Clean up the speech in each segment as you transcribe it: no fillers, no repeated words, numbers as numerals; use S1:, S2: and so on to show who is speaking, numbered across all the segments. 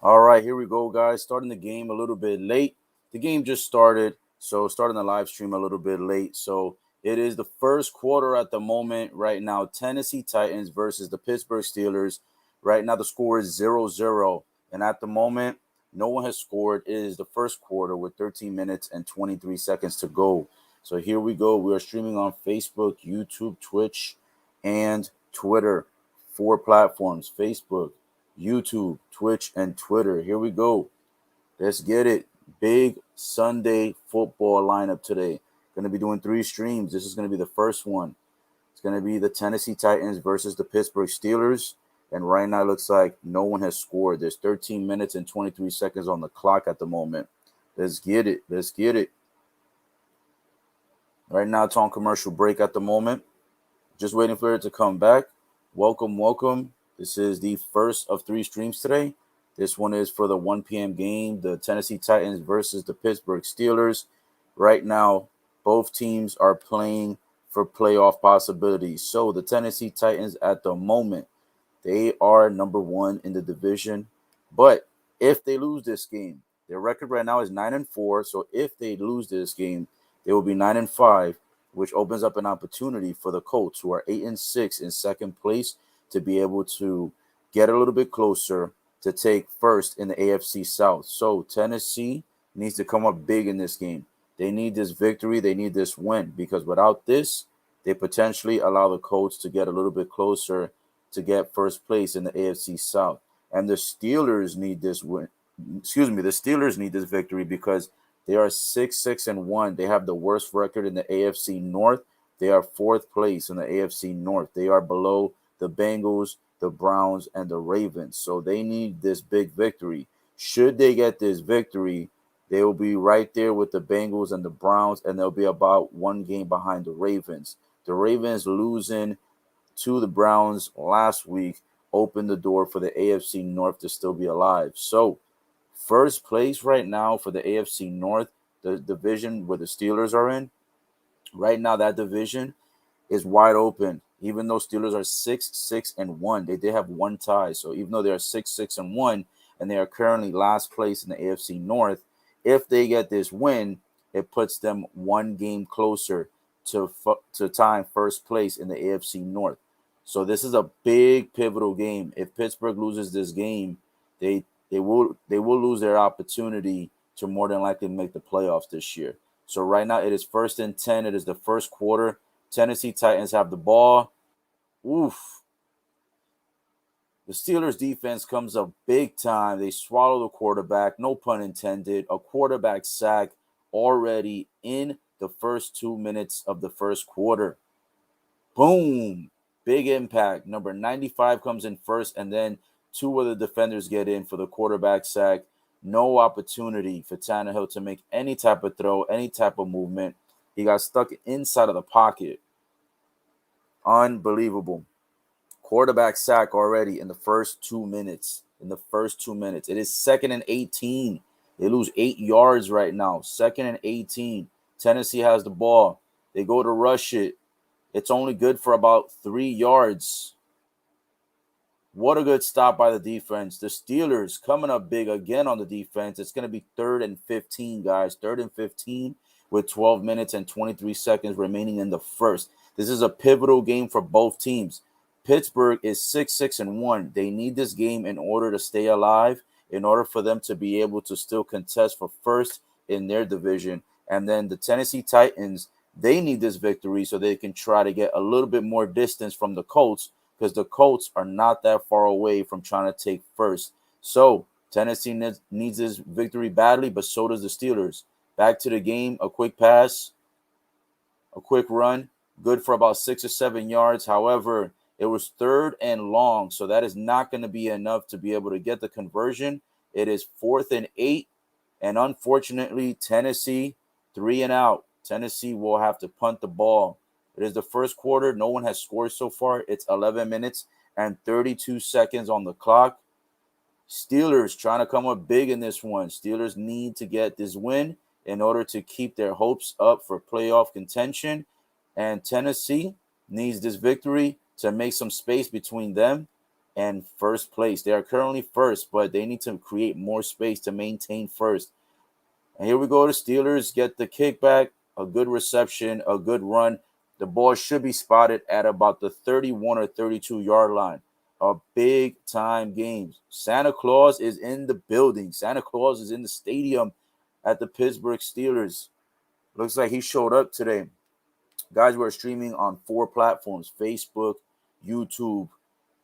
S1: All right, here we go, guys. Starting the game a little bit late. The game just started, so starting the live stream a little bit late. So it is the first quarter at the moment right now. Tennessee Titans versus the Pittsburgh Steelers. Right now, the score is 0-0. And at the moment, no one has scored. It is the first quarter with 13 minutes and 23 seconds to go. So here we go. We are streaming on Facebook, YouTube, Twitch, and Twitter. Four platforms: Facebook, YouTube, Twitch, and Twitter. Here we go. Let's get it. Big Sunday football lineup today. Going to be doing 3 streams. This is going to be the first one. It's going to be the Tennessee Titans versus the Pittsburgh Steelers. And right now it looks like no one has scored. There's 13 minutes and 23 seconds on the clock at the moment. Let's get it. Let's get it. Right now it's on commercial break at the moment. Just waiting for it to come back. Welcome, welcome. This is the first of 3 streams today. This one is for the 1 p.m. game, the Tennessee Titans versus the Pittsburgh Steelers. Right now, both teams are playing for playoff possibilities. So the Tennessee Titans at the moment, they are number 1 in the division. But if they lose this game, their record right now is 9-4. So if they lose this game, they will be 9-5, which opens up an opportunity for the Colts, who are 8-6 in second place, to be able to get a little bit closer to take first in the AFC South. So Tennessee needs to come up big in this game. They need this victory. They need this win, because without this, they potentially allow the Colts to get a little bit closer to get first place in the AFC South. And the Steelers need this win. The Steelers need this victory because they are 6-1. They have the worst record in the AFC North. They are 4th place in the AFC North. They are below the Bengals, the Browns, and the Ravens. So they need this big victory. Should they get this victory, they will be right there with the Bengals and the Browns, and they'll be about 1 game behind the Ravens. The Ravens losing to the Browns last week opened the door for the AFC North to still be alive. So first place right now for the AFC North, the division where the Steelers are in. Right now, that division is wide open. Even though Steelers are 6-1, they did have 1 tie. So even though they are 6-1 and they are currently last place in the AFC North, if they get this win, it puts them 1 game closer to tying first place in the AFC North. So this is a big pivotal game. If Pittsburgh loses this game, they will lose their opportunity to more than likely make the playoffs this year. So right now it is 1st and 10. It is the first quarter. Tennessee Titans have the ball. Oof. The Steelers defense comes up big time. They swallow the quarterback, no pun intended. A quarterback sack already in the first 2 minutes of the first quarter. Boom. Big impact. Number 95 comes in first, and then 2 of the defenders get in for the quarterback sack. No opportunity for Tannehill to make any type of throw, any type of movement. He got stuck inside of the pocket. Unbelievable. Quarterback sack already in the first 2 minutes. It is 2nd and 18. They lose 8 yards right now. 2nd and 18. Tennessee has the ball. They go to rush it. It's only good for about 3 yards. What a good stop by the defense. The Steelers coming up big again on the defense. It's going to be 3rd and 15, guys. 3rd and 15 with 12 minutes and 23 seconds remaining in the first. This is a pivotal game for both teams. Pittsburgh is 6-1. They need this game in order to stay alive, in order for them to be able to still contest for first in their division. And then the Tennessee Titans, they need this victory so they can try to get a little bit more distance from the Colts, because the Colts are not that far away from trying to take first. So Tennessee needs this victory badly, but so does the Steelers. Back to the game, a quick pass, a quick run, good for about 6 or 7 yards. However, it was 3rd and long, so that is not going to be enough to be able to get the conversion. It is 4th and 8, and unfortunately, Tennessee, 3 and out. Tennessee will have to punt the ball. It is the first quarter. No one has scored so far. It's 11 minutes and 32 seconds on the clock. Steelers trying to come up big in this one. Steelers need to get this win in order to keep their hopes up for playoff contention. And Tennessee needs this victory to make some space between them and first place. They are currently first, but they need to create more space to maintain first. And here we go. The Steelers get the kickback, a good reception, a good run. The ball should be spotted at about the 31 or 32-yard line. A big time game. Santa Claus is in the building. Santa Claus is in the stadium at the Pittsburgh Steelers. Looks like he showed up today. Guys, we're streaming on 4 platforms: Facebook, YouTube,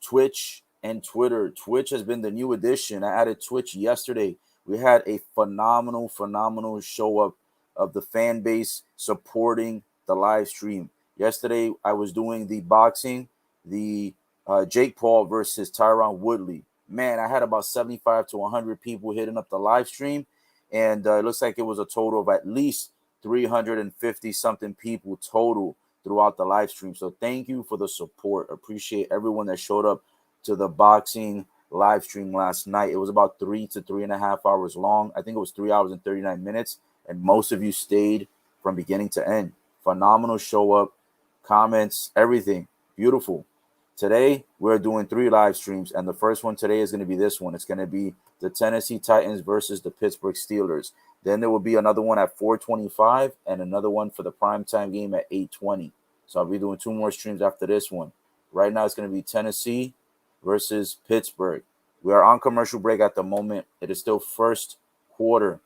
S1: Twitch, and Twitter. Twitch has been the new addition. I added Twitch yesterday. We had a phenomenal show up of the fan base supporting the live stream. Yesterday, I was doing the boxing, the Jake Paul versus Tyron Woodley. Man, I had about 75 to 100 people hitting up the live stream, and it looks like it was a total of at least 350 something people total throughout the live stream. So thank you for the support. Appreciate everyone that showed up to the boxing live stream last night. It was about 3 to 3.5 hours long. I think it was 3 hours and 39 minutes. And most of you stayed from beginning to end. Phenomenal show up, comments, everything. Beautiful. Today, we're doing 3 live streams. And the first one today is going to be this one. It's going to be the Tennessee Titans versus the Pittsburgh Steelers. Then there will be another one at 4:25 and another one for the primetime game at 8:20. So I'll be doing 2 more streams after this one. Right now, it's going to be Tennessee versus Pittsburgh. We are on commercial break at the moment. It is still first quarter.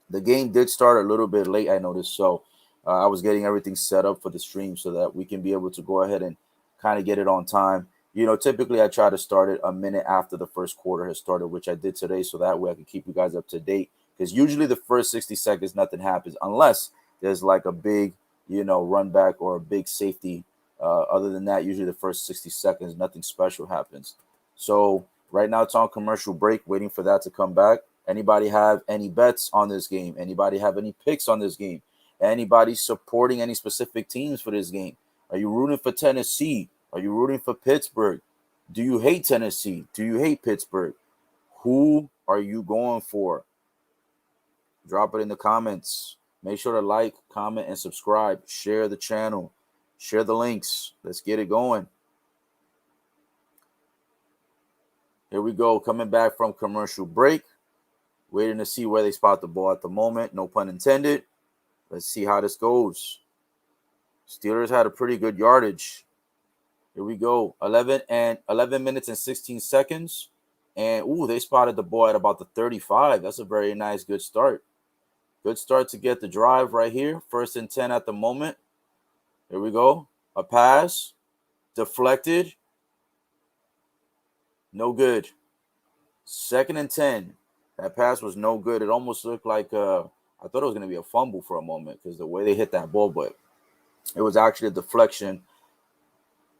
S1: The game did start a little bit late, I noticed. So I was getting everything set up for the stream so that we can be able to go ahead and kind of get it on time. You know, typically I try to start it a minute after the first quarter has started, which I did today, so that way I can keep you guys up to date. Because usually the first 60 seconds, nothing happens unless there's like a big, run back or a big safety. Other than that, usually the first 60 seconds, nothing special happens. So right now it's on commercial break, waiting for that to come back. Anybody have any bets on this game? Anybody have any picks on this game? Anybody supporting any specific teams for this game? Are you rooting for Tennessee? Are you rooting for Pittsburgh? Do you hate Tennessee? Do you hate Pittsburgh? Who are you going for? Drop it in the comments. Make sure to like, comment, and subscribe. Share the channel. Share the links. Let's get it going. Here we go. Coming back from commercial break. Waiting to see where they spot the ball at the moment. No pun intended. Let's see how this goes. Steelers had a pretty good yardage. Here we go. 11 minutes and 16 seconds. And, they spotted the ball at about the 35. That's a very nice, good start. Good start to get the drive right here. 1st and 10 at the moment. Here we go. A pass. Deflected. No good. 2nd and 10. That pass was no good. It almost looked like I thought it was going to be a fumble for a moment because the way they hit that ball, but it was actually a deflection.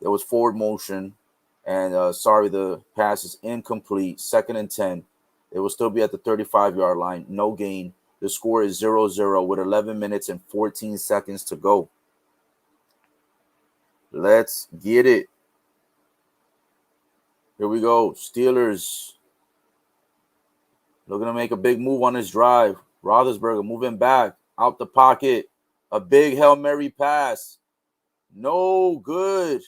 S1: There was forward motion. And the pass is incomplete. 2nd and 10. It will still be at the 35-yard line. No gain. The score is 0-0 with 11 minutes and 14 seconds to go. Let's get it. Here we go. Steelers looking to make a big move on this drive. Roethlisberger moving back out the pocket. A big Hail Mary pass. No good.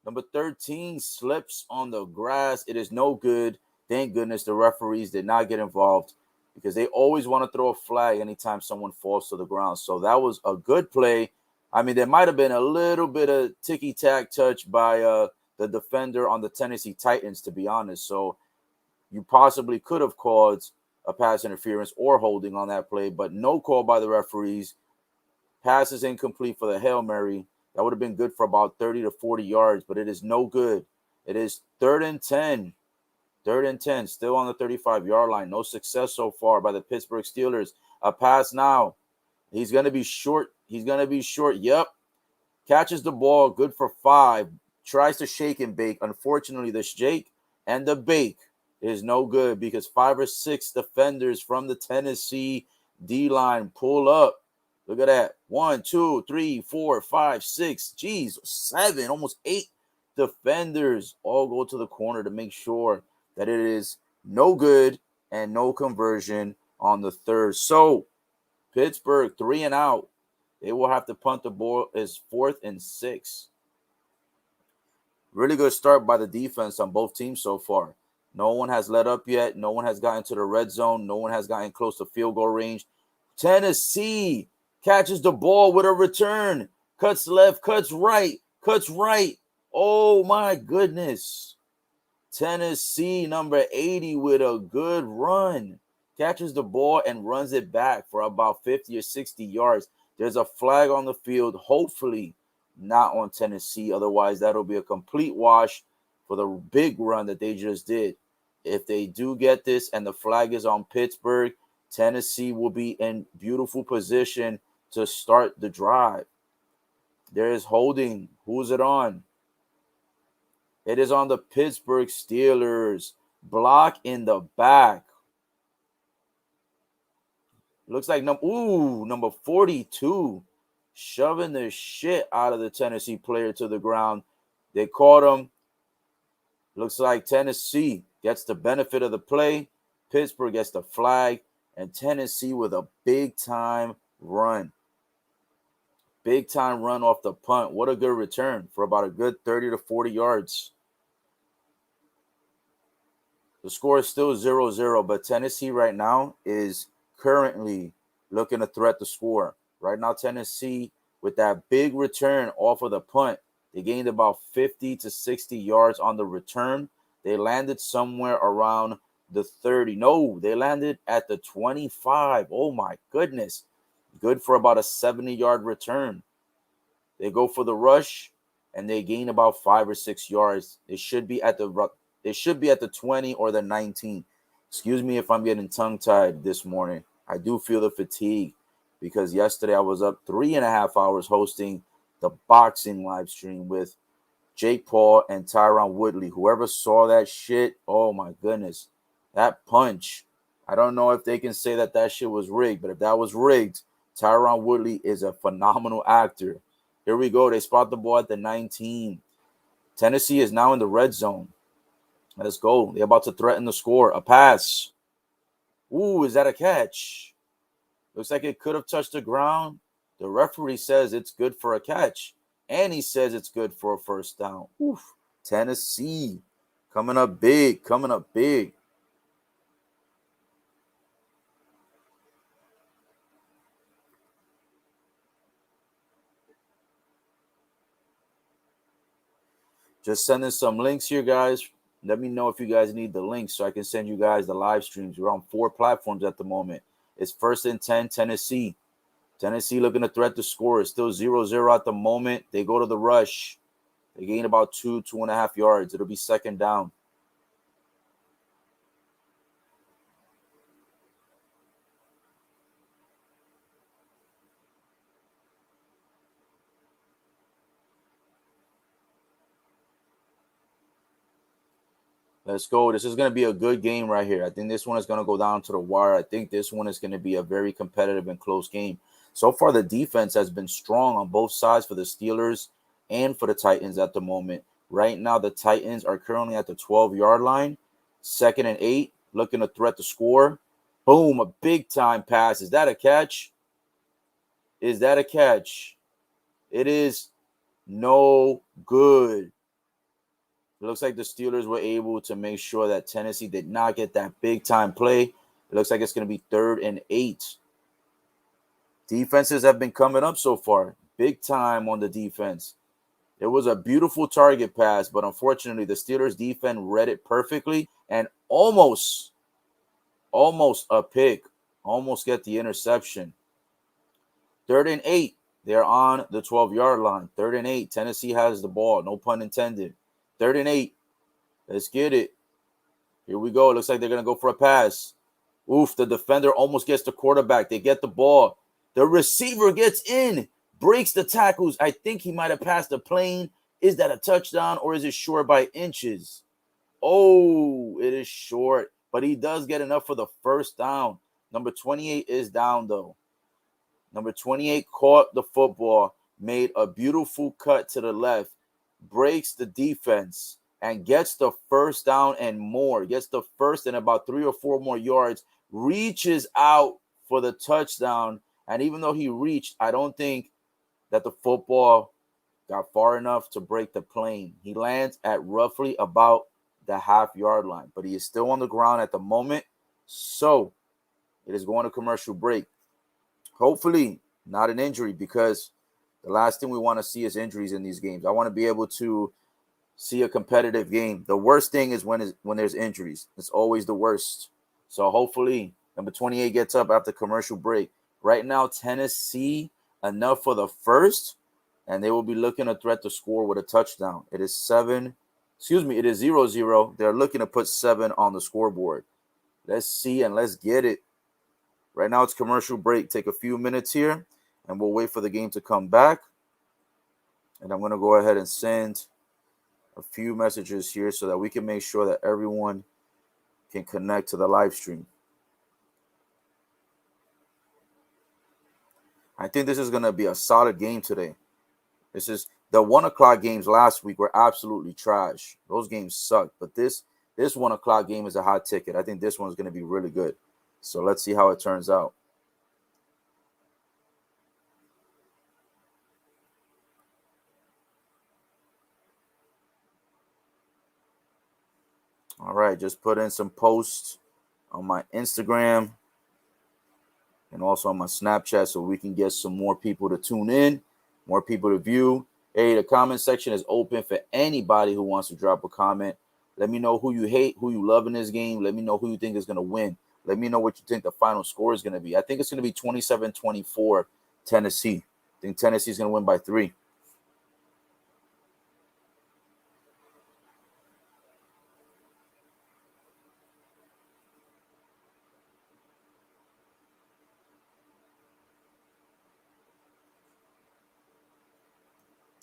S1: Number 13 slips on the grass. It is no good. Thank goodness the referees did not get involved because they always want to throw a flag anytime someone falls to the ground. So that was a good play. I mean, there might have been a little bit of ticky-tack touch by the defender on the Tennessee Titans, to be honest. So you possibly could have called a pass interference or holding on that play, but no call by the referees. Pass is incomplete for the Hail Mary. That would have been good for about 30 to 40 yards, but it is no good. It is 3rd and 10. 3rd and 10, still on the 35-yard line. No success so far by the Pittsburgh Steelers. A pass now. He's going to be short. Yep. Catches the ball. Good for 5. Tries to shake and bake. Unfortunately, the shake and the bake is no good because 5 or 6 defenders from the Tennessee D-line pull up. Look at that. 1, 2, 3, 4, 5, 6. Geez, 7, almost 8 defenders all go to the corner to make sure that it is no good and no conversion on the 3rd. So Pittsburgh 3 and out. They will have to punt the ball. It's 4th and 6. Really good start by the defense on both teams so far. No one has let up yet. No one has gotten to the red zone. No one has gotten close to field goal range. Tennessee catches the ball with a return. Cuts left, cuts right, cuts right. Oh, my goodness. Tennessee, number 80, with a good run. Catches the ball and runs it back for about 50 or 60 yards. There's a flag on the field, hopefully not on Tennessee. Otherwise, that'll be a complete wash for the big run that they just did. If they do get this and the flag is on Pittsburgh, Tennessee will be in beautiful position to start the drive. There is holding. Who's it on? It is on the Pittsburgh Steelers. Block in the back. Looks like number 42 shoving the shit out of the Tennessee player to the ground. They caught him. Looks like Tennessee gets the benefit of the play. Pittsburgh gets the flag. And Tennessee with a big-time run. Big-time run off the punt. What a good return for about a good 30 to 40 yards. The score is still 0-0, but Tennessee right now is currently looking to threat the score. Right now, Tennessee, with that big return off of the punt, they gained about 50 to 60 yards on the return. They landed somewhere around the 30. No, they landed at the 25. Oh, my goodness. Good for about a 70-yard return. They go for the rush, and they gain about 5 or 6 yards. They should be at the 20 or the 19. Excuse me if I'm getting tongue-tied this morning. I do feel the fatigue because yesterday I was up 3.5 hours hosting the boxing live stream with Jake Paul and Tyron Woodley. Whoever saw that shit, oh my goodness. That punch. I don't know if they can say that shit was rigged, but if that was rigged, Tyron Woodley is a phenomenal actor. Here we go. They spot the ball at the 19. Tennessee is now in the red zone. Let's go. They're about to threaten the score. A pass. Ooh, is that a catch? Looks like it could have touched the ground. The referee says it's good for a catch. And he says it's good for a first down. Oof. Tennessee coming up big. Coming up big. Just sending some links here, guys. Let me know if you guys need the links so I can send you guys the live streams. We're on 4 platforms at the moment. It's 1st and 10, Tennessee. Tennessee looking to threat the score. It's still 0-0 at the moment. They go to the rush. They gain about 2.5 yards. It'll be 2nd down. Let's go. This is going to be a good game right here. I think this one is going to go down to the wire. I think this one is going to be a very competitive and close game. So far, the defense has been strong on both sides for the Steelers and for the Titans at the moment. Right now, the Titans are currently at the 12-yard line. 2nd and 8, looking to threat the score. Boom, a big-time pass. Is that a catch? Is that a catch? It is no good. It looks like the Steelers were able to make sure that Tennessee did not get that big-time play. It looks like it's going to be 3rd and 8. Defenses have been coming up so far. Big time on the defense. It was a beautiful target pass, but unfortunately, the Steelers defense read it perfectly and almost a pick. Almost get the interception. 3rd and 8. They're on the 12-yard line. 3rd and 8. Tennessee has the ball. No pun intended. 3rd and 8. Let's get it. Here we go. It looks like they're going to go for a pass. Oof, the defender almost gets the quarterback. They get the ball. The receiver gets in, breaks the tackles. I think he might have passed the plane. Is that a touchdown or is it short by inches? Oh, it is short, but he does get enough for the first down. Number 28 is down, though. Number 28 caught the football, made a beautiful cut to the left, breaks the defense, and gets the first down and more. Gets the first and about 3 or 4 more yards, reaches out for the touchdown. And even though he reached, I don't think that the football got far enough to break the plane. He lands at roughly about the half-yard line, but he is still on the ground at the moment. So it is going to commercial break. Hopefully not an injury, because the last thing we want to see is injuries in these games. I want to be able to see a competitive game. The worst thing is when there's injuries. It's always the worst. So hopefully number 28 gets up after commercial break. Right now, Tennessee enough for the first, and they will be looking to threat the score with a touchdown. It is 0-0. They're looking to put 7 on the scoreboard. Let's see and let's get it. Right now it's commercial break. Take a few minutes here, and we'll wait for the game to come back. And I'm going to go ahead and send a few messages here so that we can make sure that everyone can connect to the live stream. I think this is going to be a solid game today. This is the 1 o'clock games last week were absolutely trash. Those games sucked, but this 1 o'clock game is a hot ticket. I think this one's going to be really good. So let's see how it turns out. All right, just put in some posts on my Instagram and also on my Snapchat so we can get some more people to tune in, more people to view. Hey, the comment section is open for anybody who wants to drop a comment. Let me know who you hate, who you love in this game. Let me know who you think is going to win. Let me know what you think the final score is going to be. I think it's going to be 27-24 Tennessee. I think Tennessee is going to win by 3.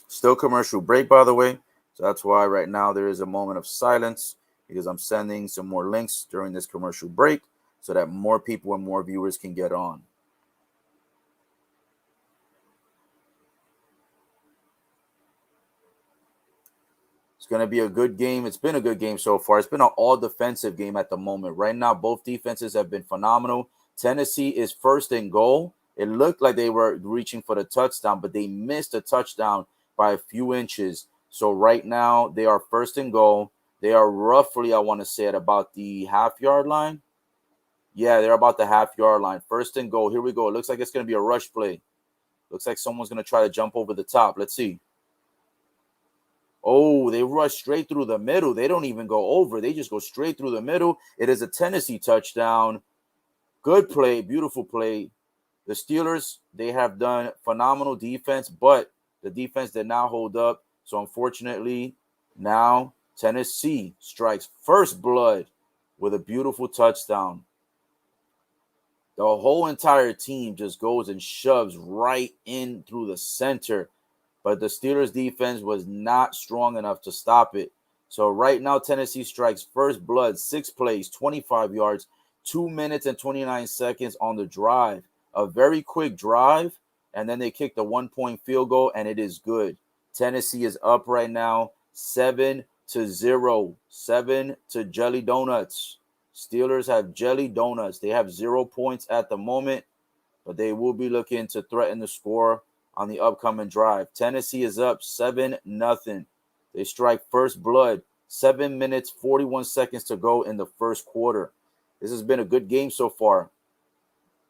S1: Still commercial break, by the way. So that's why right now there is a moment of silence, because I'm sending some more links during this commercial break so that more people and more viewers can get on. It's going to be a good game. It's been a good game so far. It's been an all-defensive game at the moment. Right now, both defenses have been phenomenal. Tennessee is first and goal. It looked like they were reaching for the touchdown, but they missed a touchdown by a few inches. So right now, they are first and goal. They are roughly, I want to say, at about the half-yard line. Yeah, they're about the half-yard line. First and goal. Here we go. It looks like it's going to be a rush play. Looks like someone's going to try to jump over the top. Let's see. Oh, they rush straight through the middle. They don't even go over. They just go straight through the middle. It is a Tennessee touchdown. Good play. Beautiful play. The Steelers, they have done phenomenal defense, but the defense did not hold up. So, unfortunately, now Tennessee strikes first blood with a beautiful touchdown. The whole entire team just goes and shoves right in through the center, but the Steelers defense was not strong enough to stop it. So right now, Tennessee strikes first blood, 6 plays, 25 yards, 2 minutes and 29 seconds on the drive. A very quick drive, and then they kick the 1-point field goal, and it is good. Tennessee is up right now, 7-0, 7 to jelly donuts. Steelers have jelly donuts. They have 0 points at the moment, but they will be looking to threaten the score on the upcoming drive. Tennessee is up 7-0. They strike first blood. 7 minutes, 41 seconds to go in the first quarter. This has been a good game so far.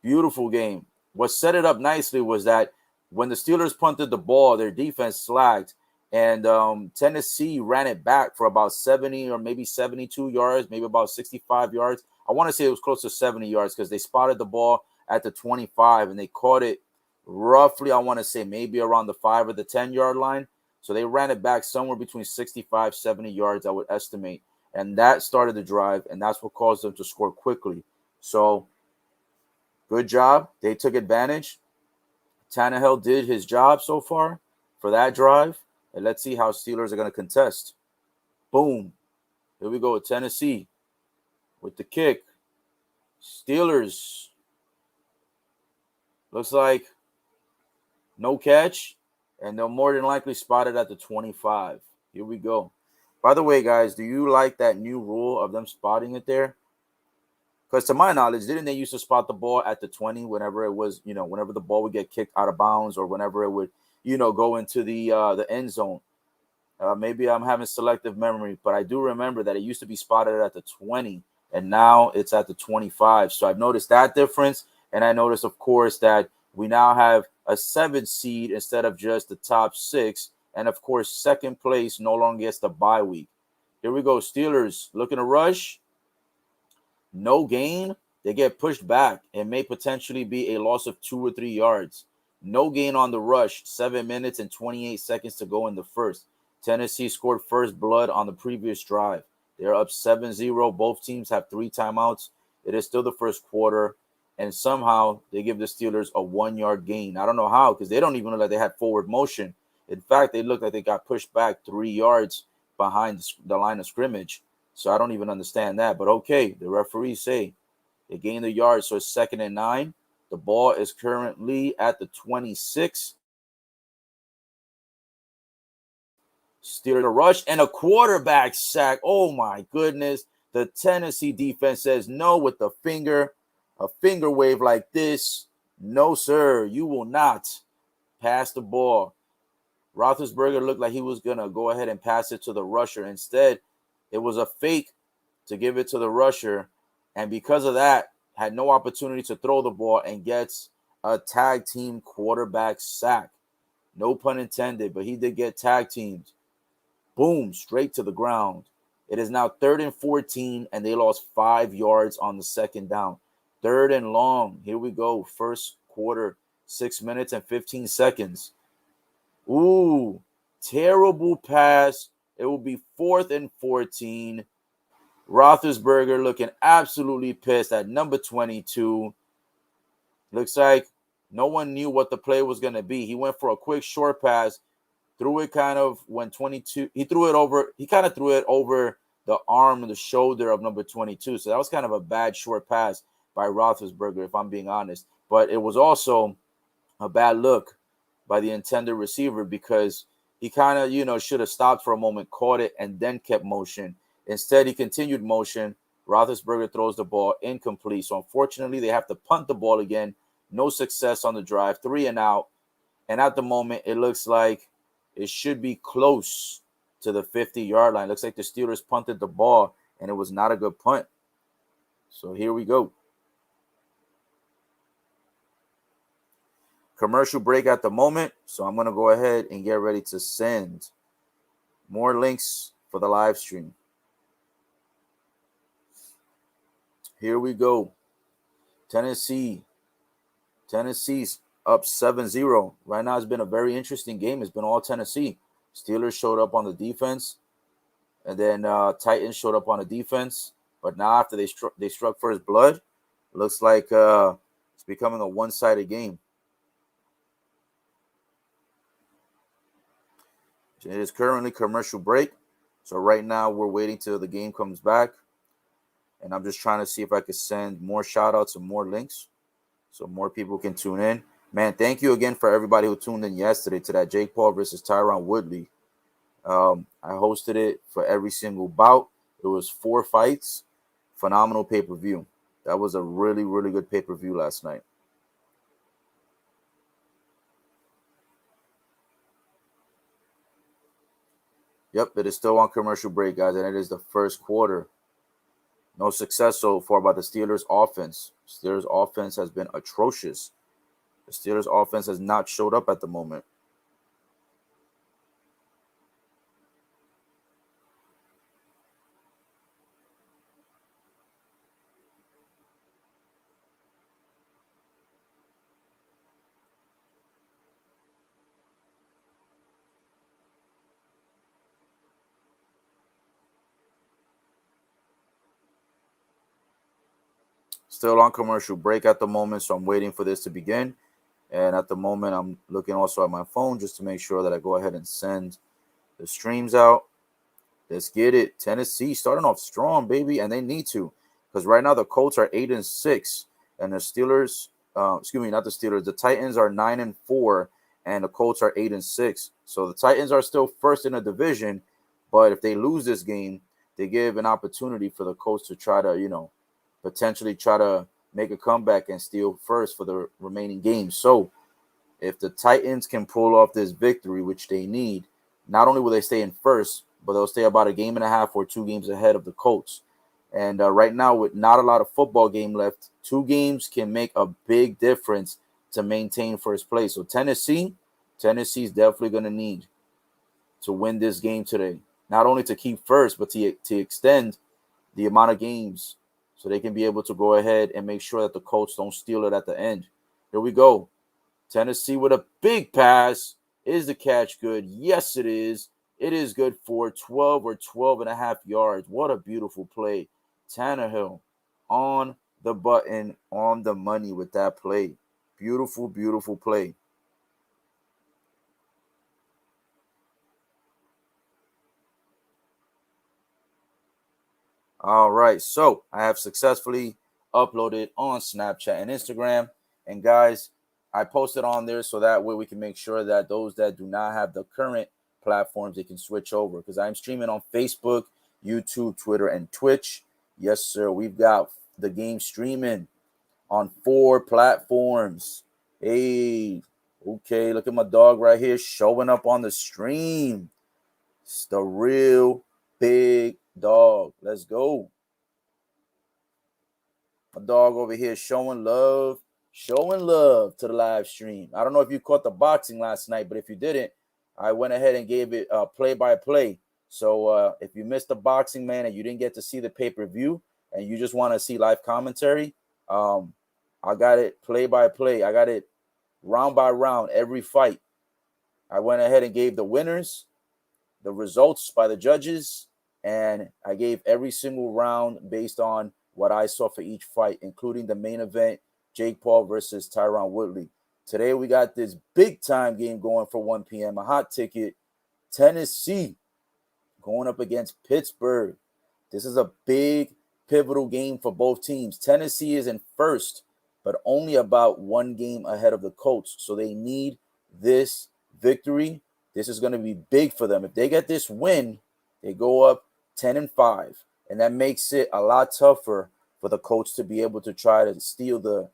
S1: Beautiful game. What set it up nicely was that when the Steelers punted the ball, their defense slacked, and Tennessee ran it back for about 70 or maybe 72 yards, maybe about 65 yards. I want to say it was close to 70 yards because they spotted the ball at the 25 and they caught it roughly, I want to say maybe around the 5 or the 10-yard line. So they ran it back somewhere between 65, 70 yards, I would estimate. And that started the drive, and that's what caused them to score quickly. So good job. They took advantage. Tannehill did his job so far for that drive. And let's see how Steelers are going to contest. Boom. Here we go with Tennessee with the kick. Steelers. Looks like no catch. And they'll more than likely spot it at the 25. Here we go. By the way, guys, do you like that new rule of them spotting it there? Because to my knowledge, didn't they used to spot the ball at the 20 whenever it was, whenever the ball would get kicked out of bounds or whenever it would go into the end zone. Maybe I'm having selective memory, but I do remember that it used to be spotted at the 20, and now it's at the 25. So I've noticed that difference, and I noticed, of course, that we now have a 7 seed instead of just the top 6, and of course, second place no longer gets the bye week. Here we go, Steelers looking to rush. No gain, they get pushed back. It may potentially be a loss of 2 or 3 yards. No gain on the rush, 7 minutes and 28 seconds to go in the first. Tennessee scored first blood on the previous drive. They're up 7-0. Both teams have 3 timeouts. It is still the first quarter, and somehow they give the Steelers a 1-yard gain. I don't know how, because they don't even look like they had forward motion. In fact, they look like they got pushed back 3 yards behind the line of scrimmage. So I don't even understand that. But okay, the referees say they gained the yard, so it's 2nd and 9. The ball is currently at the 26. Steelers a rush and a quarterback sack. Oh my goodness. The Tennessee defense says no with the finger, a finger wave like this. No, sir, you will not pass the ball. Roethlisberger looked like he was going to go ahead and pass it to the rusher. Instead, it was a fake to give it to the rusher. And because of that, had no opportunity to throw the ball and gets a tag team quarterback sack. No pun intended, but he did get tag teamed. Boom, straight to the ground. It is now 3rd and 14, and they lost 5 yards on the second down. 3rd and long. Here we go. First quarter, 6 minutes and 15 seconds. Ooh, terrible pass. It will be 4th and 14. Roethlisberger looking absolutely pissed at number 22. Looks like no one knew what the play was going to be. He went for a quick short pass, threw it kind of when 22. He threw it over. He kind of threw it over the arm and the shoulder of number 22. So that was kind of a bad short pass by Roethlisberger, if I'm being honest. But it was also a bad look by the intended receiver because he kind of, should have stopped for a moment, caught it, and then kept motion. Instead, he continued motion. Roethlisberger throws the ball incomplete. So, unfortunately, they have to punt the ball again. No success on the drive. 3 and out. And at the moment, it looks like it should be close to the 50-yard line. Looks like the Steelers punted the ball, and it was not a good punt. So, here we go. Commercial break at the moment. So, I'm going to go ahead and get ready to send more links for the live stream. Here we go. Tennessee's up 7-0. Right now, it's been a very interesting game. It's been all Tennessee. Steelers showed up on the defense, and then Titans showed up on the defense. But now after they struck first blood, looks like it's becoming a one-sided game. It is currently commercial break. So right now, we're waiting till the game comes back. And I'm just trying to see if I could send more shout-outs and more links so more people can tune in. Man, thank you again for everybody who tuned in yesterday to that Jake Paul versus Tyron Woodley. I hosted it for every single bout. It was 4 fights. Phenomenal pay-per-view. That was a really, really good pay-per-view last night. Yep, it is still on commercial break, guys, and it is the first quarter. No success so far by the Steelers' offense. Steelers' offense has been atrocious. The Steelers' offense has not showed up at the moment. Still on commercial break at the moment, so I'm waiting for this to begin. And at the moment, I'm looking also at my phone just to make sure that I go ahead and send the streams out. Let's get it. Tennessee starting off strong, baby, and they need to. Because right now the Colts are 8-6, and the Steelers, not the Steelers, the Titans are 9-4, and the Colts are 8-6. So the Titans are still first in the division, but if they lose this game, they give an opportunity for the Colts to try to, potentially try to make a comeback and steal first for the remaining games. So if the Titans can pull off this victory, which they need, not only will they stay in first, but they'll stay about a game and a half or 2 games ahead of the Colts. And right now, with not a lot of football game left, 2 games can make a big difference to maintain first place. So Tennessee's definitely going to need to win this game today, not only to keep first, but to extend the amount of games so they can be able to go ahead and make sure that the Colts don't steal it at the end. Here we go. Tennessee with a big pass. Is the catch good? Yes, it is. It is good for 12 or 12 and a half yards. What a beautiful play. Tannehill on the button, on the money with that play. Beautiful, beautiful play. All right, so I have successfully uploaded on Snapchat and Instagram. And guys, I posted on there so that way we can make sure that those that do not have the current platforms, they can switch over, because I'm streaming on Facebook, YouTube, Twitter, and Twitch. Yes, sir. We've got the game streaming on 4 platforms. Hey, okay, look at my dog right here showing up on the stream. It's the real big dog. Let's go. My dog over here showing love to the live stream. I don't know if you caught the boxing last night, but if you didn't, I went ahead and gave it play-by-play. So if you missed the boxing, man, and you didn't get to see the pay-per-view, and you just want to see live commentary, I got it play-by-play. I got it round by round, every fight. I went ahead and gave the winners, the results by the judges, and I gave every single round based on what I saw for each fight, including the main event, Jake Paul versus Tyron Woodley. Today we got this big-time game going for 1 p.m., a hot ticket, Tennessee going up against Pittsburgh. This is a big, pivotal game for both teams. Tennessee is in first, but only about 1 game ahead of the Colts, so they need this victory. This is going to be big for them. If they get this win, they go up 10-5, and that makes it a lot tougher for the Colts to be able to try to steal the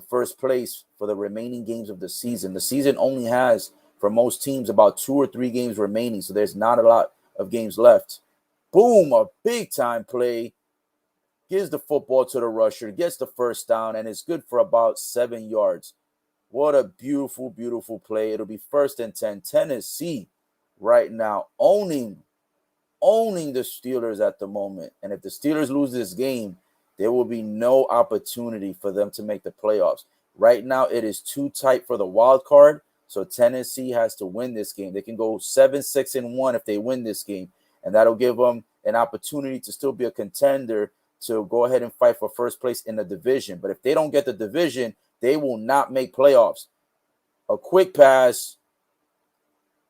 S1: first place for the remaining games of the season. The season only has, for most teams, about 2 or 3 games remaining, so there's not a lot of games left. Boom, a big-time play. Gives the football to the rusher, gets the first down, and it's good for about 7 yards. What a beautiful, beautiful play. It'll be 1st and 10. Tennessee right now owning the Steelers at the moment. And if the Steelers lose this game, there will be no opportunity for them to make the playoffs. Right now, it is too tight for the wild card, so Tennessee has to win this game. They can go 7-6-1 if they win this game, and that'll give them an opportunity to still be a contender to go ahead and fight for first place in the division. But if they don't get the division, they will not make playoffs. A quick pass,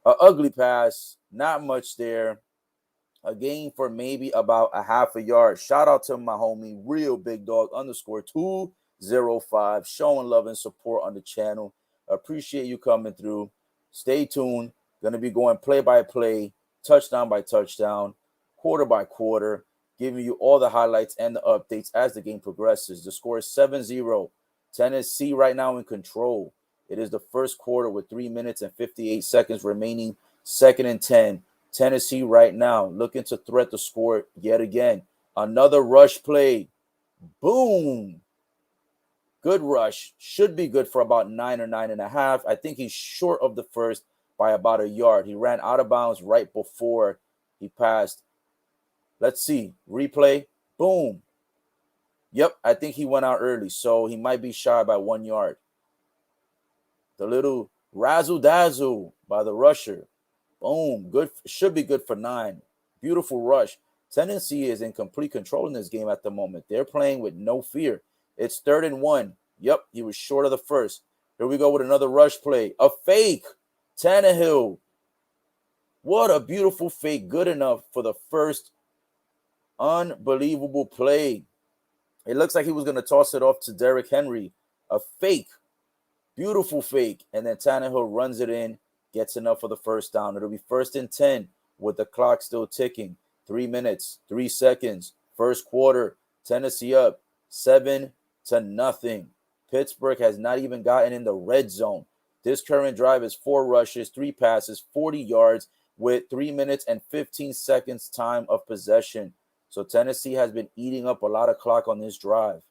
S1: an ugly pass, not much there. A gain for maybe about a half a yard. Shout out to my homie, Real Big Dog _205, showing love and support on the channel. Appreciate you coming through. Stay tuned. Going to be going play by play, touchdown by touchdown, quarter by quarter, giving you all the highlights and the updates as the game progresses. The score is 7-0. Tennessee right now in control. It is the first quarter with 3 minutes and 58 seconds remaining. 2nd and 10. Tennessee right now looking to threat the score yet again. Another rush play. Boom. Good rush. Should be good for about 9 or 9.5. I think he's short of the first by about a yard. He ran out of bounds right before he passed. Let's see. Replay. Boom. Yep, I think he went out early, so he might be shy by 1 yard. The little razzle-dazzle by the rusher. Boom. Good. Should be good for 9. Beautiful rush. Tennessee is in complete control in this game at the moment. They're playing with no fear. It's 3rd and 1. Yep, he was short of the first. Here we go with another rush play. A fake. Tannehill. What a beautiful fake. Good enough for the first unbelievable play. It looks like he was going to toss it off to Derrick Henry. A fake. Beautiful fake. And then Tannehill runs it in. Gets enough for the first down. It'll be 1st and 10 with the clock still ticking. 3 minutes, 3 seconds. First quarter. Tennessee up 7-0. Pittsburgh has not even gotten in the red zone. This current drive is 4 rushes, 3 passes, 40 yards with 3 minutes and 15 seconds time of possession. So Tennessee has been eating up a lot of clock on this drive.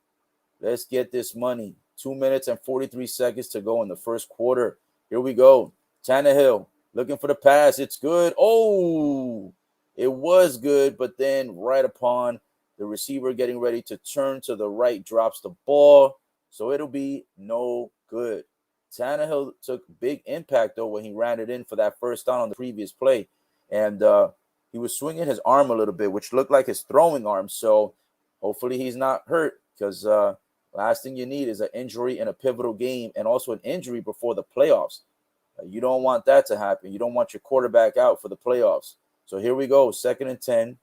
S1: Let's get this money. 2 minutes and 43 seconds to go in the first quarter. Here we go. Tannehill looking for the pass. It's good. Oh, it was good, but then right upon the receiver getting ready to turn to the right, drops the ball. So it'll be no good. Tannehill took big impact, though, when he ran it in for that first down on the previous play. And he was swinging his arm a little bit, which looked like his throwing arm. So hopefully he's not hurt, because last thing you need is an injury in a pivotal game, and also an injury before the playoffs. You don't want that to happen. You don't want your quarterback out for the playoffs. So here we go, 2nd and 10.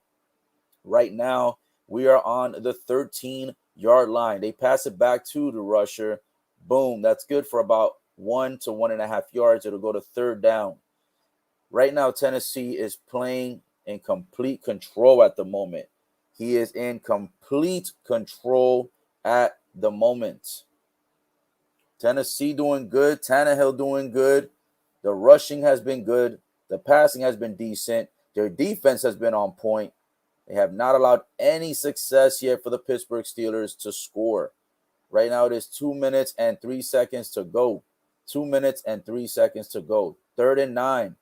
S1: Right now, we are on the 13-yard line. They pass it back to the rusher. Boom, that's good for about 1 to 1.5 yards. It'll go to 3rd down. Right now, Tennessee is playing in complete control at the moment. He is in complete control at the moment. Tennessee doing good. Tannehill doing good. The rushing has been good. The passing has been decent. Their defense has been on point. They have not allowed any success yet for the Pittsburgh Steelers to score. Right now, it is 2 minutes and 3 seconds to go. 2 minutes and 3 seconds to go. 3rd and 9.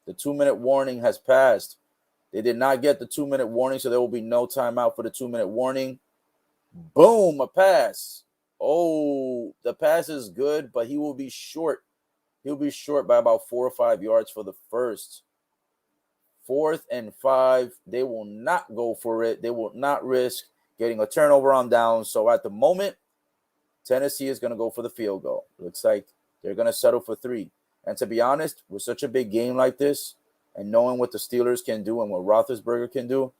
S1: The 2-minute warning has passed. They did not get the 2-minute warning, so there will be no timeout for the 2-minute warning. Boom, a pass. Oh, the pass is good, but he will be short. He'll be short by about 4 or 5 yards for the first. 4th and 5. They will not go for it. They will not risk getting a turnover on downs. So at the moment, Tennessee is going to go for the field goal. Looks like they're going to settle for 3. And to be honest, with such a big game like this, and knowing what the Steelers can do and what Roethlisberger can do,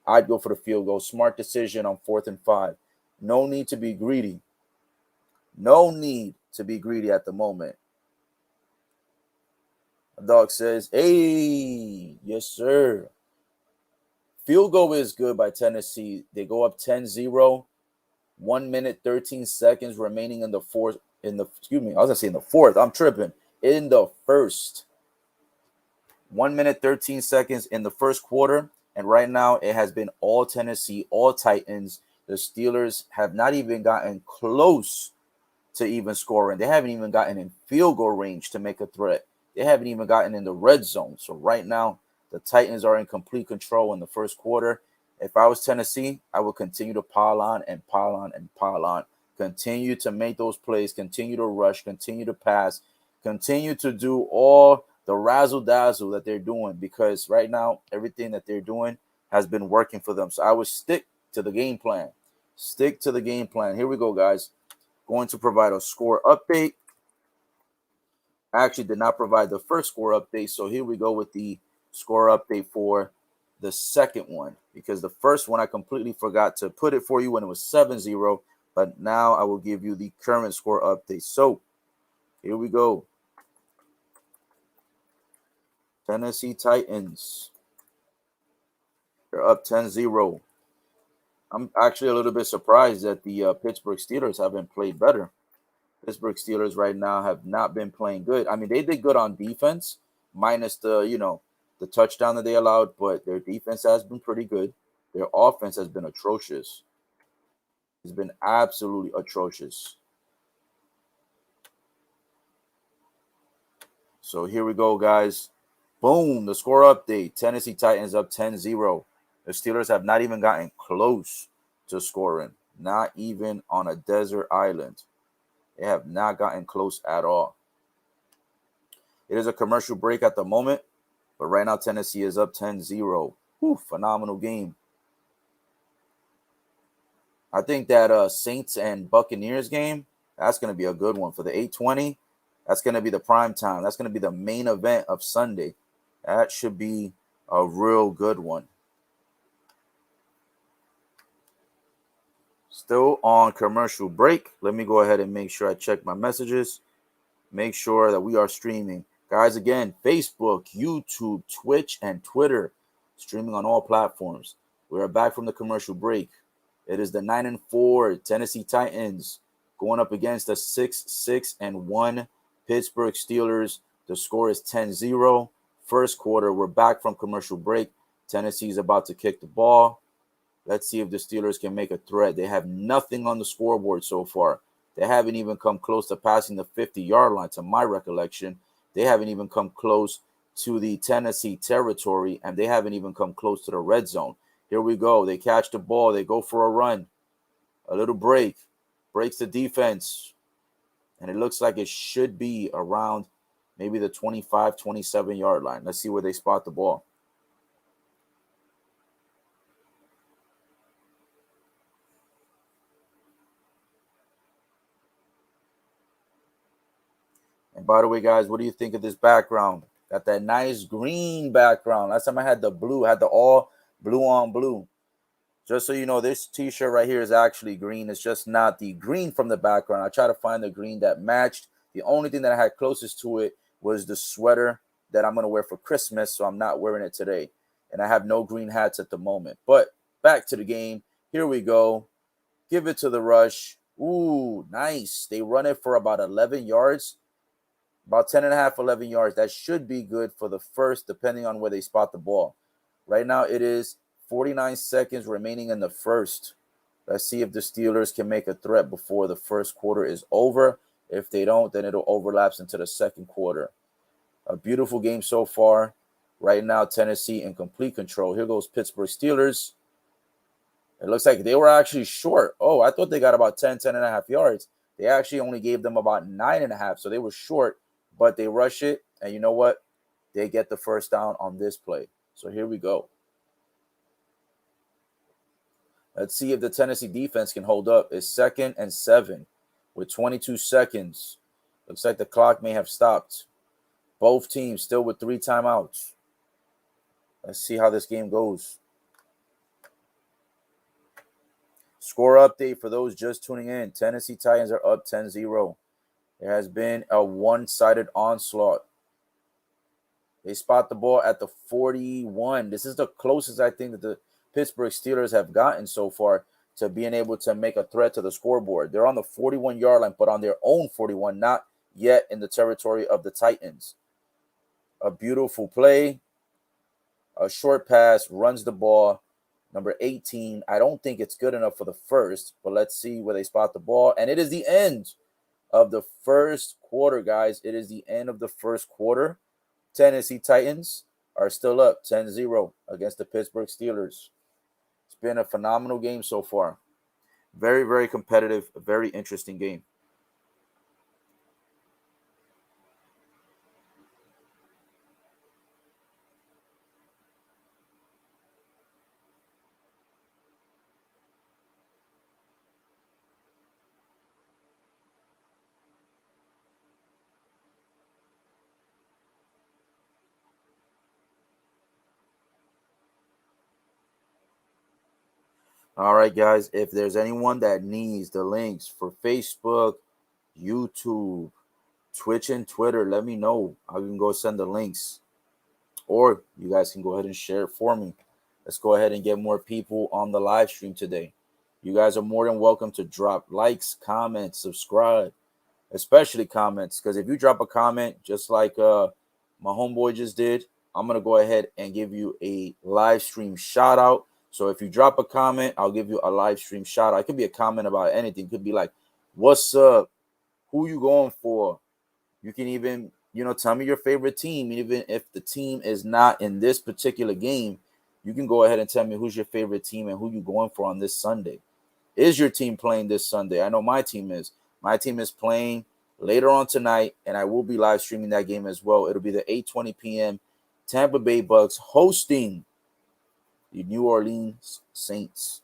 S1: I'd go for the field goal. Smart decision on 4th and 5. No need to be greedy. No need to be greedy at the moment. The dog says, hey, yes, sir. Field goal is good by Tennessee. They go up 10-0. 1 minute, 13 seconds remaining in the fourth. I was going to say in the fourth. I'm tripping. In the first. 1 minute, 13 seconds in the first quarter. And right now, it has been all Tennessee, all Titans. The Steelers have not even gotten close to even scoring. They haven't even gotten in field goal range to make a threat. They haven't even gotten in the red zone. So right now, the Titans are in complete control in the first quarter. If I was Tennessee, I would continue to pile on and pile on and pile on. Continue to make those plays. Continue to rush. Continue to pass. Continue to do all the razzle-dazzle that they're doing, because right now, everything that they're doing has been working for them. So I would stick to the game plan. Stick to the game plan. Here we go, guys. Going to provide a score update. I actually did not provide the first score update, so here we go with the score update for the second one, because the first one I completely forgot to put it for you when it was 7-0, but now I will give you the current score update. So here we go. Tennessee Titans, they're up 10-0. I'm actually a little bit surprised that the Pittsburgh Steelers haven't played better. Pittsburgh Steelers right now have not been playing good. I mean, they did good on defense, minus the touchdown that they allowed, but their defense has been pretty good. Their offense has been atrocious. It's been absolutely atrocious. So here we go, guys. Boom, the score update. Tennessee Titans up 10-0. The Steelers have not even gotten close to scoring. Not even on a desert island. They have not gotten close at all. It is a commercial break at the moment, but right now Tennessee is up 10-0. Whew, phenomenal game. I think that Saints and Buccaneers game, that's going to be a good one for the 8:20. That's going to be the prime time. That's going to be the main event of Sunday. That should be a real good one. Still on commercial break. Let me go ahead and make sure I check my messages. Make sure that we are streaming. Guys, again, Facebook, YouTube, Twitch, and Twitter. Streaming on all platforms. We are back from the commercial break. It is the 9-4 Tennessee Titans going up against the 6-1 Pittsburgh Steelers. The score is 10-0. First quarter, we're back from commercial break. Tennessee is about to kick the ball. Let's see if the Steelers can make a threat. They have nothing on the scoreboard so far. They haven't even come close to passing the 50-yard line, to my recollection. They haven't even come close to the Tennessee territory, and they haven't even come close to the red zone. Here we go. They catch the ball. They go for a run. A little break. Breaks the defense. And it looks like it should be around maybe the 25, 27-yard line. Let's see where they spot the ball. And by the way, guys, what do you think of this background? Got that nice green background. Last time I had the blue, I had the all blue on blue. Just so you know, this t-shirt right here is actually green. It's just not the green from the background. I tried to find the green that matched. The only thing that I had closest to it was the sweater that I'm going to wear for Christmas, so I'm not wearing it today. And I have no green hats at the moment. But back to the game. Here we go. Give it to the rush. Ooh, nice. They run it for about 11 yards. About 10 and a half, 11 yards. That should be good for the first, depending on where they spot the ball. Right now, it is 49 seconds remaining in the first. Let's see if the Steelers can make a threat before the first quarter is over. If they don't, then it'll overlap into the second quarter. A beautiful game so far. Right now, Tennessee in complete control. Here goes Pittsburgh Steelers. It looks like they were actually short. Oh, I thought they got about 10 and a half yards. They actually only gave them about 9.5, so they were short. But they rush it, and you know what? They get the first down on this play. So here we go. Let's see if the Tennessee defense can hold up. It's 2nd and 7 with 22 seconds. Looks like the clock may have stopped. Both teams still with 3 timeouts. Let's see how this game goes. Score update for those just tuning in. Tennessee Titans are up 10-0. There has been a one-sided onslaught. They spot the ball at the 41. This is the closest I think that the Pittsburgh Steelers have gotten so far to being able to make a threat to the scoreboard. They're on the 41-yard line, but on their own 41, not yet in the territory of the Titans. A beautiful play. A short pass, runs the ball. Number 18. I don't think it's good enough for the first, but let's see where they spot the ball. And it is the end of the first quarter, guys. It is the end of the first quarter. Tennessee Titans are still up 10-0 against the Pittsburgh Steelers. It's been a phenomenal game so far. Very, very competitive, a very interesting game. All right, guys, if there's anyone that needs the links for Facebook, YouTube, Twitch, and Twitter, let me know. I can go send the links. Or you guys can go ahead and share it for me. Let's go ahead and get more people on the live stream today. You guys are more than welcome to drop likes, comments, subscribe, especially comments. Because if you drop a comment, just like my homeboy just did, I'm going to go ahead and give you a live stream shout out. So if you drop a comment, I'll give you a live stream shout out. It could be a comment about anything. It could be like, what's up? Who you going for? You can even, tell me your favorite team. Even if the team is not in this particular game, you can go ahead and tell me who's your favorite team and who you going for on this Sunday. Is your team playing this Sunday? I know my team is. My team is playing later on tonight, and I will be live streaming that game as well. It'll be the 8:20 p.m. Tampa Bay Bucks hosting the New Orleans Saints.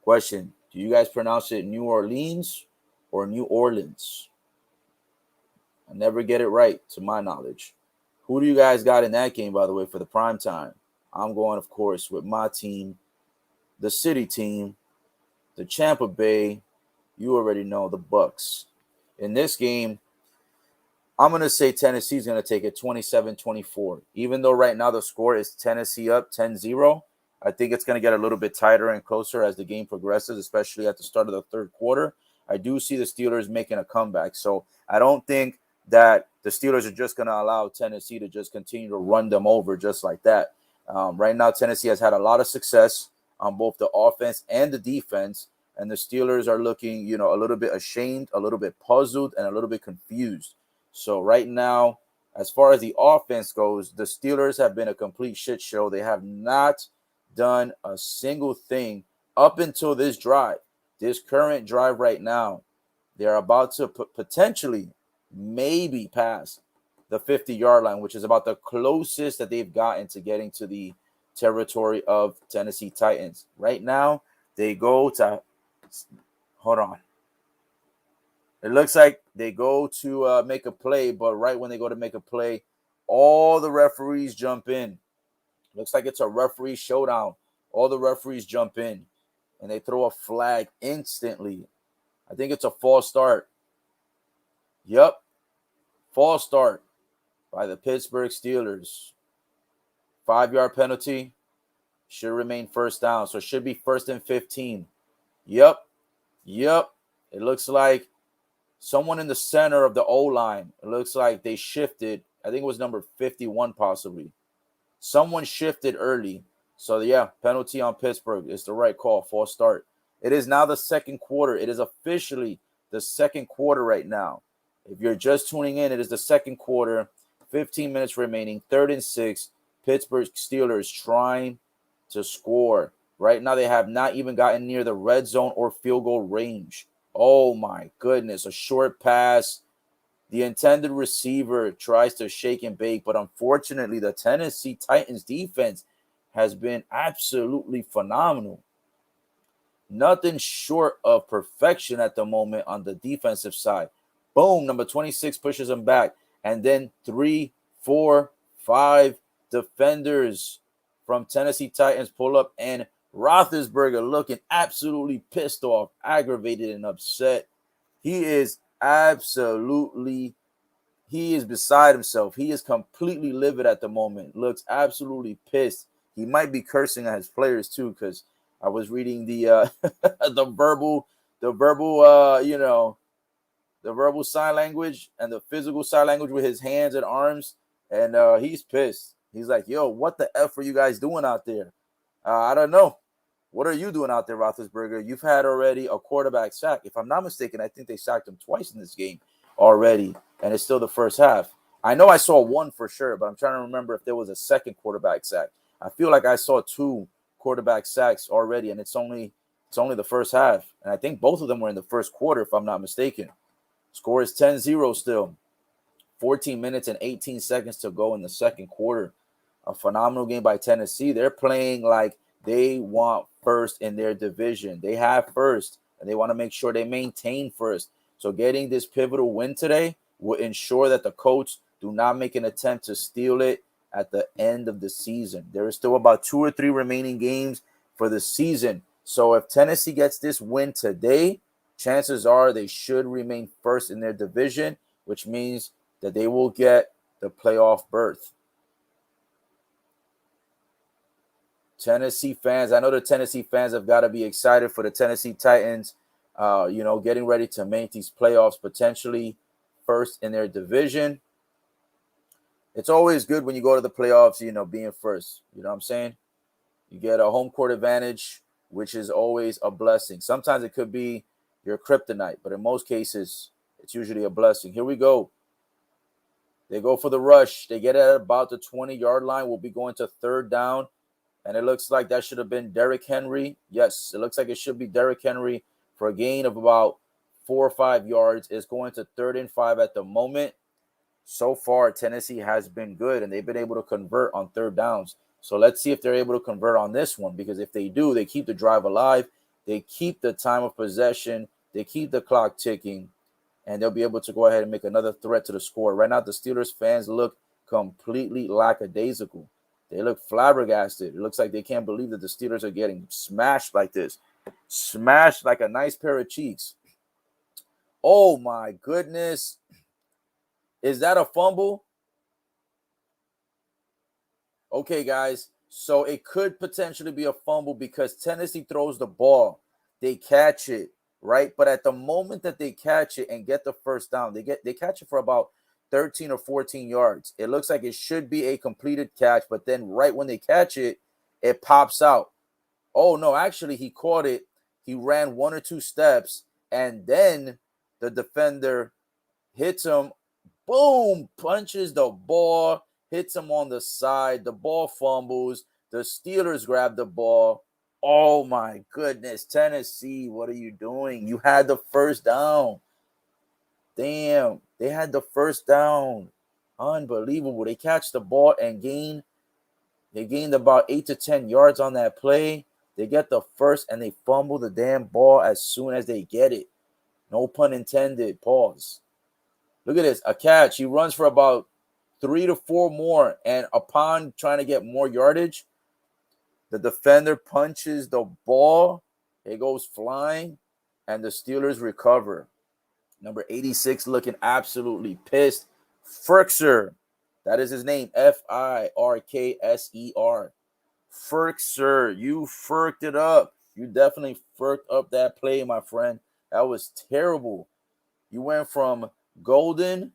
S1: Question, do you guys pronounce it New Orleans or New Orleans? I never get it right, to my knowledge. Who do you guys got in that game, by the way, for the prime time? I'm going, of course, with my team, the city team, the Tampa Bay. You already know, the Bucks. In this game, I'm going to say Tennessee's going to take it 27-24. Even though right now the score is Tennessee up 10-0, I think it's going to get a little bit tighter and closer as the game progresses, especially at the start of the third quarter. I do see the Steelers making a comeback. So I don't think that the Steelers are just going to allow Tennessee to just continue to run them over just like that. Right now, Tennessee has had a lot of success on both the offense and the defense, and the Steelers are looking, you know, a little bit ashamed, a little bit puzzled, and a little bit confused. So right now, as far as the offense goes, the Steelers have been a complete shit show. They have not done a single thing up until this drive. This current drive right now, they're about to potentially maybe pass the 50-yard line, which is about the closest that they've gotten to getting to the territory of Tennessee Titans. Right now, they go to – hold on. It looks like they go to make a play, but right when they go to make a play, all the referees jump in. Looks like it's a referee showdown. All the referees jump in, and they throw a flag instantly. I think it's a false start. Yep, false start by the Pittsburgh Steelers. 5-yard penalty. Should remain first down, so it should be 1st and 15. Yep. It looks like someone in the center of the O-line. It looks like they shifted. I think it was number 51 possibly. Someone shifted early. So, yeah, penalty on Pittsburgh is the right call. False start. It is now the second quarter. It is officially the second quarter right now. If you're just tuning in, it is the second quarter. 15 minutes remaining. 3rd and 6. Pittsburgh Steelers trying to score. Right now, they have not even gotten near the red zone or field goal range. Oh, my goodness. A short pass. The intended receiver tries to shake and bake, but unfortunately, the Tennessee Titans defense has been absolutely phenomenal. Nothing short of perfection at the moment on the defensive side. Boom, number 26 pushes him back. And then 3, 4, 5 defenders from Tennessee Titans pull up, and Roethlisberger looking absolutely pissed off, aggravated, and upset. He is beside himself. He is completely livid at the moment. Looks absolutely pissed. He might be cursing at his players too, because I was reading the the verbal sign language and the physical sign language with his hands and arms, and he's pissed. He's like, yo, what the F are you guys doing out there? I don't know. What are you doing out there, Roethlisberger? You've had already a quarterback sack. If I'm not mistaken, I think they sacked him twice in this game already, and it's still the first half. I know I saw one for sure, but I'm trying to remember if there was a second quarterback sack. I feel like I saw 2 quarterback sacks already, and it's only the first half. And I think both of them were in the first quarter, if I'm not mistaken. Score is 10-0 still. 14 minutes and 18 seconds to go in the second quarter. A phenomenal game by Tennessee. They're playing like they want first in their division. They have first, and they want to make sure they maintain first. So getting this pivotal win today will ensure that the Colts do not make an attempt to steal it at the end of the season. There is still about 2 or 3 remaining games for the season. So if Tennessee gets this win today, chances are they should remain first in their division, which means that they will get the playoff berth. Tennessee fans, I know the Tennessee fans have got to be excited for the Tennessee Titans, getting ready to make these playoffs, potentially first in their division. It's always good when you go to the playoffs, being first. You know what I'm saying? You get a home court advantage, which is always a blessing. Sometimes it could be your kryptonite, but in most cases, it's usually a blessing. Here we go. They go for the rush. They get it at about the 20-yard line. We'll be going to 3rd down. And it looks like that should have been Derrick Henry. Yes, it looks like it should be Derrick Henry for a gain of about 4 or 5 yards. It's going to 3rd and 5 at the moment. So far, Tennessee has been good, and they've been able to convert on 3rd downs. So let's see if they're able to convert on this one, because if they do, they keep the drive alive. They keep the time of possession. They keep the clock ticking, and they'll be able to go ahead and make another threat to the score. Right now, the Steelers fans look completely lackadaisical. They look flabbergasted. It looks like they can't believe that the Steelers are getting smashed like this. Smashed like a nice pair of cheeks. Oh, my goodness. Is that a fumble? Okay, guys. So it could potentially be a fumble because Tennessee throws the ball. They catch it. right? But at the moment that they catch it and get the first down, they catch it for about 13 or 14 yards. It looks like it should be a completed catch, but then right when they catch it, it pops out. Oh no, actually he caught it. He ran 1 or 2 steps, and then the defender hits him. Boom, punches the ball, hits him on the side. The ball fumbles. The Steelers grab the ball. Oh my goodness, Tennessee, what are you doing? You had the first down. Damn, they had the first down. Unbelievable. They catch the ball and they gained about 8 to 10 yards on that play. They get the first and they fumble the damn ball as soon as they get it. No pun intended. Pause. Look at this. A catch. He runs for about 3 to 4 more. And upon trying to get more yardage, the defender punches the ball. It goes flying. And the Steelers recover. Number 86 looking absolutely pissed. Firkser. That is his name. Firkser. Firkser. You firked it up. You definitely firked up that play, my friend. That was terrible. You went from golden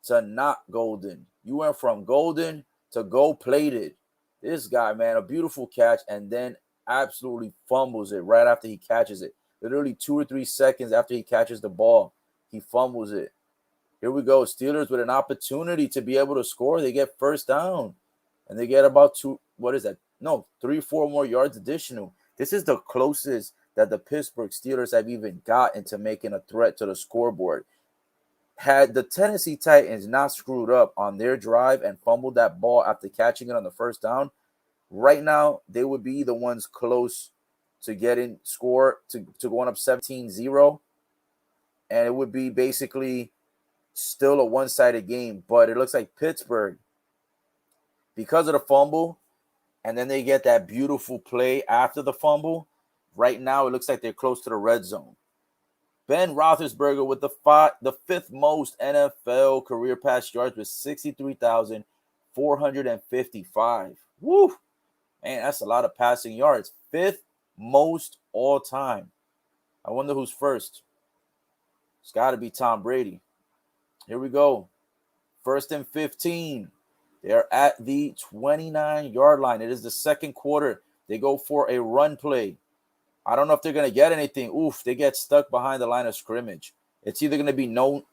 S1: to not golden. You went from golden to gold plated. This guy, man, a beautiful catch, and then absolutely fumbles it right after he catches it. Literally 2 or 3 seconds after he catches the ball, he fumbles it. Here we go. Steelers with an opportunity to be able to score. They get first down, and they get about 3 or 4 more yards additional. This is the closest that the Pittsburgh Steelers have even gotten to making a threat to the scoreboard. Had the Tennessee Titans not screwed up on their drive and fumbled that ball after catching it on the first down, right now they would be the ones close to getting score to going up 17-0. And it would be basically still a one-sided game. But it looks like Pittsburgh, because of the fumble, and then they get that beautiful play after the fumble, right now it looks like they're close to the red zone. Ben Roethlisberger with the 5th most NFL career pass yards with 63,455. Woo! Man, that's a lot of passing yards. 5th most all time. I wonder who's first. It's got to be Tom Brady. Here we go. 1st and 15. They're at the 29-yard line. It is the second quarter. They go for a run play. I don't know if they're going to get anything. Oof, they get stuck behind the line of scrimmage. It's either going to be no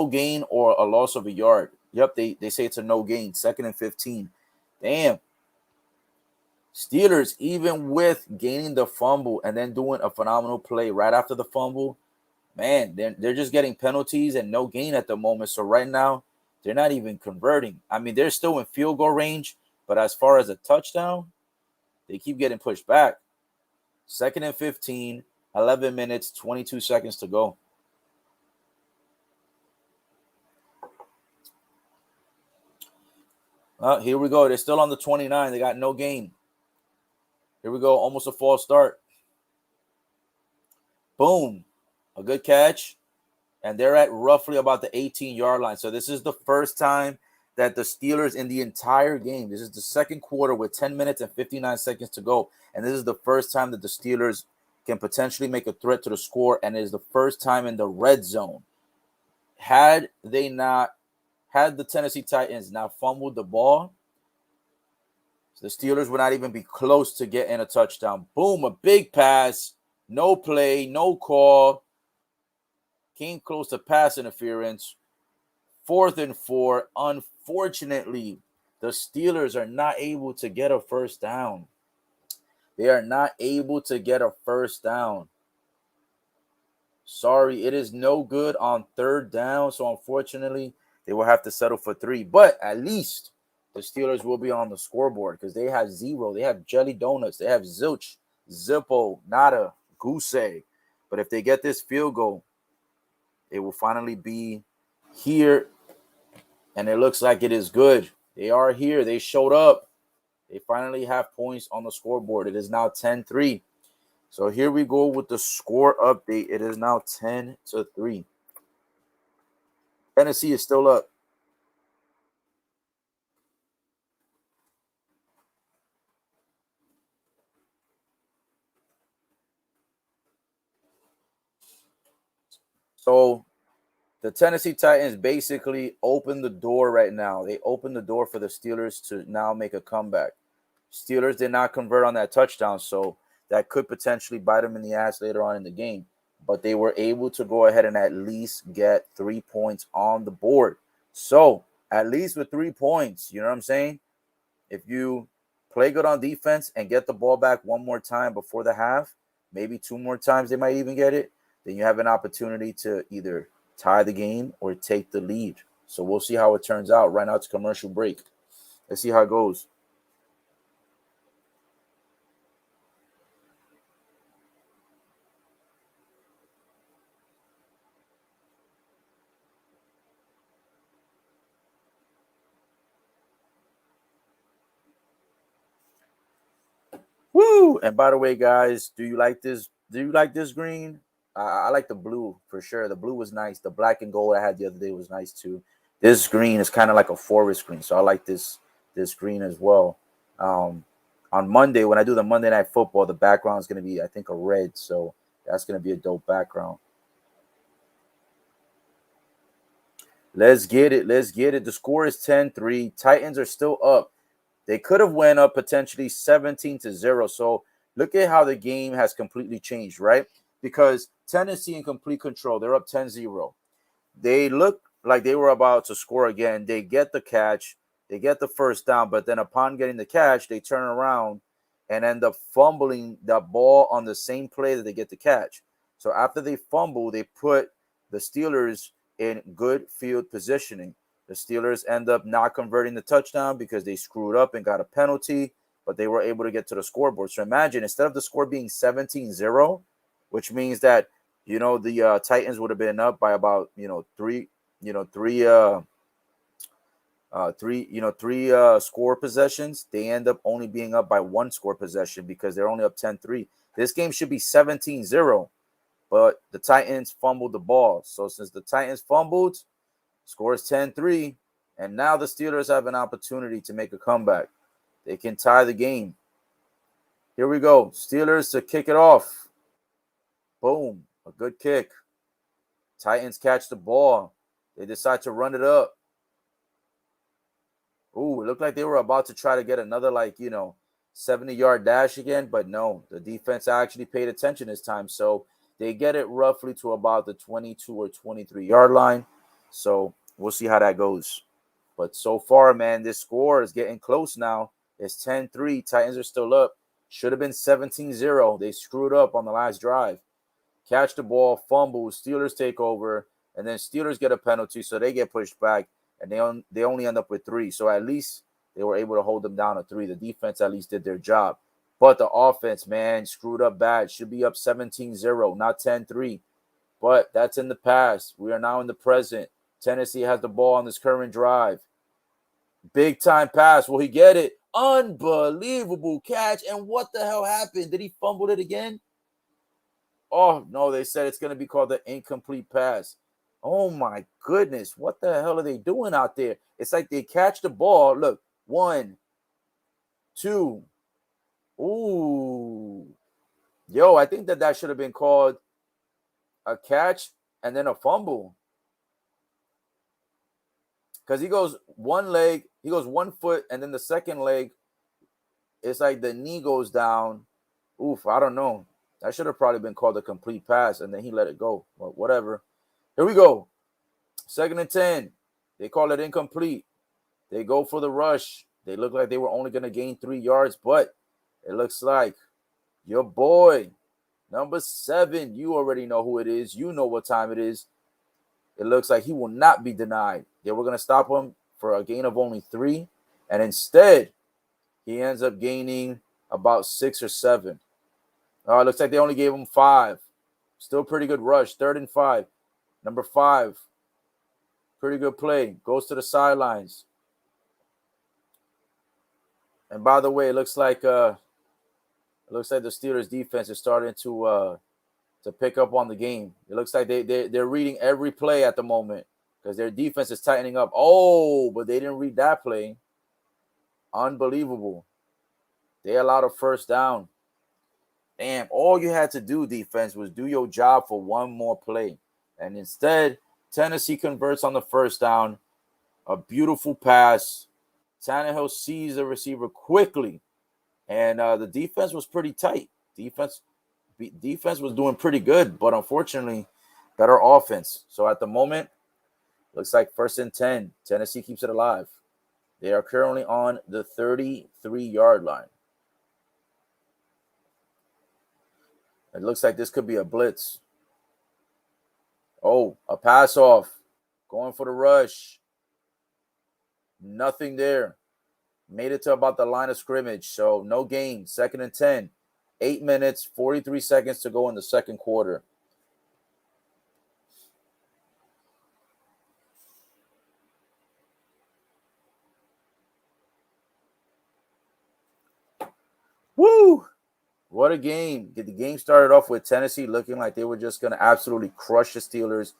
S1: gain or a loss of a yard. Yep, they say it's a no gain. 2nd and 15. Damn. Steelers, even with gaining the fumble and then doing a phenomenal play right after the fumble, man, they're just getting penalties and no gain at the moment. So right now, they're not even converting. I mean, they're still in field goal range, but as far as a touchdown, they keep getting pushed back. 2nd and 15, 11 minutes, 22 seconds to go. Here we go. They're still on the 29. They got no gain. Here we go. Almost a false start. Boom. A good catch. And they're at roughly about the 18-yard line. So this is the first time that the Steelers in the entire game, this is the second quarter with 10 minutes and 59 seconds to go. And this is the first time that the Steelers can potentially make a threat to the score. And it is the first time in the red zone. Had the Tennessee Titans not fumbled the ball, the Steelers would not even be close to getting a touchdown. Boom, a big pass. No play, no call. Came close to pass interference. 4th and 4. Unfortunately, the Steelers are not able to get a first down. They are not able to get a first down. Sorry, it is no good on 3rd down. So unfortunately, they will have to settle for 3. But at least the Steelers will be on the scoreboard because they have 0. They have jelly donuts. They have zilch, zippo, nada, goose. But if they get this field goal, it will finally be here. And it looks like it is good. They are here. They showed up. They finally have points on the scoreboard. It is now 10-3. So here we go with the score update. It is now 10-3. Tennessee is still up. So the Tennessee Titans basically opened the door right now. They opened the door for the Steelers to now make a comeback. Steelers did not convert on that touchdown, so that could potentially bite them in the ass later on in the game. But they were able to go ahead and at least get 3 points on the board. So at least with 3 points, you know what I'm saying? If you play good on defense and get the ball back one more time before the half, maybe 2 more times they might even get it, then you have an opportunity to either tie the game or take the lead. So we'll see how it turns out. Right now it's commercial break. Let's see how it goes. Woo! And by the way, guys, do you like this? Do you like this green? I like the blue for sure. The blue was nice. The black and gold I had the other day was nice too. This green is kind of like a forest green, so I like this green as well. Um, on Monday when I do the Monday Night Football, the background is going to be I think a red, so that's going to be a dope background. Let's get it. Let's get it. The score is 10-3. Titans are still up. They could have went up potentially 17-0. So look at how the game has completely changed, right? Because Tennessee in complete control. They're up 10-0. They look like they were about to score again. They get the catch. They get the first down. But then upon getting the catch, they turn around and end up fumbling the ball on the same play that they get the catch. So after they fumble, they put the Steelers in good field positioning. The Steelers end up not converting the touchdown because they screwed up and got a penalty, but they were able to get to the scoreboard. So imagine instead of the score being 17-0, which means that, the Titans would have been up by about, three score possessions. They end up only being up by 1 score possession because they're only up 10-3. This game should be 17-0, but the Titans fumbled the ball. So since the Titans fumbled, score is 10-3, and now the Steelers have an opportunity to make a comeback. They can tie the game. Here we go. Steelers to kick it off. Boom. A good kick. Titans catch the ball. They decide to run it up. Ooh, it looked like they were about to try to get another 70-yard dash again, but no, the defense actually paid attention this time. So they get it roughly to about the 22 or 23-yard line. So we'll see how that goes. But so far, man, this score is getting close now. It's 10-3. Titans are still up. Should have been 17-0. They screwed up on the last drive. Catch the ball, fumble, Steelers take over, and then Steelers get a penalty, so they get pushed back, and they only end up with 3. So at least they were able to hold them down to 3. The defense at least did their job. But the offense, man, screwed up bad. Should be up 17-0, not 10-3. But that's in the past. We are now in the present. Tennessee has the ball on this current drive. Big time pass. Will he get it? Unbelievable catch. And what the hell happened? Did he fumble it again? Oh, no, they said it's going to be called the incomplete pass. Oh, my goodness. What the hell are they doing out there? It's like they catch the ball. Look, 1, 2. Ooh. Yo, I think that should have been called a catch and then a fumble. Because he goes one leg, he goes 1 foot, and then the second leg, it's like the knee goes down. Oof, I don't know. That should have probably been called a complete pass, and then he let it go. Well, whatever. Here we go. 2nd and 10. They call it incomplete. They go for the rush. They look like they were only going to gain 3 yards, but it looks like your boy, number 7, you already know who it is. You know what time it is. It looks like he will not be denied. They were going to stop him for a gain of only 3, and instead, he ends up gaining about 6 or 7. It looks like they only gave him 5. Still pretty good rush. 3rd and 5. Number 5. Pretty good play. Goes to the sidelines. And by the way, it looks like the Steelers defense is starting to pick up on the game. It looks like they're reading every play at the moment because their defense is tightening up. Oh, but they didn't read that play. Unbelievable. They allowed a first down. Damn, all you had to do, defense, was do your job for one more play. And instead, Tennessee converts on the first down. A beautiful pass. Tannehill sees the receiver quickly. And the defense was pretty tight. Defense was doing pretty good, but unfortunately, better offense. So at the moment, looks like 1st and 10. Tennessee keeps it alive. They are currently on the 33-yard line. It looks like this could be a blitz. Oh, a pass off. Going for the rush. Nothing there. Made it to about the line of scrimmage, so no gain. 2nd and 10. 8 minutes, 43 seconds to go in the second quarter. Woo! What a game. The game started off with Tennessee looking like they were just going to absolutely crush the Steelers.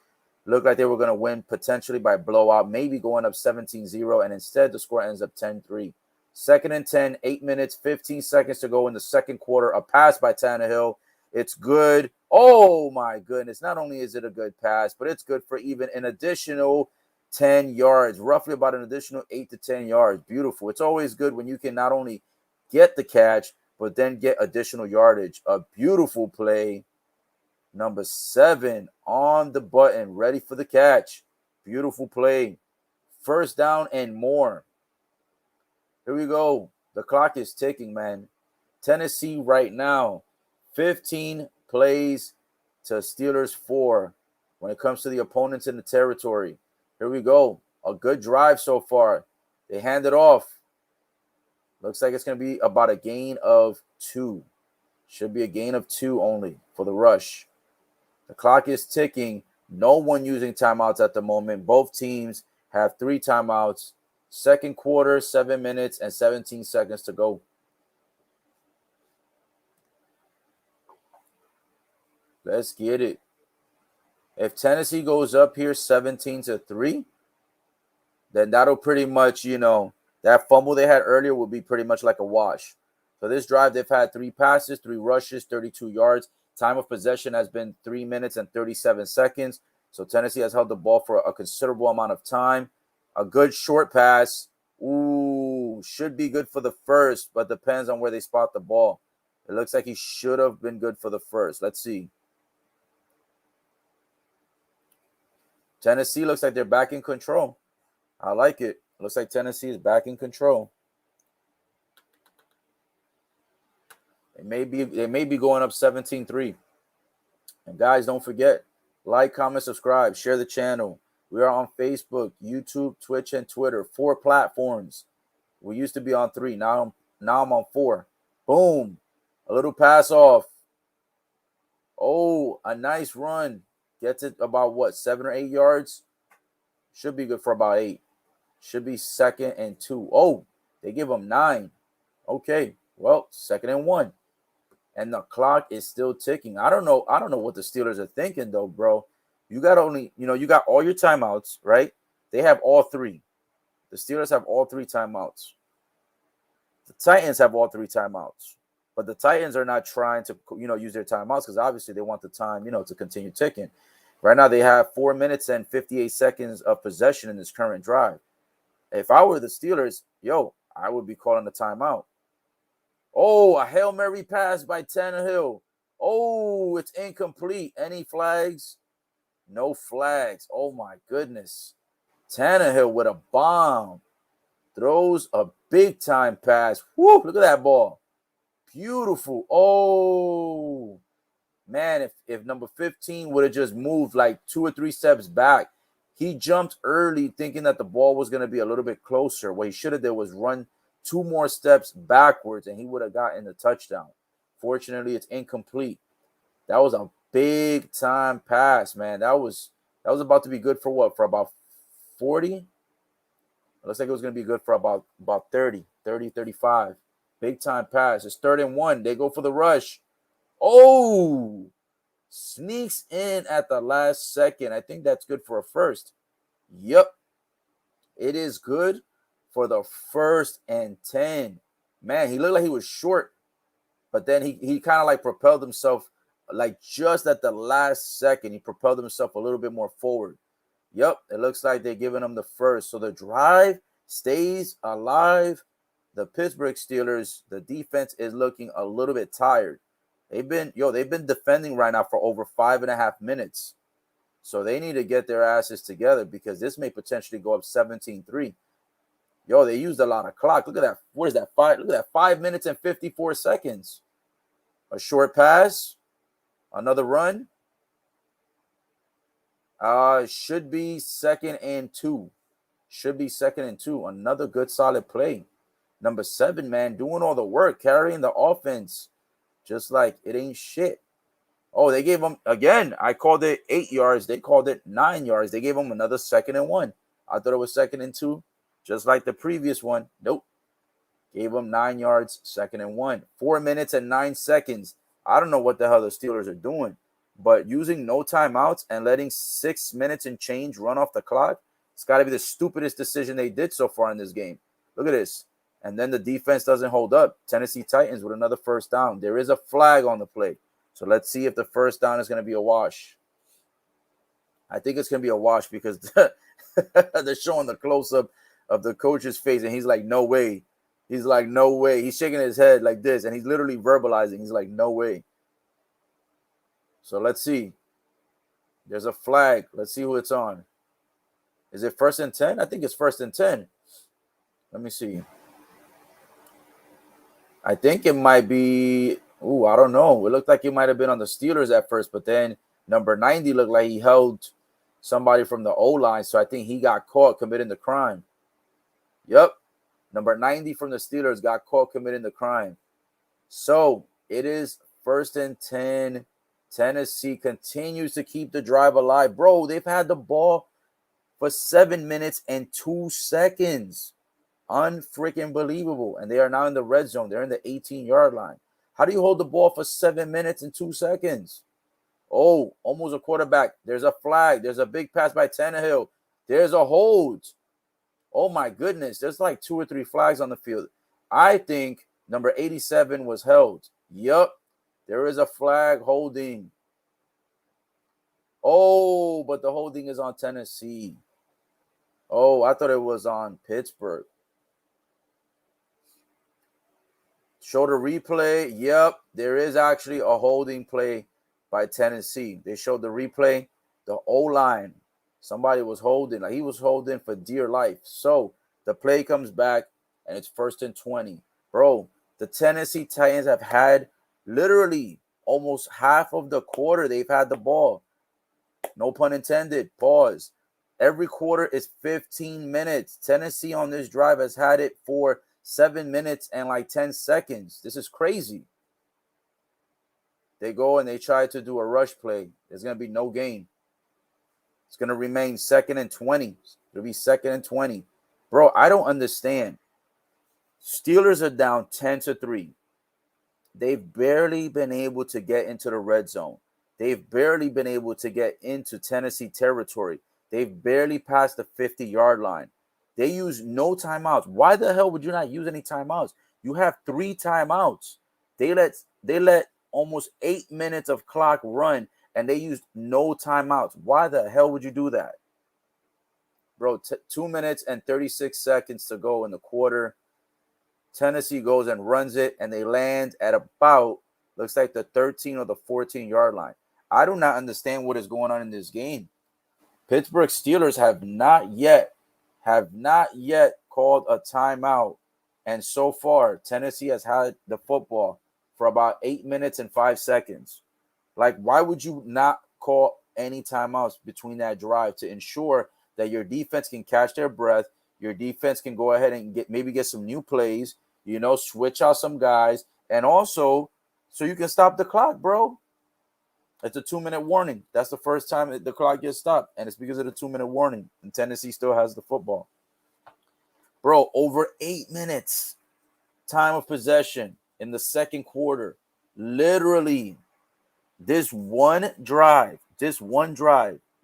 S1: Looked like they were going to win potentially by blowout, maybe going up 17-0, and instead the score ends up 10-3. 2nd and 10, 8 minutes, 15 seconds to go in the second quarter. A pass by Tannehill. It's good. Oh, my goodness. Not only is it a good pass, but it's good for even an additional 10 yards, roughly about an additional 8 to 10 yards. Beautiful. It's always good when you can not only get the catch, but then get additional yardage. A beautiful play. Number 7 on the button, ready for the catch. Beautiful play. First down and more. Here we go. The clock is ticking, man. Tennessee right now, 15 plays to Steelers 4 when it comes to the opponents in the territory. Here we go. A good drive so far. They hand it off. Looks like it's going to be about a gain of 2. Should be a gain of 2 only for the rush. The clock is ticking. No one using timeouts at the moment. Both teams have 3 timeouts. Second quarter, 7 minutes and 17 seconds to go. Let's get it. If Tennessee goes up here 17-3, then that'll pretty much, that fumble they had earlier will be pretty much like a wash. So this drive, they've had 3 passes, 3 rushes, 32 yards. Time of possession has been 3 minutes and 37 seconds. So Tennessee has held the ball for a considerable amount of time. A good short pass. Ooh, should be good for the first, but depends on where they spot the ball. It looks like he should have been good for the first. Let's see. Tennessee looks like they're back in control. I like it. Looks like Tennessee is back in control. They may be going up 17-3. And guys, don't forget, like, comment, subscribe, share the channel. We are on Facebook, YouTube, Twitch, and Twitter. 4 platforms. We used to be on 3. Now I'm on 4. Boom. A little pass off. Oh, a nice run. Gets it about 7 or 8 yards? Should be good for about 8. Should be 2nd and 2. Oh, they give them 9. Okay. Well, 2nd and 1. And the clock is still ticking. I don't know what the Steelers are thinking though, bro. You got all your timeouts, right? They have all 3. The Steelers have all 3 timeouts. The Titans have all 3 timeouts. But the Titans are not trying to, use their timeouts because obviously they want the time, to continue ticking. Right now they have 4 minutes and 58 seconds of possession in this current drive. If I were the Steelers, I would be calling the timeout. Oh, a Hail Mary pass by Tannehill. Oh, it's incomplete. Any flags? No flags. Oh, my goodness. Tannehill with a bomb. Throws a big-time pass. Woo, look at that ball. Beautiful. Oh, man, if number 15 would have just moved like 2 or 3 steps back, he jumped early thinking that the ball was going to be a little bit closer. What he should have did was run 2 more steps backwards, and he would have gotten the touchdown. Fortunately, it's incomplete. That was a big-time pass, man. That was about to be good for what? For about 40? It looks like it was going to be good for about 30, 35. Big-time pass. It's 3rd and 1. They go for the rush. Oh! Sneaks in at the last second. I think that's good for a first. Yep. It is good for the 1st and 10. Man, he looked like he was short, but then he kind of like propelled himself like just at the last second, he propelled himself a little bit more forward. Yep, it looks like they're giving him the first. So the drive stays alive. The Pittsburgh Steelers, the defense is looking a little bit tired. They've been defending right now for over 5.5 minutes. So they need to get their asses together because this may potentially go up 17-3. Yo, they used a lot of clock. Look at that. What is that? Look at that. 5 minutes and 54 seconds. A short pass. Another run. Should be 2nd and 2. Should be 2nd and 2. Another good solid play. Number 7, man, doing all the work, carrying the offense. Just like it ain't shit. Oh, they gave him, again, I called it 8 yards. They called it 9 yards. They gave him another 2nd and 1. I thought it was 2nd and 2, just like the previous one. Nope. Gave him 9 yards, 2nd and 1. 4 minutes and 9 seconds. I don't know what the hell the Steelers are doing, but using no timeouts and letting 6 minutes and change run off the clock, it's got to be the stupidest decision they did so far in this game. Look at this. And then the defense doesn't hold up. Tennessee Titans with another first down. There is a flag on the play. So let's see if the first down is going to be a wash. I think it's going to be a wash because they're showing the close-up of the coach's face, and he's like, no way. He's like, no way. He's shaking his head like this, and he's literally verbalizing. He's like, no way. So let's see. There's a flag. Let's see who it's on. Is it 1st and 10? I think it's 1st and 10. Let me see. I think it might be... Ooh, I don't know. It looked like it might have been on the Steelers at first, but then number 90 looked like he held somebody from the O-line, so I think he got caught committing the crime. Yep. Number 90 from the Steelers got caught committing the crime. So it is 1st and 10. Tennessee continues to keep the drive alive. Bro, they've had the ball for 7 minutes and 2 seconds. Unfreaking believable. And they are now in the red zone. They're in the 18-yard line. How do you hold the ball for 7 minutes and 2 seconds? Oh, almost a quarterback. There's a flag. There's a big pass by Tannehill. There's a hold. Oh, my goodness. There's like 2 or 3 flags on the field. I think number 87 was held. Yup. There is a flag holding. Oh, but the holding is on Tennessee. Oh, I thought it was on Pittsburgh. Show the replay. Yep, there is actually a holding play by Tennessee. They showed the replay. The O-line, somebody was holding. Like he was holding for dear life. So the play comes back, and it's 1st and 20. Bro, the Tennessee Titans have had literally almost half of the quarter they've had the ball. No pun intended. Pause. Every quarter is 15 minutes. Tennessee on this drive has had it for 7 minutes and like 10 seconds. This is crazy. They go and they try to do a rush play. There's going to be no gain. It's going to remain 2nd and 20. It'll be 2nd and 20. Bro, I don't understand. Steelers are down 10-3. They've barely been able to get into the red zone. They've barely been able to get into Tennessee territory. They've barely passed the 50-yard line. They use no timeouts. Why the hell would you not use any timeouts? You have 3 timeouts. They let almost 8 minutes of clock run, and they used no timeouts. Why the hell would you do that? Bro, 2 minutes and 36 seconds to go in the quarter. Tennessee goes and runs it, and they land at about, looks like the 13 or the 14-yard line. I do not understand what is going on in this game. Pittsburgh Steelers have not yet called a timeout. And so far, Tennessee has had the football for about 8 minutes and 5 seconds. Like, why would you not call any timeouts between that drive to ensure that your defense can catch their breath, your defense can go ahead and get some new plays, switch out some guys, and also so you can stop the clock, bro. It's a 2-minute warning. That's the first time the clock gets stopped, and it's because of the 2-minute warning, and Tennessee still has the football. Bro, over 8 minutes time of possession in the second quarter. Literally, this one drive,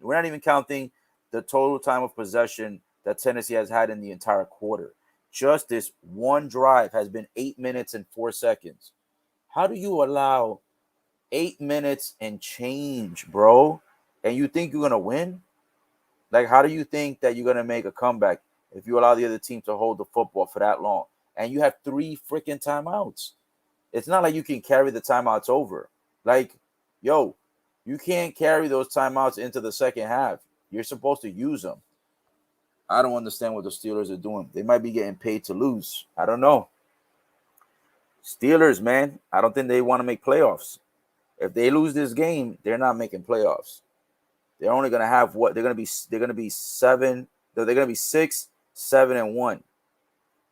S1: we're not even counting the total time of possession that Tennessee has had in the entire quarter. Just this one drive has been 8 minutes and 4 seconds. How do you allow 8 minutes and change, bro. And you think you're going to win? Like, how do you think that you're going to make a comeback if you allow the other team to hold the football for that long? And you have 3 freaking timeouts. It's not like you can carry the timeouts over. Like, yo, you can't carry those timeouts into the second half. You're supposed to use them. I don't understand what the Steelers are doing. They might be getting paid to lose. I don't know. Steelers, man, I don't think they want to make playoffs. If they lose this game, they're not making playoffs. They're only gonna have what they're gonna be. They're gonna be 7. They're gonna be 6, 7-1.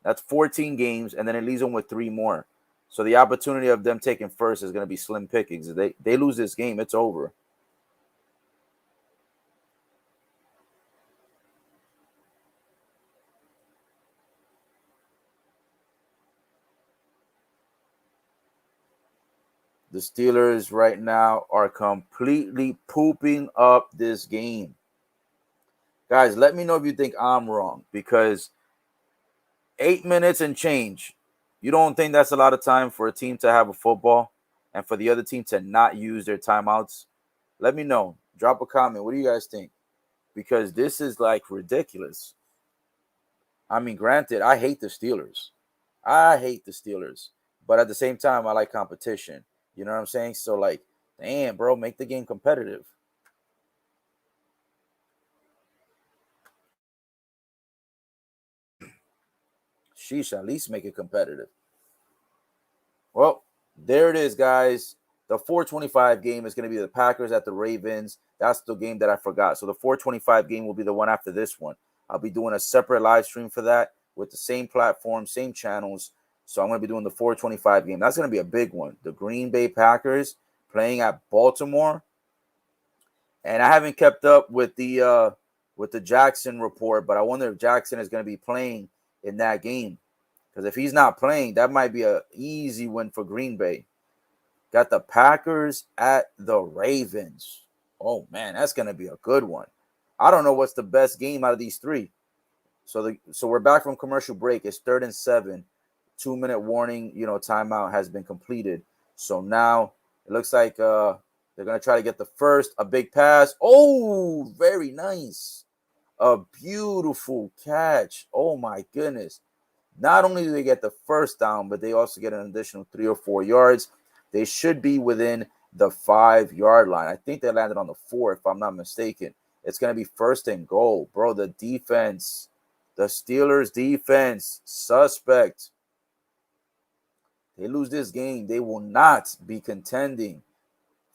S1: That's 14 games, and then it leaves them with 3 more. So the opportunity of them taking first is gonna be slim pickings. If they lose this game, it's over. The Steelers right now are completely pooping up this game. Guys, let me know if you think I'm wrong, because 8 minutes and change. You don't think that's a lot of time for a team to have a football and for the other team to not use their timeouts? Let me know. Drop a comment. What do you guys think? Because this is like ridiculous. I mean, granted, I hate the Steelers. I hate the Steelers. But at the same time, I like competition. You know what I'm saying? So, like, damn, bro, make the game competitive. Sheesh, at least make it competitive. Well, there it is, guys. The 425 game is going to be the Packers at the Ravens. That's the game that I forgot. So the 425 game will be the one after this one. I'll be doing a separate live stream for that with the same platform, same channels. So I'm going to be doing the 425 game. That's going to be a big one. The Green Bay Packers playing at Baltimore. And I haven't kept up with the Jackson report, but I wonder if Jackson is going to be playing in that game. Because if he's not playing, that might be an easy win for Green Bay. Got the Packers at the Ravens. Oh, man, that's going to be a good one. I don't know what's the best game out of these 3. So we're back from commercial break. It's 3rd and 7. 2-minute warning, timeout has been completed. So now it looks like they're going to try to get the first. A big pass. Oh, very nice. A beautiful catch. Oh, my goodness. Not only do they get the first down, but they also get an additional 3 or 4 yards. They should be within the 5-yard line. I think they landed on the 4, if I'm not mistaken. It's going to be 1st and goal. Bro, the defense, the Steelers defense, suspect. They lose this game, they will not be contending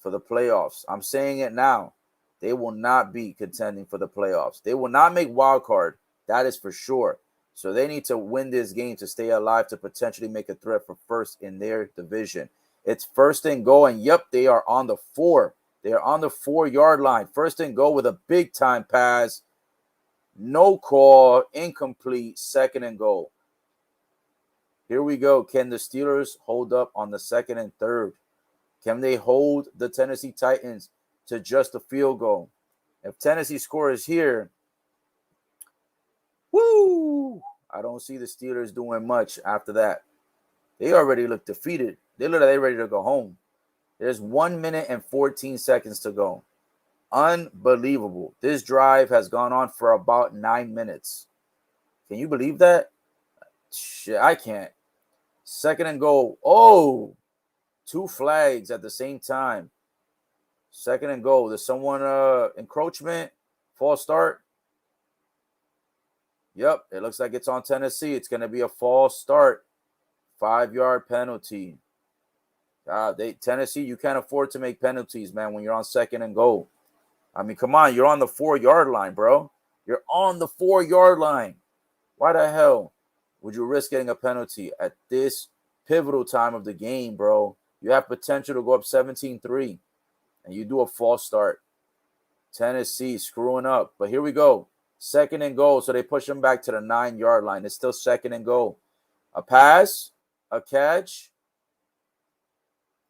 S1: for the playoffs. I'm saying it now. They will not be contending for the playoffs. They will not make wild card. That is for sure. So they need to win this game to stay alive, to potentially make a threat for first in their division. It's 1st and goal, and yep, they are on the 4. They are on the 4-yard line. 1st and goal with a big-time pass. No call, incomplete, 2nd and goal. Here we go. Can the Steelers hold up on the 2nd and 3rd? Can they hold the Tennessee Titans to just a field goal? If Tennessee scores here, woo! I don't see the Steelers doing much after that. They already look defeated. They look like they're ready to go home. There's 1 minute and 14 seconds to go. Unbelievable. This drive has gone on for about 9 minutes. Can you believe that? Shit, I can't. 2nd and goal. Oh, 2 flags at the same time. 2nd and goal. There's someone encroachment, false start. Yep, it looks like it's on Tennessee. It's going to be a false start. 5-yard penalty. Tennessee, you can't afford to make penalties, man, when you're on 2nd and goal. I mean, come on, you're on the 4-yard line, bro. You're on the 4-yard line. Why the hell would you risk getting a penalty at this pivotal time of the game, bro? You have potential to go up 17-3, and you do a false start. Tennessee screwing up. But here we go. 2nd and goal, so they push them back to the 9-yard line. It's still 2nd and goal. A pass, a catch.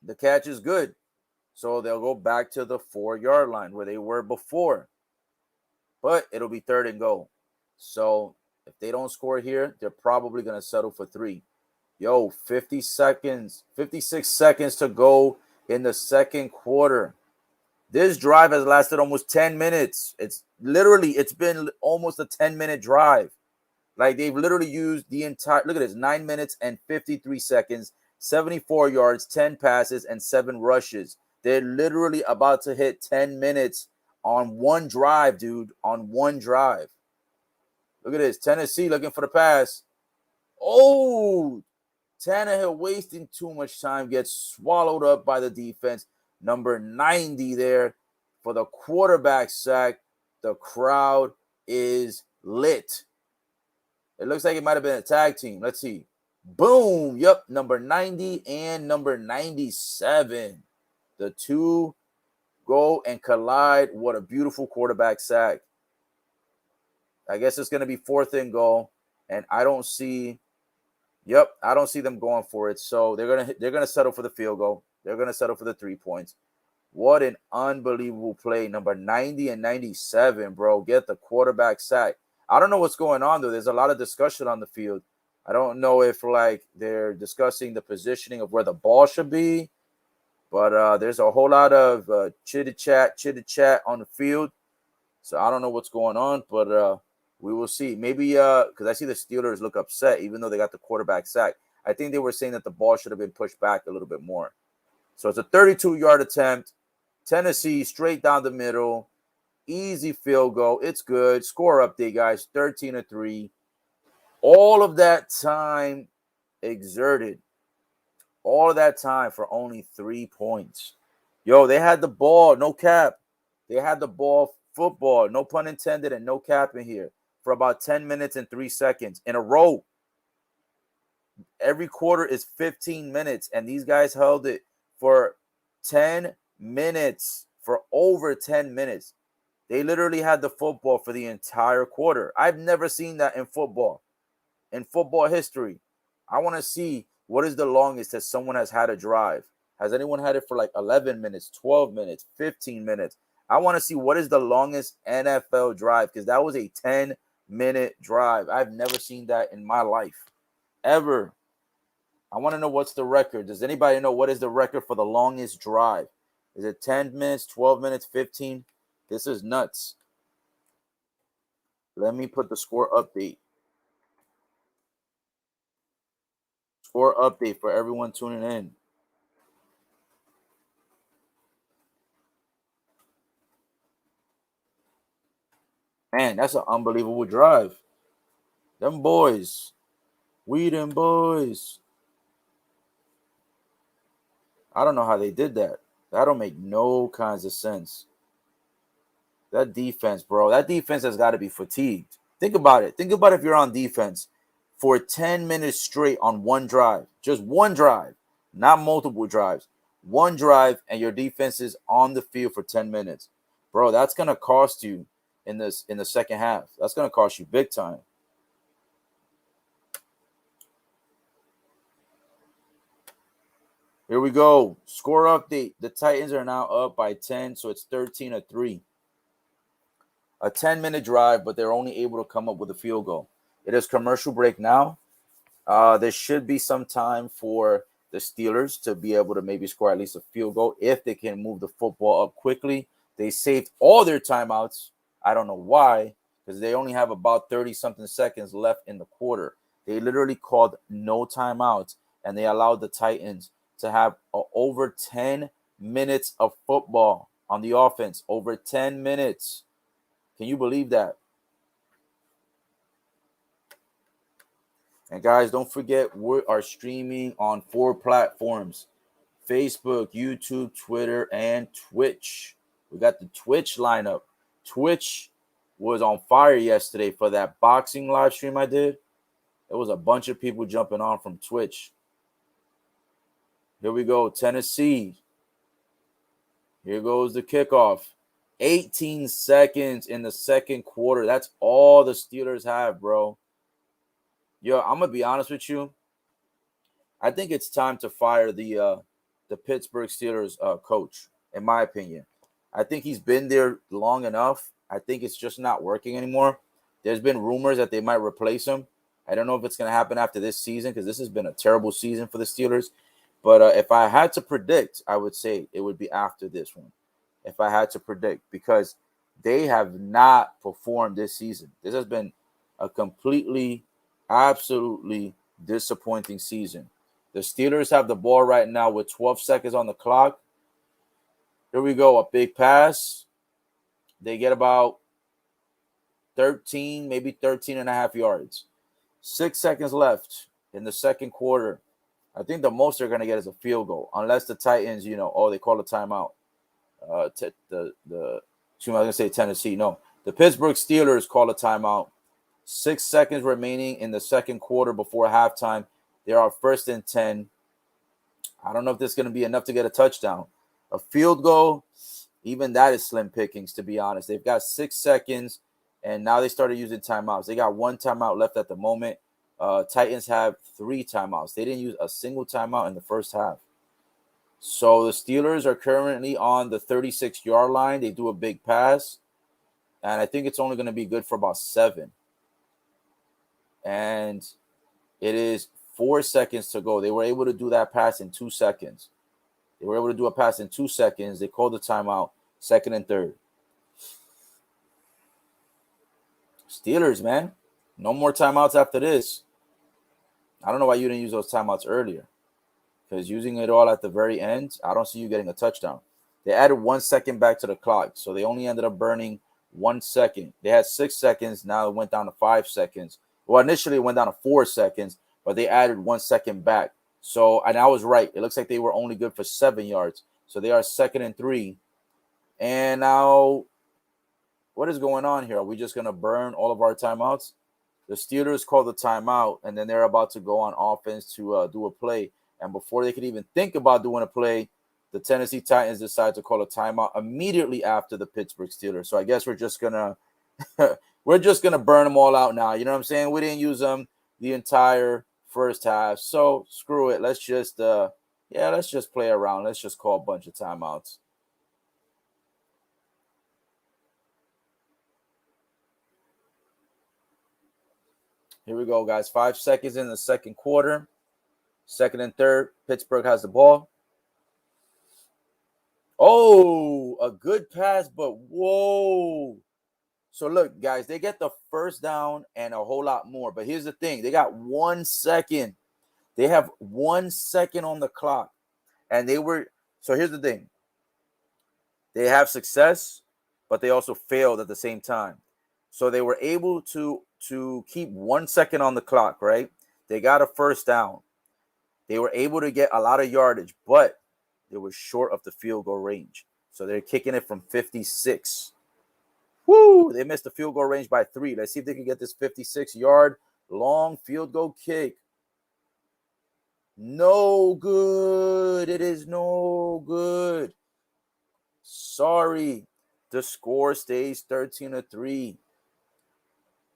S1: The catch is good. So they'll go back to the 4-yard line where they were before. But it'll be 3rd and goal. So if they don't score here, they're probably going to settle for 3. Yo, 50 seconds, 56 seconds to go in the second quarter. This drive has lasted almost 10 minutes. It's been almost a 10-minute drive. Like, they've literally used the entire, look at this, 9 minutes and 53 seconds, 74 yards, 10 passes, and 7 rushes. They're literally about to hit 10 minutes on one drive, dude, on one drive. Look at this, Tennessee looking for the pass. Oh, Tannehill wasting too much time, gets swallowed up by the defense. Number 90 there for the quarterback sack. The crowd is lit. It looks like it might have been a tag team. Let's see. Boom. Yep. Number 90 and number 97. The two go and collide. What a beautiful quarterback sack. I guess it's going to be 4th and goal. And I don't see them going for it. So they're gonna settle for the field goal. They're gonna settle for the 3 points. What an unbelievable play. Number 90 and 97, bro. Get the quarterback sack. I don't know what's going on, though. There's a lot of discussion on the field. I don't know if, like, they're discussing the positioning of where the ball should be. But there's a whole lot of chitty-chat on the field. So I don't know what's going on, but we will see. Maybe because I see the Steelers look upset, even though they got the quarterback sack. I think they were saying that the ball should have been pushed back a little bit more. So it's a 32-yard attempt. Tennessee straight down the middle. Easy field goal. It's good. Score update, guys. 13-3. All of that time exerted. All of that time for only 3 points. Yo, they had the ball. No cap. They had the ball, football. No pun intended and no cap in here. For about 10 minutes and 3 seconds in a row. Every quarter is 15 minutes. And these guys held it for 10 minutes. For over 10 minutes. They literally had the football for the entire quarter. I've never seen that in football history. I want to see what is the longest that someone has had a drive. Has anyone had it for like 11 minutes, 12 minutes, 15 minutes? I want to see what is the longest NFL drive, because that was a 10-minute drive. I've never seen that in my life, ever. I want to know what's the record. Does anybody know what is the record for the longest drive? Is it 10 minutes, 12 minutes, 15? This is nuts. Let me put the score update. Score update for everyone tuning in. Man, that's an unbelievable drive. Them boys. We them boys. I don't know how they did that. That don't make no kinds of sense. That defense, bro. That defense has got to be fatigued. Think about it. Think about if you're on defense for 10 minutes straight on one drive. Just one drive. Not multiple drives. One drive, and your defense is on the field for 10 minutes. Bro, that's going to cost you in the second half. That's going to cost you big time. Here we go. Score update. The Titans are now up by 10, so it's 13-3. A 10-minute drive, but they're only able to come up with a field goal. It is commercial break now. There should be some time for the Steelers to be able to maybe score at least a field goal if they can move the football up quickly. They saved all their timeouts. I don't know why, because they only have about 30-something seconds left in the quarter. They literally called no timeouts, and they allowed the Titans to have over 10 minutes of football on the offense. Over 10 minutes. Can you believe that? And guys, don't forget, we are streaming on 4 platforms: Facebook, YouTube, Twitter, and Twitch. We got the Twitch lineup. Twitch was on fire yesterday for that boxing live stream I did. There was a bunch of people jumping on from Twitch. Here we go, Tennessee. Here goes the kickoff. 18 seconds in the second quarter. That's all the Steelers have, bro. Yo, I'm going to be honest with you. I think it's time to fire the Pittsburgh Steelers coach, in my opinion. I think he's been there long enough. I think it's just not working anymore. There's been rumors that they might replace him. I don't know if it's going to happen after this season, because this has been a terrible season for the Steelers. But if I had to predict, I would say it would be after this one. If I had to predict, because they have not performed this season. This has been a completely, absolutely disappointing season. The Steelers have the ball right now with 12 seconds on the clock. Here we go, a big pass. They get about 13, maybe 13 and a half yards. 6 seconds left in the second quarter. I think the most they're going to get is a field goal, unless the Titans, they call a timeout. I was going to say Tennessee. No, the Pittsburgh Steelers call a timeout. 6 seconds remaining in the second quarter before halftime. They are first and 10. I don't know if this is going to be enough to get a touchdown. A field goal, even that is slim pickings, to be honest. They've got 6 seconds, and now they started using timeouts. They got 1 timeout left at the moment. Titans have 3 timeouts. They didn't use a single timeout in the first half. So the Steelers are currently on the 36-yard line. They do a big pass, and I think it's only going to be good for about 7. And it is 4 seconds to go. They were able to do that pass in 2 seconds. They were able to do a pass in 2 seconds. They called the timeout, 2nd and 3rd. Steelers, man. No more timeouts after this. I don't know why you didn't use those timeouts earlier. Because using it all at the very end, I don't see you getting a touchdown. They added 1 second back to the clock, so they only ended up burning 1 second. They had 6 seconds. Now it went down to 5 seconds. Well, initially it went down to 4 seconds, but they added 1 second back. So, and I was right. It looks like they were only good for 7 yards. So they are 2nd and 3. And now, what is going on here? Are we just going to burn all of our timeouts? The Steelers call the timeout, and then they're about to go on offense to do a play. And before they could even think about doing a play, the Tennessee Titans decide to call a timeout immediately after the Pittsburgh Steelers. So I guess we're just gonna burn them all out now. You know what I'm saying? We didn't use them the entire first half, so screw it. Let's just play around. Let's just call a bunch of timeouts. Here we go, guys. 5 seconds in the second quarter. 2nd and 3rd. Pittsburgh has the ball. Oh, a good pass, but whoa. So look, guys, they get the first down and a whole lot more. But here's the thing. They got 1 second. They have 1 second on the clock. And so here's the thing. They have success, but they also failed at the same time. So they were able to keep 1 second on the clock, right? They got a first down. They were able to get a lot of yardage, but they were short of the field goal range. So they're kicking it from 56. Woo! They missed the field goal range by 3. Let's see if they can get this 56-yard long field goal kick. No good. It is no good. Sorry. The score stays 13-3.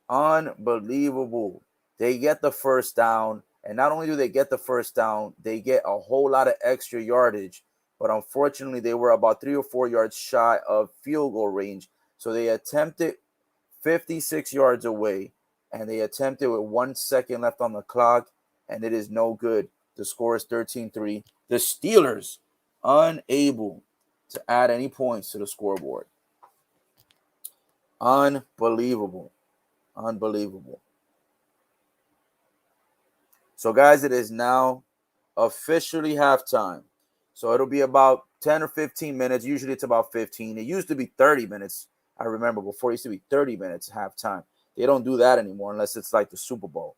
S1: Unbelievable. They get the first down. And not only do they get the first down, they get a whole lot of extra yardage. But unfortunately, they were about 3 or 4 yards shy of field goal range. So they attempted 56 yards away. And they attempted with 1 second left on the clock. And it is no good. The score is 13-3. The Steelers unable to add any points to the scoreboard. Unbelievable. Unbelievable. So, guys, it is now officially halftime. So it'll be about 10 or 15 minutes. Usually it's about 15. It used to be 30 minutes. I remember before it used to be 30 minutes halftime. They don't do that anymore unless it's like the Super Bowl,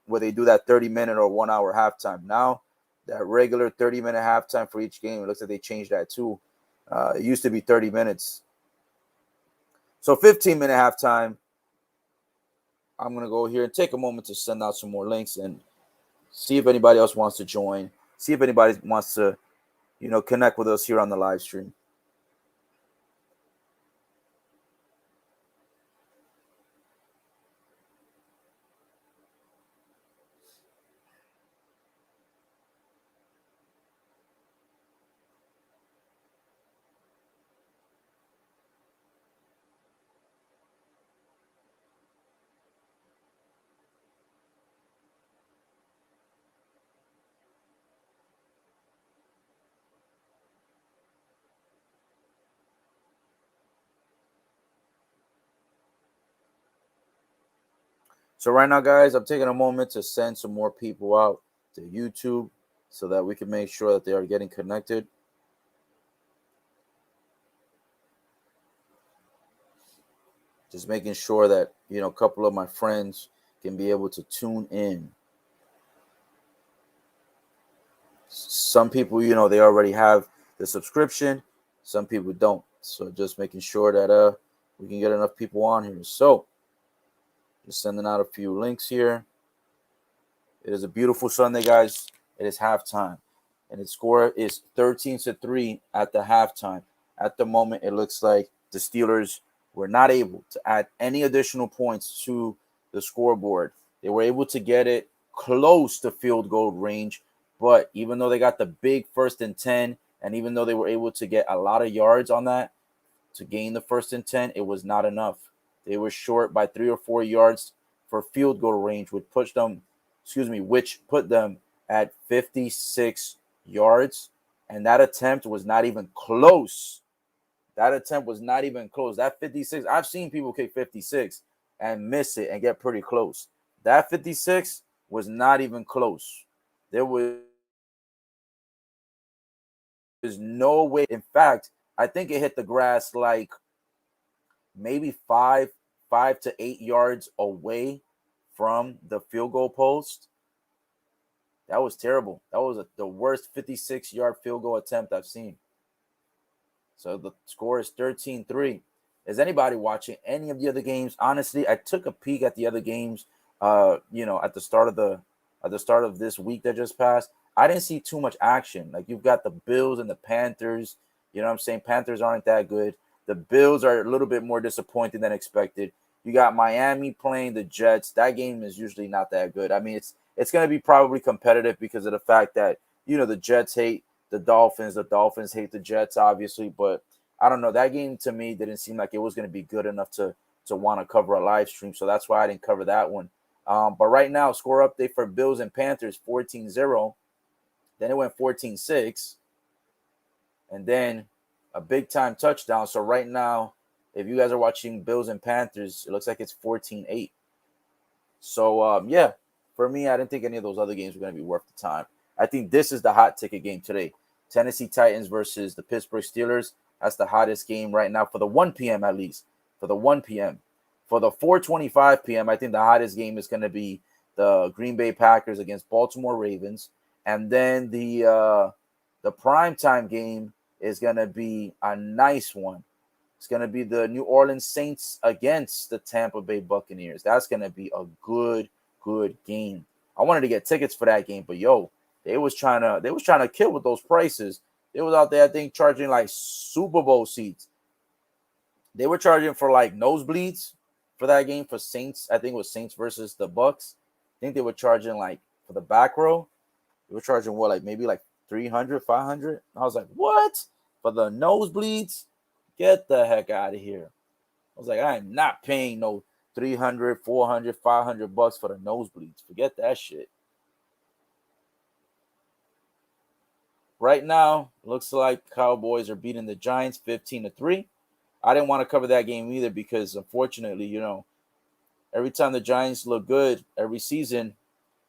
S1: where they do that 30-minute or 1 hour halftime. Now, that regular 30-minute halftime for each game, it looks like they changed that too. It used to be 30 minutes. So 15-minute halftime. I'm going to go here and take a moment to send out some more links and see if anybody else wants to join. See if anybody wants to, connect with us here on the live stream. So right now, guys, I'm taking a moment to send some more people out to YouTube so that we can make sure that they are getting connected. Just making sure that, a couple of my friends can be able to tune in. Some people, they already have the subscription. Some people don't. So just making sure that we can get enough people on here. So just sending out a few links here. It is a beautiful Sunday, guys. It is halftime. And the score is 13-3 at the halftime. At the moment, it looks like the Steelers were not able to add any additional points to the scoreboard. They were able to get it close to field goal range, but even though they got the big 1st and 10, and even though they were able to get a lot of yards on that to gain the 1st and 10, it was not enough. They were short by 3 or 4 yards for field goal range, which put them at 56 yards, and that attempt was not even close. That 56, I've seen people kick 56 and miss it and get pretty close. That 56 was not even close. There was no way. In fact, I think it hit the grass like maybe 5 to 8 yards away from the field goal post. That was terrible. That was the worst 56-yard field goal attempt I've seen. So the score is 13-3. Is anybody watching any of the other games? Honestly, I took a peek at the other games. At the start of this week that just passed. I didn't see too much action. Like, you've got the Bills and the Panthers. You know what I'm saying? Panthers aren't that good. The Bills are a little bit more disappointing than expected. You got Miami playing the Jets. That game is usually not that good. I mean, it's going to be probably competitive because of the fact that, the Jets hate the Dolphins. The Dolphins hate the Jets, obviously. But I don't know. That game to me didn't seem like it was going to be good enough to want to cover a live stream. So that's why I didn't cover that one. But right now, score update for Bills and Panthers, 14-0. Then it went 14-6. And then a big-time touchdown. So right now, if you guys are watching Bills and Panthers, it looks like it's 14-8. So, for me, I didn't think any of those other games were going to be worth the time. I think this is the hot ticket game today. Tennessee Titans versus the Pittsburgh Steelers. That's the hottest game right now for the 1 p.m. at least. For the 1 p.m. For the 4:25 p.m., I think the hottest game is going to be the Green Bay Packers against Baltimore Ravens. And then the primetime game is going to be a nice one. It's going to be the New Orleans Saints against the Tampa Bay Buccaneers. That's going to be a good game. I wanted to get tickets for that game, but they was trying to kill with those prices. They was out there, I think, charging like Super Bowl seats. They were charging for like nosebleeds for that game for Saints. I think it was Saints versus the Bucks. I think they were charging like for the back row. They were charging what, like maybe like 300, 500. I was like, what? For the nosebleeds? Get the heck out of here. I was like, I am not paying no 300, 400, 500 bucks for the nosebleeds. Forget that shit. Right now, looks like Cowboys are beating the Giants 15-3. I didn't want to cover that game either because, unfortunately, every time the Giants look good every season,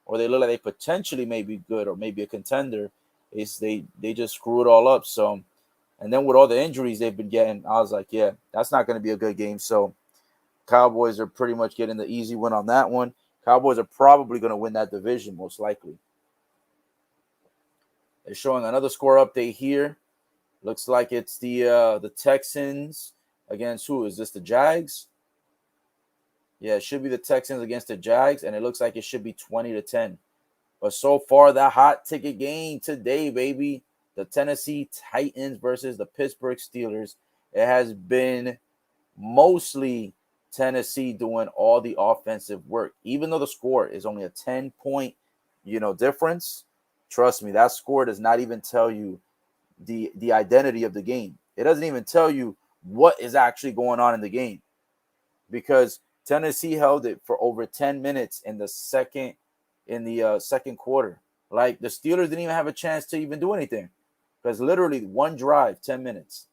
S1: or they look like they potentially may be good or maybe a contender, they just screw it all up. So, and then with all the injuries they've been getting, I was like, yeah, that's not going to be a good game. So Cowboys are pretty much getting the easy win on that one. Cowboys are probably going to win that division most likely. They're showing another score update here. Looks like it's the Texans against who? Is this the Jags? Yeah, it should be the Texans against the Jags, and it looks like it should be 20-10. But so far, that hot ticket game today, baby, the Tennessee Titans versus the Pittsburgh Steelers. It has been mostly Tennessee doing all the offensive work. Even though the score is only a 10-point, difference, trust me, that score does not even tell you the identity of the game. It doesn't even tell you what is actually going on in the game, because Tennessee held it for over 10 minutes in the second quarter. Like, the Steelers didn't even have a chance to even do anything, because literally one drive, 10 minutes.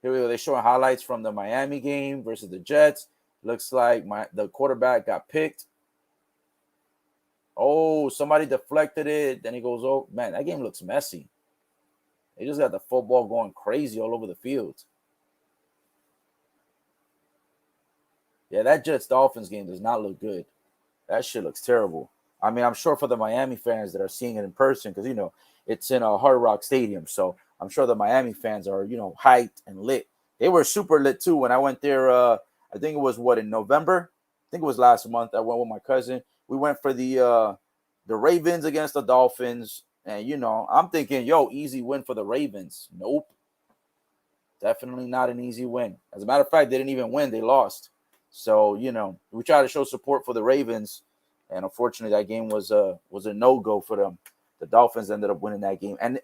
S1: Here we go. They're showing highlights from the Miami game versus the Jets. Looks like the quarterback got picked. Oh, somebody deflected it. Then he goes, oh, man, that game looks messy. They just got the football going crazy all over the field. Yeah, that Jets-Dolphins game does not look good. That shit looks terrible. I mean, I'm sure for the Miami fans that are seeing it in person, because, it's in a Hard Rock Stadium. So I'm sure the Miami fans are, hyped and lit. They were super lit, too, when I went there. I think it was, in November? I think it was last month. I went with my cousin. We went for the Ravens against the Dolphins. And, I'm thinking, easy win for the Ravens. Nope. Definitely not an easy win. As a matter of fact, they didn't even win. They lost. So, we try to show support for the Ravens. And unfortunately, that game was a no-go for them. The Dolphins ended up winning that game. And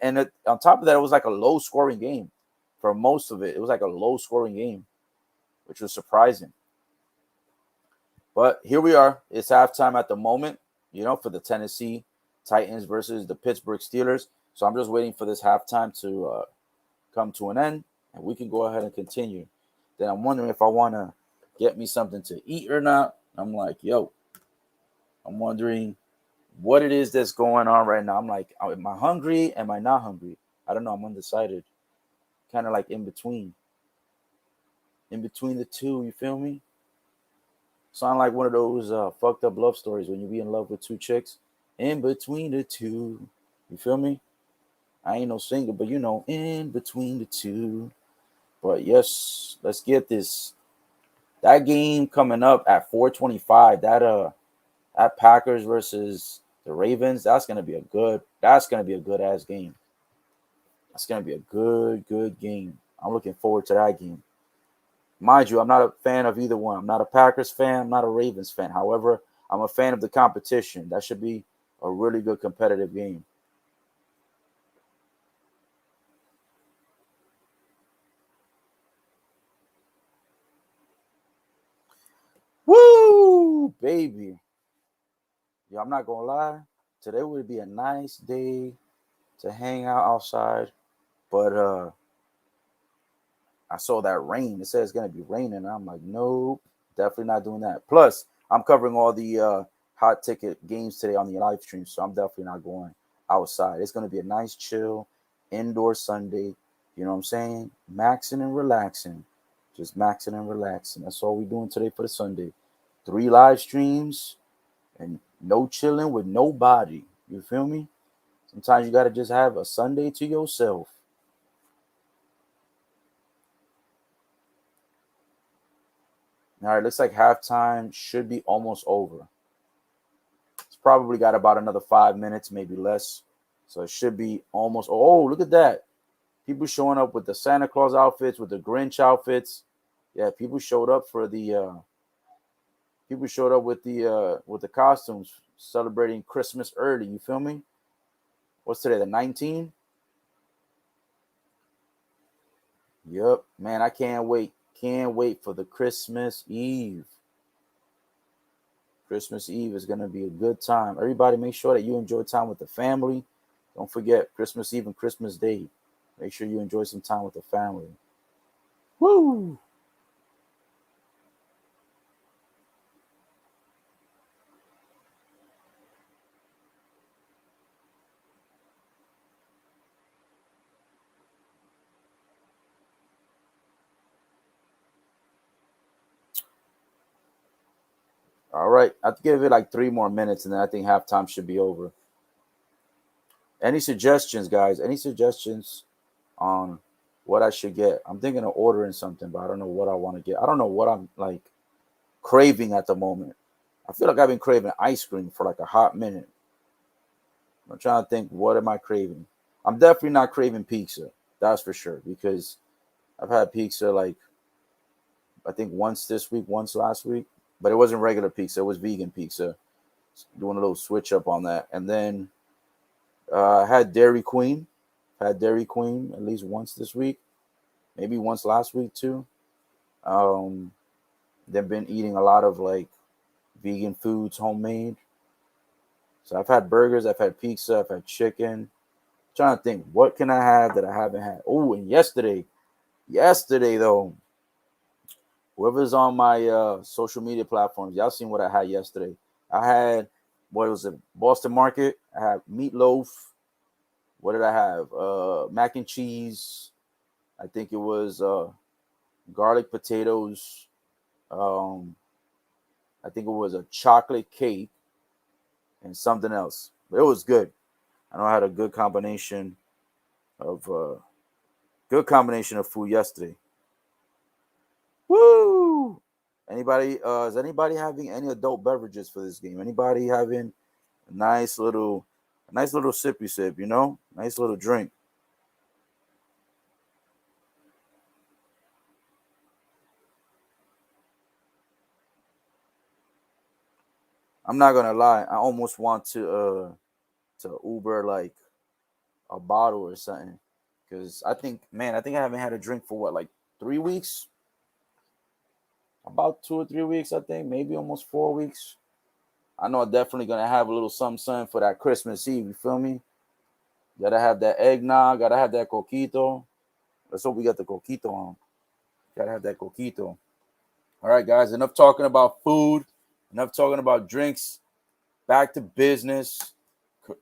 S1: on top of that, it was like a low-scoring game for most of it. It was like a low-scoring game, which was surprising. But here we are. It's halftime at the moment, for the Tennessee Titans versus the Pittsburgh Steelers. So I'm just waiting for this halftime to come to an end, and we can go ahead and continue. Then I'm wondering if I want to get me something to eat or not. I'm like, I'm wondering what it is that's going on right now. I'm like, am I hungry? Am I not hungry? I don't know. I'm undecided. Kind of like in between. In between the two, you feel me? Sound like one of those fucked up love stories when you be in love with two chicks. In between the two. You feel me? I ain't no singer, but in between the two. But yes, let's get this. That game coming up at 4:25. That Packers versus the Ravens. That's gonna be a good ass game. That's gonna be a good game. I'm looking forward to that game. Mind you, I'm not a fan of either one. I'm not a Packers fan. I'm not a Ravens fan. However, I'm a fan of the competition. That should be a really good competitive game. Woo, baby. Yeah, I'm not gonna lie. Today would be a nice day to hang out outside, but I saw that rain. It said it's gonna be raining. And I'm like, nope, definitely not doing that. Plus, I'm covering all the hot ticket games today on the live stream, so I'm definitely not going outside. It's gonna be a nice, chill, indoor Sunday. You know what I'm saying? Maxing and relaxing, just maxing and relaxing. That's all we're doing today for the Sunday. 3 live streams and no chilling with nobody. You feel me? Sometimes you gotta just have a Sunday to yourself. All right, looks like halftime should be almost over. It's probably got about another 5 minutes, maybe less. So it should be almost. Oh, look at that. People showing up with the Santa Claus outfits, with the Grinch outfits. Yeah, people showed up for the people showed up with the costumes celebrating Christmas early. You feel me? What's today? The 19th? Yep. Man, I can't wait. Can't wait for the Christmas Eve. Christmas Eve is going to be a good time. Everybody make sure that you enjoy time with the family. Don't forget Christmas Eve and Christmas Day. Make sure you enjoy some time with the family. Woo! All right. I have to give it like 3 more minutes, and then I think halftime should be over. Any suggestions, guys? Any suggestions on what I should get? I'm thinking of ordering something, but I don't know what I want to get. I don't know what I'm like craving at the moment. I feel like I've been craving ice cream for like a hot minute. I'm trying to think, what am I craving? I'm definitely not craving pizza. That's for sure, because I've had pizza like I think once this week, once last week, but it wasn't regular pizza. It was vegan pizza. Doing a little switch up on that, and then I had Dairy Queen. Had Dairy Queen at least once this week, maybe once last week too. Um, they've been eating a lot of like vegan foods, homemade. So I've had burgers, I've had pizza, I've had chicken. I'm trying to think, what can I have that I haven't had? Oh, and yesterday though, Whoever's on my social media platforms, y'all seen what I had yesterday. I had, what was it, Boston Market. I had meatloaf. What did I have? Mac and cheese. I think it was garlic potatoes. Um, I think it was a chocolate cake and something else. But it was good. I know I had a of good combination of food yesterday. Woo! Anybody? Is anybody having any adult beverages for this game? Anybody having a nice little sippy sip? You know, nice little drink. I'm not gonna lie. I almost want to Uber like a bottle or something, because I think I haven't had a drink for what, like 3 weeks, about 2 or 3 weeks. I think maybe almost 4 weeks. I know I'm definitely gonna have a little something for that Christmas Eve. You feel me? Gotta have that eggnog. Gotta have that coquito. Let's hope we got the coquito on. Gotta have that coquito. All right, guys. Enough talking about food. Enough talking about drinks. Back to business.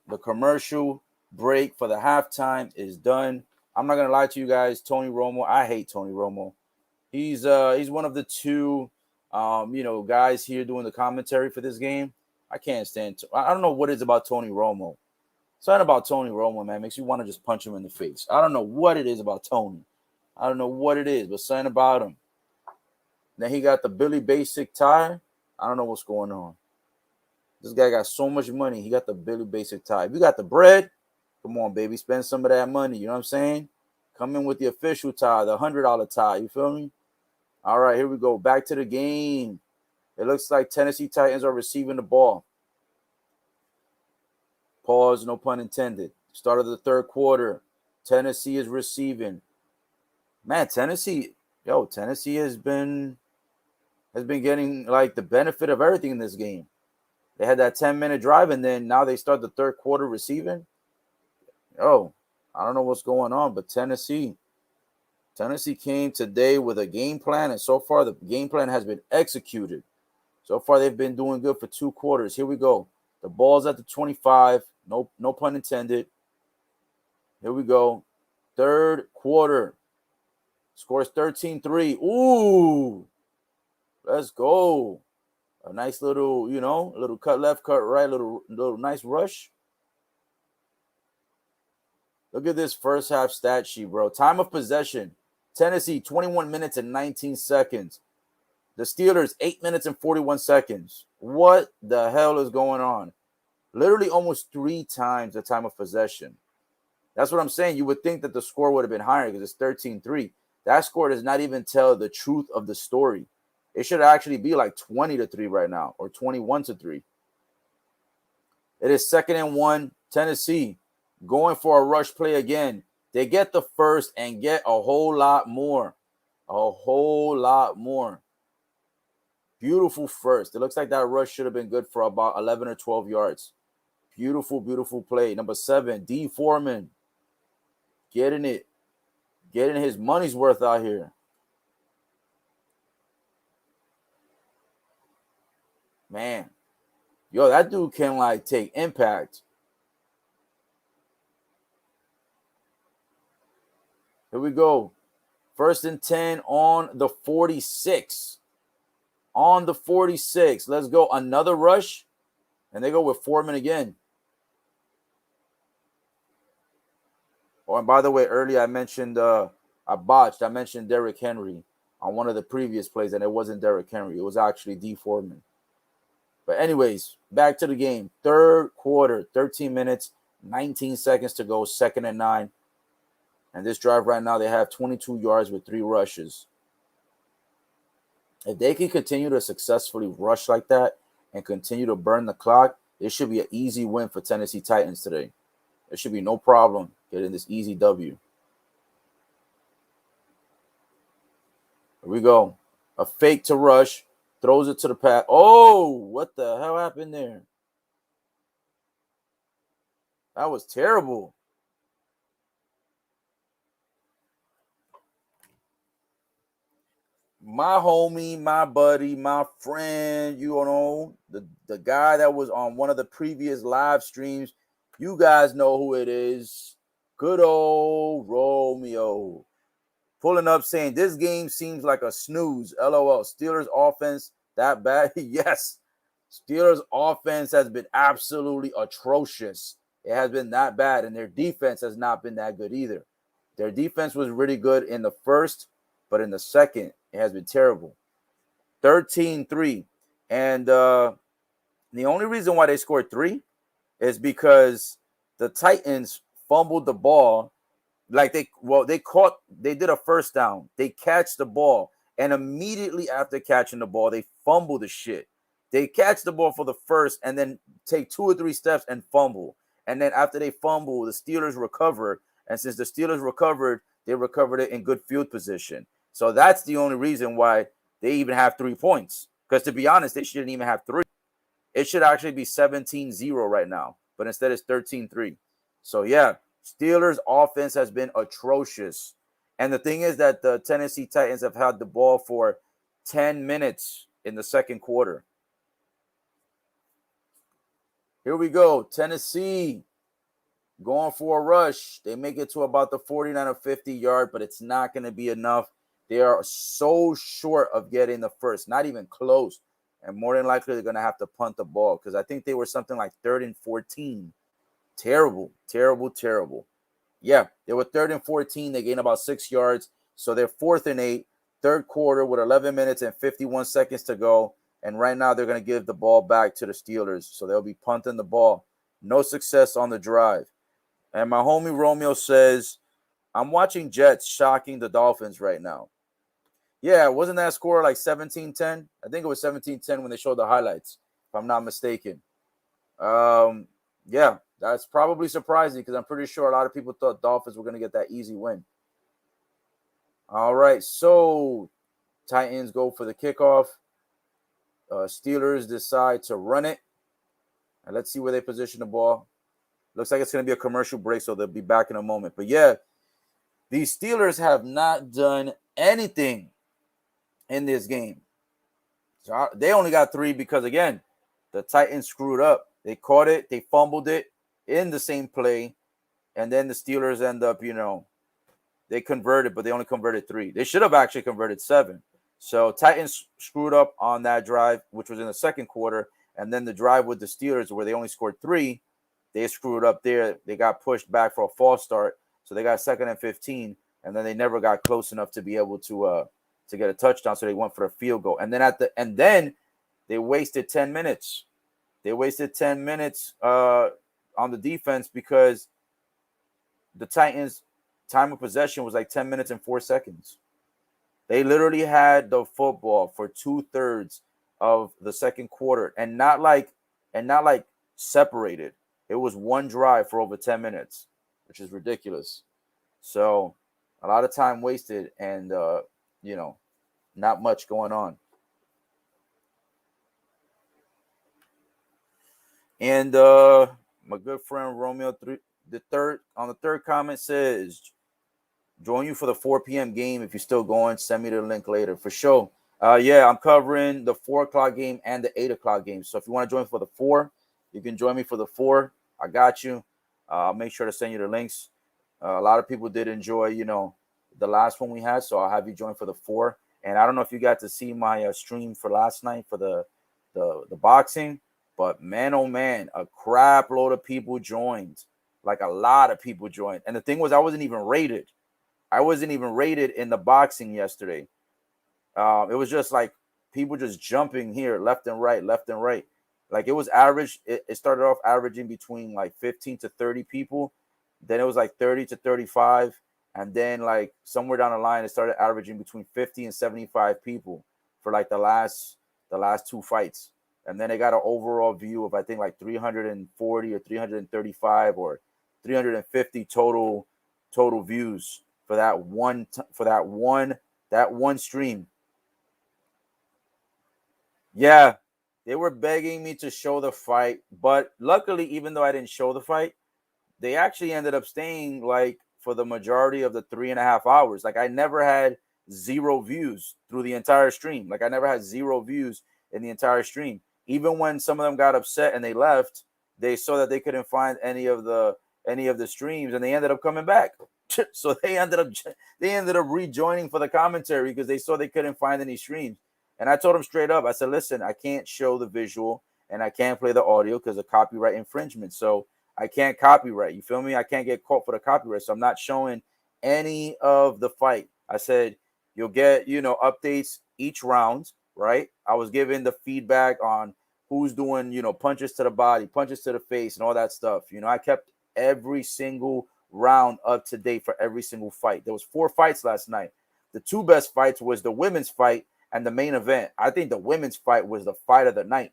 S1: The commercial break for the halftime is done. I'm not gonna lie to you guys. Tony Romo. I hate Tony Romo. He's one of the two guys here doing the commentary for this game. I can't stand. I don't know what it is about Tony Romo. Something about Tony Romo, man, makes you want to just punch him in the face. I don't know what it is about Tony. I don't know what it is, but something about him. Then he got the Billy Basic tie. I don't know what's going on. This guy got so much money. He got the Billy Basic tie. If you got the bread, come on, baby, spend some of that money. You know what I'm saying? Come in with the official tie, the $100 tie. You feel me? All right, here we go. Back to the game. It looks like Tennessee Titans are receiving the ball. Pause, no pun intended. Start of the third quarter. Tennessee is receiving. Man, Tennessee has been getting like the benefit of everything in this game. They had that 10-minute drive, and then now they start the third quarter receiving. Oh, I don't know what's going on, but Tennessee came today with a game plan, and so far the game plan has been executed. So far they've been doing good for 2 quarters. Here we go. The ball's at the 25. No pun intended. Here we go. Third quarter. Scores 13-3. Ooh. Let's go. A nice little, a little cut left, cut right, little nice rush. Look at this first half stat sheet, bro. Time of possession. Tennessee, 21 minutes and 19 seconds. The Steelers, 8 minutes and 41 seconds. What the hell is going on? Literally almost 3 times the time of possession. That's what I'm saying. You would think that the score would have been higher because it's 13-3. That score does not even tell the truth of the story. It should actually be like 20-3 right now, or 21-3. It is 2nd and 1. Tennessee going for a rush play again. They get the first and get a whole lot more. A whole lot more. Beautiful first. It looks like that rush should have been good for about 11 or 12 yards. Beautiful, beautiful play. Number 7, D. Foreman. Getting his money's worth out here. Man. Yo, that dude can like take impact. Here we go. 1st and 10 on the 46. On the 46. Let's go. Another rush. And they go with Foreman again. Oh, and by the way, earlier I mentioned I botched. I mentioned Derrick Henry on one of the previous plays, and it wasn't Derrick Henry. It was actually D. Foreman. But anyways, back to the game. Third quarter, 13 minutes, 19 seconds to go, 2nd and 9. And this drive right now, they have 22 yards with 3 rushes. If they can continue to successfully rush like that and continue to burn the clock, it should be an easy win for Tennessee Titans today. There should be no problem getting this easy W. Here we go. A fake to rush. Throws it to the pass. Oh, what the hell happened there? That was terrible. my homie, my buddy, my friend, the guy that was on one of the previous live streams. You guys know who it is. Good old Romeo. Pulling up saying this game seems like a snooze. LOL. Steelers offense that bad? Yes. Steelers offense has been absolutely atrocious. It has been that bad, and their defense has not been that good either. Their defense was really good in the first, but in the second, it has been terrible. 13-3. And the only reason why they scored 3 is because the Titans fumbled the ball. Like they did a first down. They catch the ball, and immediately after catching the ball, they fumble the shit. They catch the ball for the first and then take 2 or 3 steps and fumble. And then after they fumble, the Steelers recover. And since the Steelers recovered, they recovered it in good field position. So that's the only reason why they even have 3 points. Because to be honest, they shouldn't even have 3. It should actually be 17-0 right now. But instead it's 13-3. So yeah, Steelers offense has been atrocious. And the thing is that the Tennessee Titans have had the ball for 10 minutes in the second quarter. Here we go. Tennessee going for a rush. They make it to about the 49 or 50 yard, but it's not going to be enough. They are so short of getting the first, not even close. And more than likely, they're going to have to punt the ball because I think they were something like 3rd and 14. Terrible, terrible, terrible. Yeah, they were 3rd and 14. They gained about 6 yards. So they're 4th and 8, third quarter with 11 minutes and 51 seconds to go. And right now they're going to give the ball back to the Steelers. So they'll be punting the ball. No success on the drive. And my homie Romeo says, I'm watching Jets shocking the Dolphins right now. Yeah, wasn't that score like 17-10? I think it was 17-10 when they showed the highlights, if I'm not mistaken. Yeah, that's probably surprising because I'm pretty sure a lot of people thought Dolphins were going to get that easy win. All right, so Titans go for the kickoff. Steelers decide to run it. And let's see where they position the ball. Looks like it's going to be a commercial break, so they'll be back in a moment. But yeah, these Steelers have not done anything in this game. So they only got 3 because, again, the Titans screwed up. They caught it. They fumbled it in the same play. And then the Steelers end up, they converted, but they only converted 3. They should have actually converted 7. So Titans screwed up on that drive, which was in the second quarter. And then the drive with the Steelers where they only scored 3, they screwed up there. They got pushed back for a false start. So they got 2nd and 15. And then they never got close enough to be able to get a touchdown. So they went for a field goal. And then they wasted 10 minutes. They wasted 10 minutes on the defense because the Titans' time of possession was like 10 minutes and 4 seconds. They literally had the football for 2/3 of the second quarter and not like separated. It was one drive for over 10 minutes, which is ridiculous. So a lot of time wasted and, not much going on. And my good friend Romeo, the third comment says, join you for the 4 p.m. game. If you're still going, send me the link later for sure. Yeah, I'm covering the 4 o'clock game and the 8 o'clock game. So if you want to join for the 4, you can join me for the 4. I got you. I'll make sure to send you the links. A lot of people did enjoy, the last one we had. So I'll have you join for the 4. And I don't know if you got to see my stream for last night for the boxing. But man, oh man, a crap load of people joined. Like a lot of people joined. And the thing was, I wasn't even rated. I wasn't even rated in the boxing yesterday. It was just like people just jumping here, left and right. Like it was average. It started off averaging between like 15 to 30 people. Then it was like 30 to 35. And then like somewhere down the line, it started averaging between 50 and 75 people for like the last 2 fights. And then they got an overall view of, I think, like 340 or 335 or 350 total views for that one stream. Yeah, they were begging me to show the fight, but luckily, even though I didn't show the fight, they actually ended up staying like for the majority of the 3.5 hours. Like I never had 0 views through the entire stream. Like I never had 0 views in the entire stream. Even when some of them got upset and they left, they saw that they couldn't find any of the streams, and they ended up coming back. So they ended up rejoining for the commentary because they saw they couldn't find any streams. And I told them straight up, I said, listen, I can't show the visual and I can't play the audio because of copyright infringement. So I can't copyright. You feel me? I can't get caught for the copyright. So I'm not showing any of the fight. I said, you'll get, updates each round, right? I was given the feedback on who's doing, punches to the body, punches to the face, and all that stuff. I kept every single round up to date for every single fight. There was 4 fights last night. The 2 best fights was the women's fight and the main event. I think the women's fight was the fight of the night.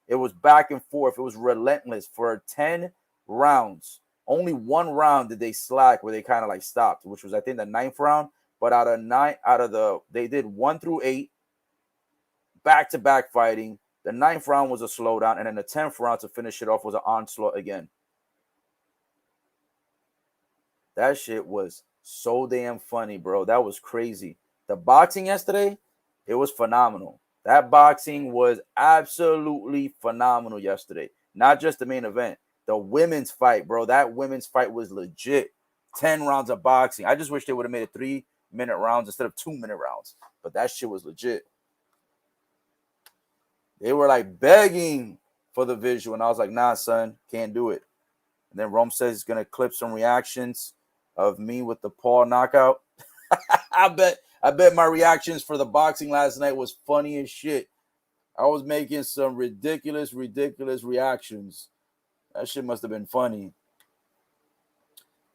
S1: It was back and forth. It was relentless for 10 rounds. Only 1 round did they slack where they kind of like stopped, which was I think the 9th round. But they did 1 through 8 back-to-back fighting. The 9th round was a slowdown, and then the 10th round to finish it off was an onslaught again. That shit was so damn funny, bro. That was crazy. The boxing yesterday, it was phenomenal. That boxing was absolutely phenomenal yesterday. Not just the main event. The women's fight, bro. That women's fight was legit. 10 rounds of boxing. I just wish they would have made it 3-minute rounds instead of 2-minute rounds. But that shit was legit. They were like begging for the visual. And I was like, nah, son, can't do it. And then Rome says he's going to clip some reactions of me with the Paul knockout. I bet my reactions for the boxing last night was funny as shit. I was making some ridiculous reactions. That shit must have been funny.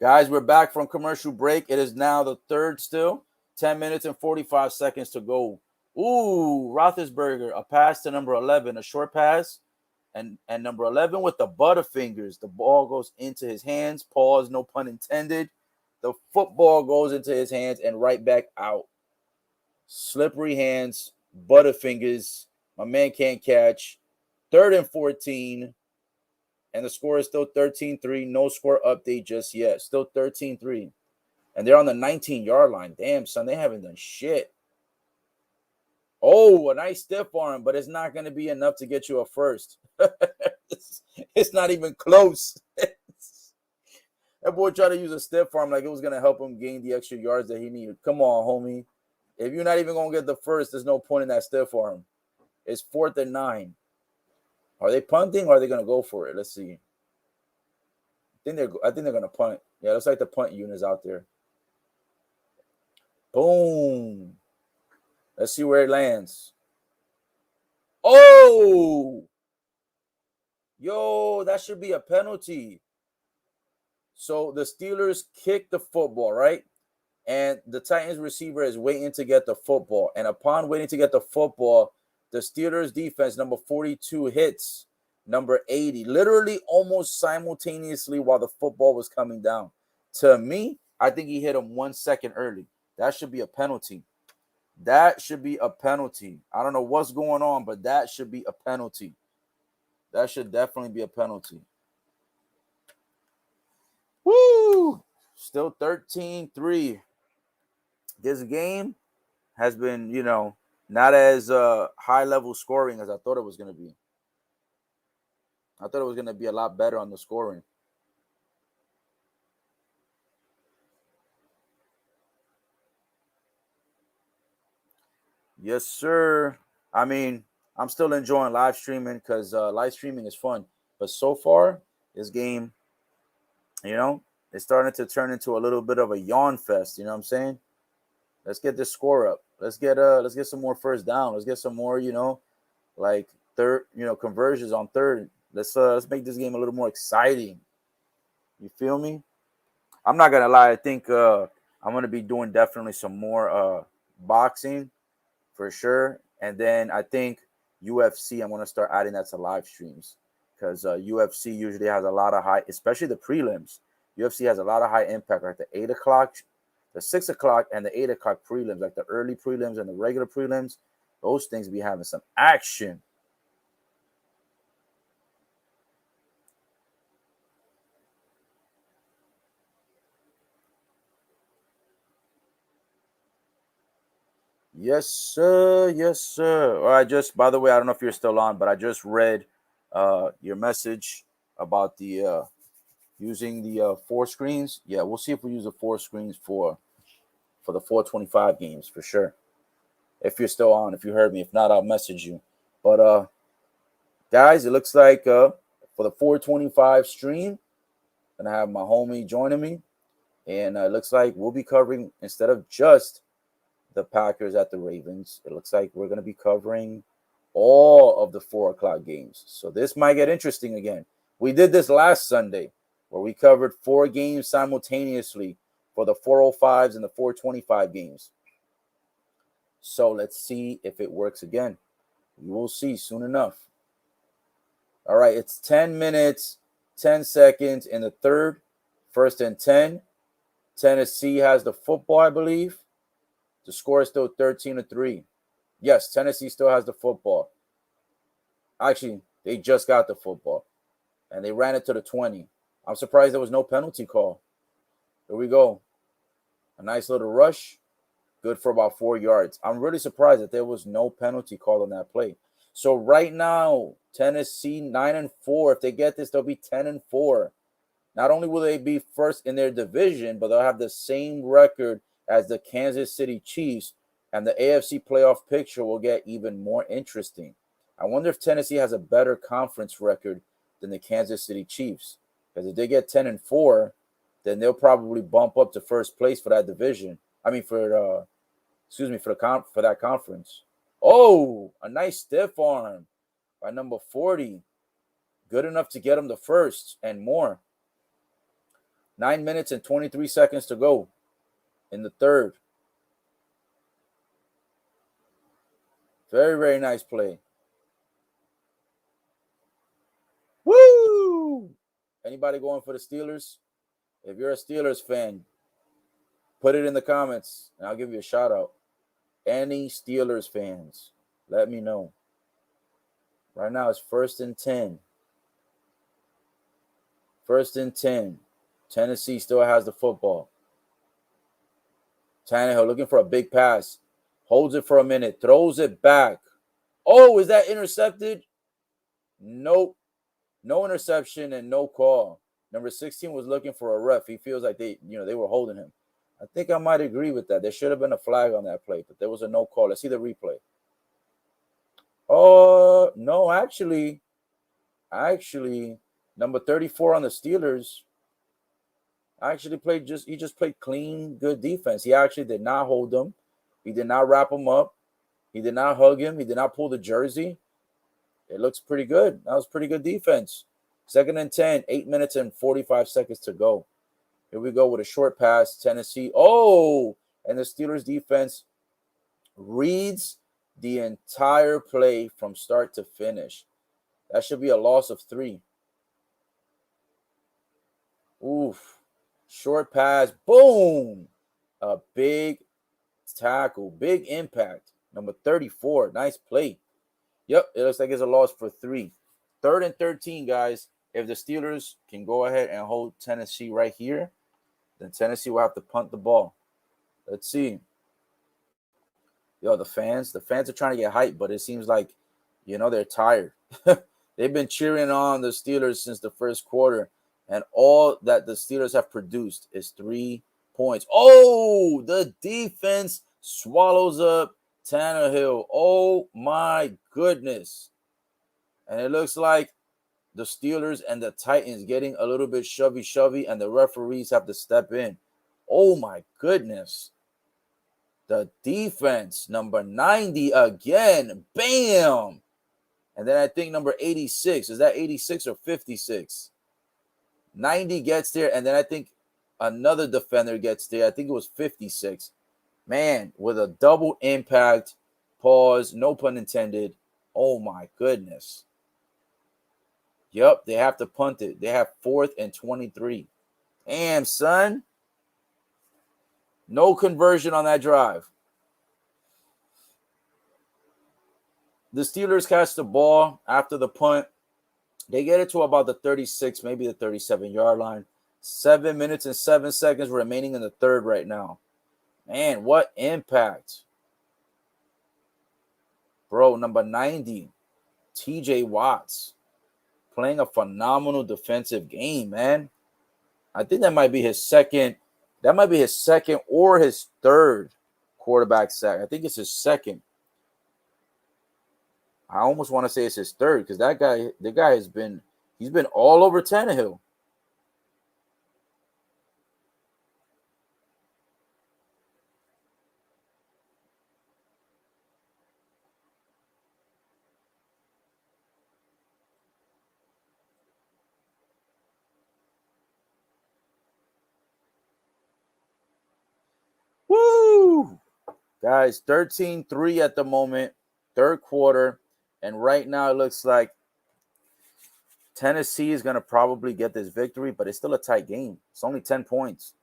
S1: Guys, we're back from commercial break. It is now the 3rd still. 10 minutes and 45 seconds to go. Ooh, Roethlisberger, a pass to number 11, a short pass. And number 11 with the butterfingers. The ball goes into his hands. Pause, no pun intended. The football goes into his hands and right back out. Slippery hands, butterfingers. My man can't catch. 3rd and 14. And the score is still 13-3. No score update just yet. Still 13-3. And they're on the 19-yard line. Damn, son, they haven't done shit. Oh, a nice stiff arm, but it's not going to be enough to get you a first. It's not even close. That boy tried to use a stiff arm like it was going to help him gain the extra yards that he needed. Come on, homie. If you're not even going to get the first, there's no point in that stiff arm. It's 4th and 9. Are they punting or are they going to go for it? Let's see. I think they're going to punt. Yeah, looks like the punt unit is out there. Boom. Let's see where it lands. Oh! Yo, that should be a penalty. So the Steelers kick the football, right? And the Titans receiver is waiting to get the football. And upon waiting to get the football, the Steelers defense, number 42, hits number 80, literally almost simultaneously while the football was coming down. To me, I think he hit him 1 second early. That should be a penalty. That should be a penalty. I don't know what's going on, but that should be a penalty. That should definitely be a penalty. Woo! Still 13-3. This game has been, not as high-level scoring as I thought it was going to be. I thought it was going to be a lot better on the scoring. Yes, sir. I mean, I'm still enjoying live streaming because live streaming is fun. But so far, this game, it's starting to turn into a little bit of a yawn fest. You know what I'm saying? Let's get this score up. Let's get some more first down. Let's get some more, like third, conversions on third. Let's make this game a little more exciting. You feel me? I'm not gonna lie. I think I'm gonna be doing definitely some more boxing for sure, and then I think UFC. I'm gonna start adding that to live streams because UFC usually has a lot of high, especially the prelims. UFC has a lot of high impact, like the 8 o'clock, the 6 o'clock, and the 8 o'clock prelims, like the early prelims and the regular prelims. Those things be having some action. Yes, sir. Yes, sir. Or by the way, I don't know if you're still on, but I just read your message about the using the four screens. Yeah, we'll see if we use the four screens for the 425 games for sure. If you're still on, if you heard me. If not, I'll message you. But guys, it looks like for the 425 stream, gonna have my homie joining me, and it looks like we'll be covering, instead of just the Packers at the Ravens, it looks like we're gonna be covering all of the 4 o'clock games. So this might get interesting again. We did this last Sunday where we covered 4 games simultaneously for the 405s and the 425 games. So let's see if it works again. We will see soon enough. All right, it's 10 minutes, 10 seconds in the third, 1st and 10. Tennessee has the football, I believe. The score is still 13-3. Yes, Tennessee still has the football. Actually, they just got the football, and they ran it to the 20. I'm surprised there was no penalty call. Here we go. A nice little rush. Good for about 4 yards. I'm really surprised that there was no penalty call on that play. So right now, Tennessee 9-4. If they get this, they'll be 10-4. Not only will they be first in their division, but they'll have the same record as the Kansas City Chiefs, and the AFC playoff picture will get even more interesting. I wonder if Tennessee has a better conference record than the Kansas City Chiefs, because if they get 10-4, then they'll probably bump up to first place for that division. I mean, for that conference. Oh, a nice stiff arm by number 40. Good enough to get them the first and more. 9 minutes and 23 seconds to go in the third. Very, very nice play. Woo! Anybody going for the Steelers? If you're a Steelers fan, put it in the comments, and I'll give you a shout out. Any Steelers fans, let me know. Right now it's 1st and 10. 1st and 10. Tennessee still has the football. Tannehill looking for a big pass. Holds it for a minute. Throws it back. Oh, is that intercepted? Nope. No interception and no call. Number 16 was looking for a ref. He feels like they were holding him. I think I might agree with that. There should have been a flag on that play, but there was a no call. Let's see the replay. Oh, no, actually, number 34 on the Steelers actually he just played clean, good defense. He actually did not hold them. He did not wrap him up. He did not hug him. He did not pull the jersey. It looks pretty good. That was pretty good defense. 2nd and 10, 8 minutes and 45 seconds to go. Here we go with a short pass. Tennessee. Oh, and the Steelers defense reads the entire play from start to finish. That should be a loss of 3. Oof. Short pass. Boom. A big tackle. Big impact. Number 34. Nice play. Yep, it looks like it's a loss for 3. 3rd and 13, guys. If the Steelers can go ahead and hold Tennessee right here, then Tennessee will have to punt the ball. Let's see. Yo, the fans are trying to get hyped, but it seems like, they're tired. They've been cheering on the Steelers since the first quarter, and all that the Steelers have produced is 3 points. Oh, the defense swallows up Tannehill. Oh, my goodness. And it looks like the Steelers and the Titans getting a little bit shovey, and the referees have to step in. Oh, my goodness. The defense, number 90 again. Bam! And then I think number 86. Is that 86 or 56? 90 gets there, and then I think another defender gets there. I think it was 56. Man, with a double impact, pause, no pun intended. Oh, my goodness. Yep, they have to punt it. They have 4th and 23. Damn, son. No conversion on that drive. The Steelers catch the ball after the punt. They get it to about the 36, maybe the 37-yard line. 7 minutes and 7 seconds remaining in the third right now. Man, what impact. Bro, number 90, TJ Watts, playing a phenomenal defensive game, man. I think that might be his second. That might be his second or his third quarterback sack. I think it's his second. I almost want to say it's his third because the guy he's been all over Tannehill. Woo! Guys, 13-3 at the moment, third quarter. And right now it looks like Tennessee is going to probably get this victory, but it's still a tight game. It's only 10 points.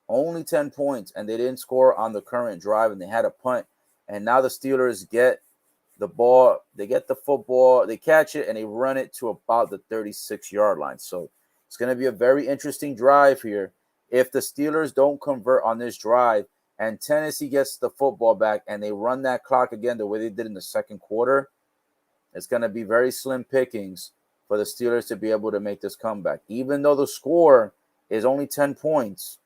S1: Only 10 points. And they didn't score on the current drive, and they had a punt. And now the Steelers get the ball. They get the football. They catch it, and they run it to about the 36-yard line. So it's going to be a very interesting drive here. If the Steelers don't convert on this drive and Tennessee gets the football back and they run that clock again the way they did in the second quarter, it's going to be very slim pickings for the Steelers to be able to make this comeback. Even though the score is only 10 points,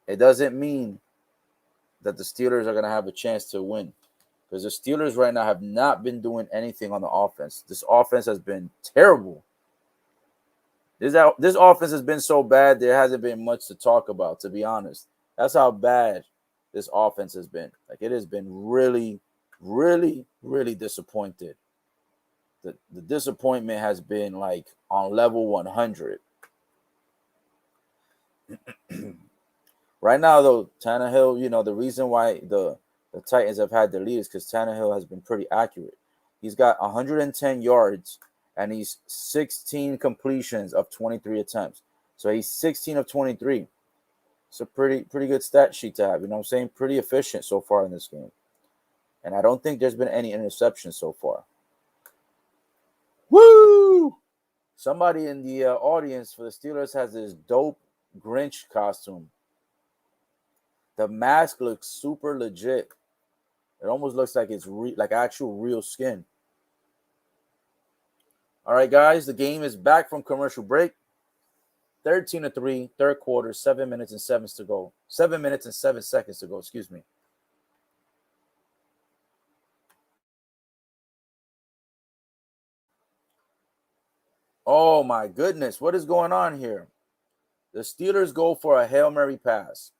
S1: it doesn't mean that the Steelers are going to have a chance to win. Because the Steelers right now have not been doing anything on the offense. This offense has been terrible. This offense has been so bad, there hasn't been much to talk about, to be honest. That's how bad this offense has been. Like, it has been really, really, really disappointed. The disappointment has been, like, on level 100. Right now, though, Tannehill, the reason why the Titans have had the lead is because Tannehill has been pretty accurate. He's got 110 yards, and he's 16 completions of 23 attempts. So he's 16 of 23. It's a pretty good stat sheet to have. You know what I'm saying? Pretty efficient so far in this game. And I don't think there's been any interceptions so far. Woo! Somebody in the audience for the Steelers has this dope Grinch costume. The mask looks super legit. It almost looks like it's like actual real skin. All right, guys, the game is back from commercial break. 13-3, third quarter, 7 minutes and 7 to go. 7 minutes and 7 seconds to go, excuse me. Oh, my goodness. What is going on here? The Steelers go for a Hail Mary pass.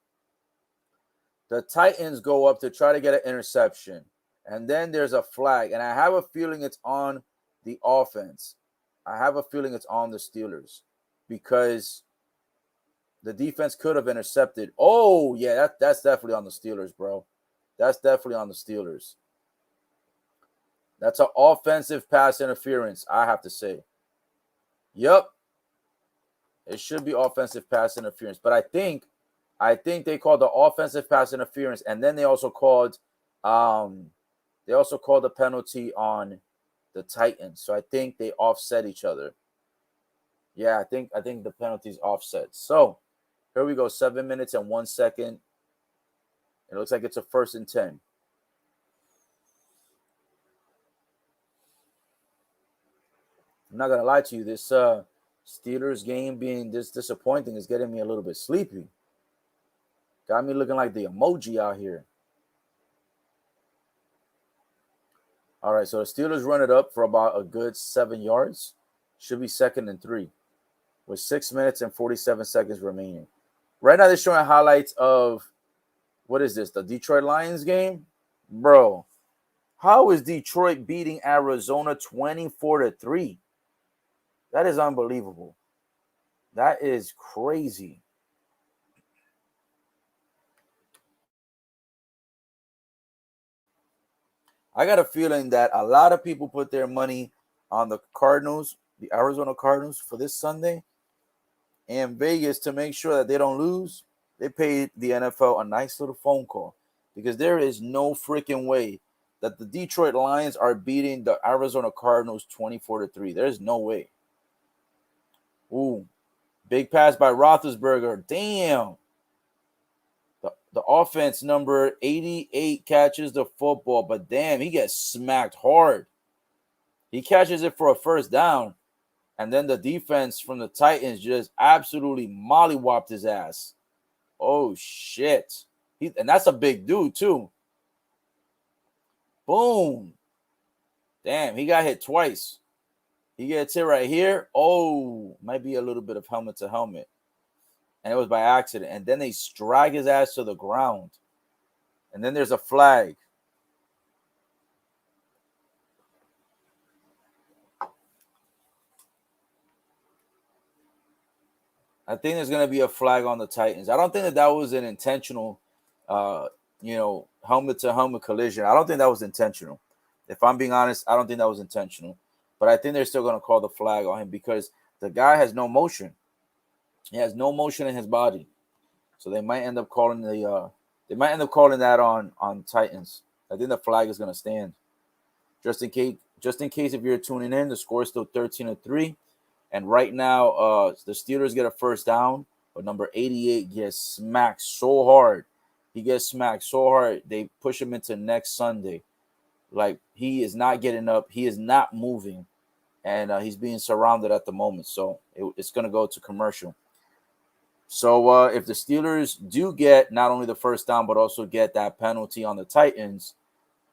S1: The Titans go up to try to get an interception. And then there's a flag. And I have a feeling it's on the offense. I have a feeling it's on the Steelers because the defense could have intercepted. Oh, yeah, that's definitely on the Steelers, bro. That's definitely on the Steelers. That's an offensive pass interference, I have to say. Yep. It should be offensive pass interference. But I think they called the offensive pass interference, and then they also called the penalty on the Titans. So I think they offset each other. Yeah, I think the penalty's offset. So here we go, 7 minutes and 1 second. It looks like it's a 1st and 10. I'm not gonna lie to you, this Steelers game being this disappointing is getting me a little bit sleepy. Got me looking like the emoji out here. All right, so the Steelers run it up for about a good 7 yards. Should be 2nd and 3 with 6 minutes and 47 seconds remaining. Right now they're showing highlights of, what is this, the Detroit Lions game? Bro, how is Detroit beating Arizona 24-3? That is unbelievable. That is crazy. I got a feeling that a lot of people put their money on the Cardinals, the Arizona Cardinals, for this Sunday. And Vegas, to make sure that they don't lose, they paid the NFL a nice little phone call. Because there is no freaking way that the Detroit Lions are beating the Arizona Cardinals 24-3. There's no way. Ooh, big pass by Roethlisberger. Damn. The offense, number 88, catches the football, but damn, he gets smacked hard. He catches it for a first down, and then the defense from the Titans just absolutely mollywopped his ass. Oh, shit. And that's a big dude, too. Boom. Damn, he got hit twice. He gets hit right here. Oh, might be a little bit of helmet to helmet. And it was by accident. And then they drag his ass to the ground. And then there's a flag. I think there's going to be a flag on the Titans. I don't think that was an intentional, helmet-to-helmet collision. I don't think that was intentional. If I'm being honest, I don't think that was intentional. But I think they're still going to call the flag on him because the guy has no motion. He has no motion in his body. So they might end up calling that on Titans. I think the flag is going to stand. Just in case if you're tuning in, the score is still 13-3. And right now, the Steelers get a first down, but number 88 gets smacked so hard. He gets smacked so hard, they push him into next Sunday. Like, he is not getting up. He is not moving. And he's being surrounded at the moment. So it's going to go to commercial. So if the Steelers do get not only the first down, but also get that penalty on the Titans,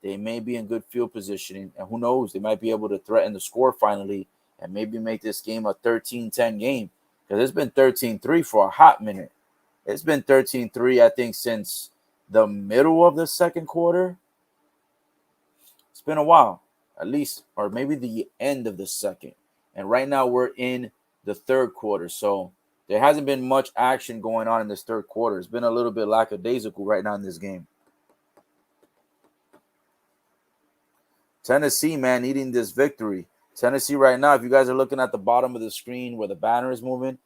S1: they may be in good field positioning. And who knows, they might be able to threaten the score finally and maybe make this game a 13-10 game. Because it's been 13-3 for a hot minute. It's been 13-3, I think, since the middle of the second quarter. It's been a while, at least, or maybe the end of the second. And right now we're in the third quarter. So there hasn't been much action going on in this third quarter. It's been a little bit lackadaisical right now in this game. Tennessee, man, needing this victory. Tennessee right now, if you guys are looking at the bottom of the screen where the banner is moving,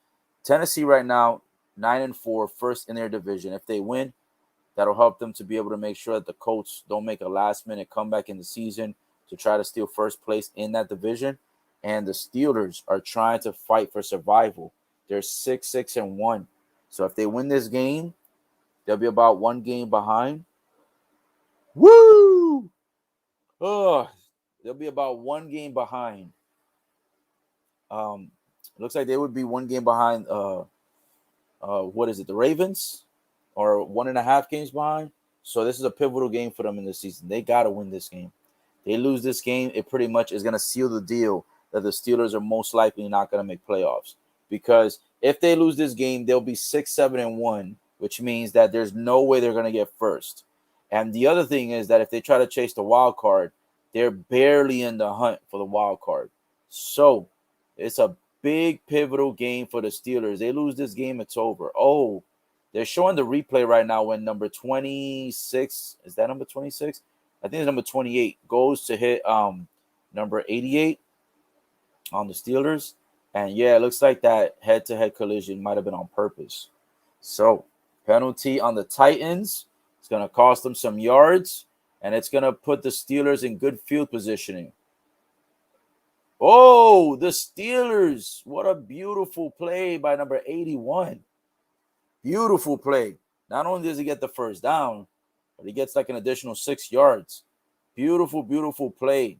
S1: Tennessee right now, 9-4, first in their division. If they win, that'll help them to be able to make sure that the Colts don't make a last-minute comeback in the season to try to steal first place in that division. And the Steelers are trying to fight for survival. They're 6-1. So if they win this game, they'll be about one game behind. Woo! Oh, they'll be about one game behind. It looks like they would be one game behind. What is it? The Ravens, or 1.5 games behind. So this is a pivotal game for them in the season. They got to win this game. They lose this game, it pretty much is going to seal the deal that the Steelers are most likely not going to make playoffs. Because if they lose this game, they'll be 6-7-1, which means that there's no way they're going to get first. And the other thing is that if they try to chase the wild card, they're barely in the hunt for the wild card. So it's a big pivotal game for the Steelers. They lose this game, it's over. Oh, they're showing the replay right now when number 26, is that number 26? I think it's number 28, goes to hit number 88 on the Steelers. And yeah, it looks like that head-to-head collision might have been on purpose. So penalty on the Titans. It's going to cost them some yards, and it's going to put the Steelers in good field positioning. Oh, the Steelers. What a beautiful play by number 81. Beautiful play. Not only does he get the first down, but he gets like an additional 6 yards. Beautiful, beautiful play.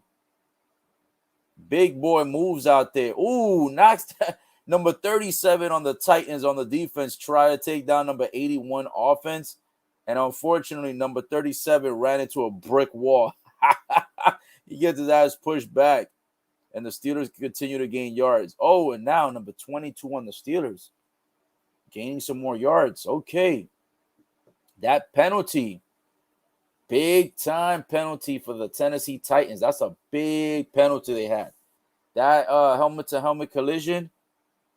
S1: Big boy moves out there. Ooh, knocks number 37 on the Titans on the defense. Try to take down number 81 offense. And unfortunately, number 37 ran into a brick wall. He gets his ass pushed back. And the Steelers continue to gain yards. Oh, and now number 22 on the Steelers. Gaining some more yards. Okay. That penalty. Big time penalty for the Tennessee Titans. That's a big penalty they had. That helmet-to-helmet collision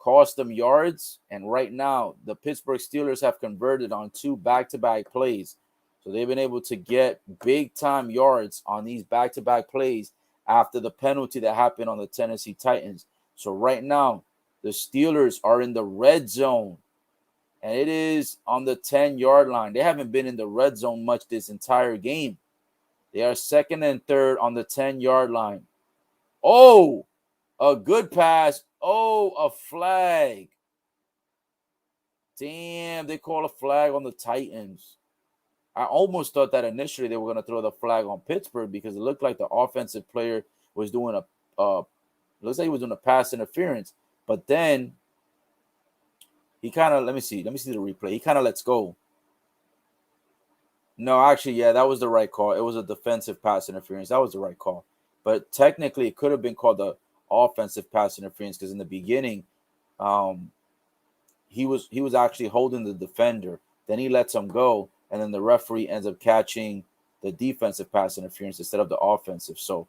S1: cost them yards. And right now, the Pittsburgh Steelers have converted on 2 back-to-back plays. So they've been able to get big-time yards on these back-to-back plays after the penalty that happened on the Tennessee Titans. So right now, the Steelers are in the red zone. And it is on the 10-yard line. They haven't been in the red zone much this entire game. They are second and third on the 10-yard line. Oh, a good pass. Oh, a flag. Damn, they call a flag on the Titans. I almost thought that initially they were going to throw the flag on Pittsburgh because it looked like the offensive player was doing looks like he was doing a pass interference. But then he kind of, let me see the replay. He kind of lets go. No, actually, yeah, that was the right call. It was a defensive pass interference. That was the right call. But technically, it could have been called the offensive pass interference because in the beginning, he was actually holding the defender. Then he lets him go, and then the referee ends up catching the defensive pass interference instead of the offensive. So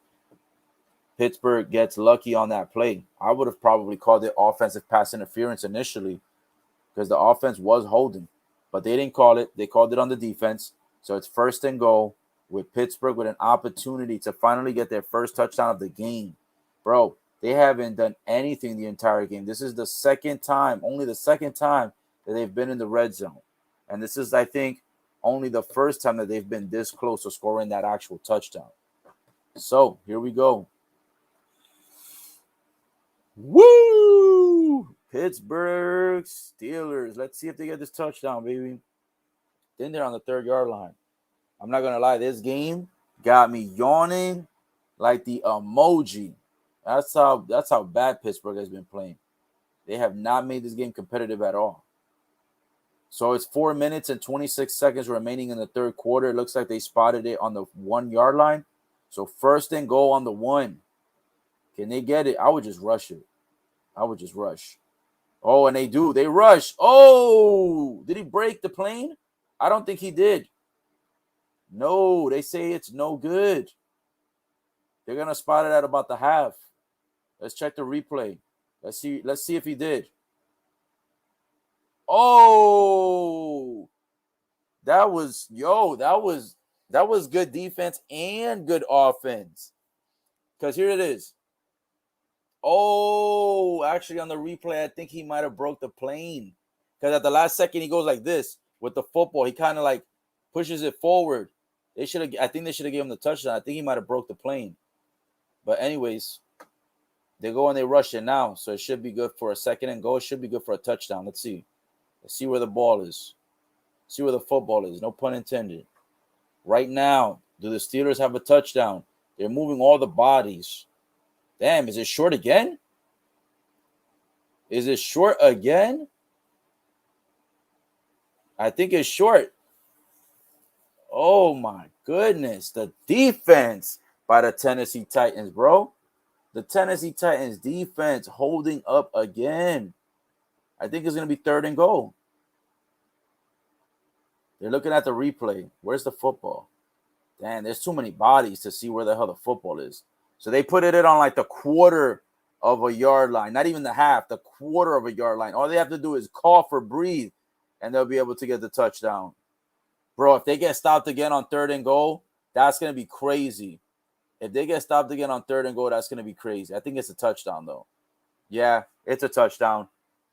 S1: Pittsburgh gets lucky on that play. I would have probably called it offensive pass interference initially because the offense was holding, but they didn't call it. They called it on the defense. So it's 1st and goal with Pittsburgh with an opportunity to finally get their first touchdown of the game. Bro, they haven't done anything the entire game. This is the second time, only the second time that they've been in the red zone. And this is, I think, only the first time that they've been this close to scoring that actual touchdown. So here we go. Woo! Pittsburgh Steelers. Let's see if they get this touchdown, baby. Then they're on the 3rd-yard line. I'm not going to lie. This game got me yawning like the emoji. That's how bad Pittsburgh has been playing. They have not made this game competitive at all. So it's 4 minutes and 26 seconds remaining in the 3rd quarter. It looks like they spotted it on the 1-yard line. So 1st and goal on the 1. Can they get it? I would just rush it. I would just rush. Oh, and they do. They rush. Oh, did he break the plane? I don't think he did. No, they say it's no good. They're going to spot it at about the half. Let's check the replay. Let's see if he did. Oh, that was good defense and good offense. Because here it is. Oh, actually on the replay, I think he might have broke the plane. Because at the last second, he goes like this with the football. He kind of like pushes it forward. I think they should have given him the touchdown. I think he might have broke the plane. But anyways, they go and they rush it now. So it should be good for a 2nd and goal. It should be good for a touchdown. Let's see. Let's see where the ball is. See where the football is. No pun intended. Right now, do the Steelers have a touchdown? They're moving all the bodies. Damn, is it short again? Is it short again? I think it's short. Oh, my goodness. The defense by the Tennessee Titans, bro. The Tennessee Titans defense holding up again. I think it's going to be 3rd and goal. They're looking at the replay. Where's the football? Damn, there's too many bodies to see where the hell the football is. So they put it on like the 1/4 of a yard line. Not even the half, the 1/4 of a yard line. All they have to do is cough or breathe, and they'll be able to get the touchdown. Bro, if they get stopped again on 3rd and goal, that's going to be crazy. If they get stopped again on 3rd and goal, that's going to be crazy. I think it's a touchdown, though. Yeah, it's a touchdown.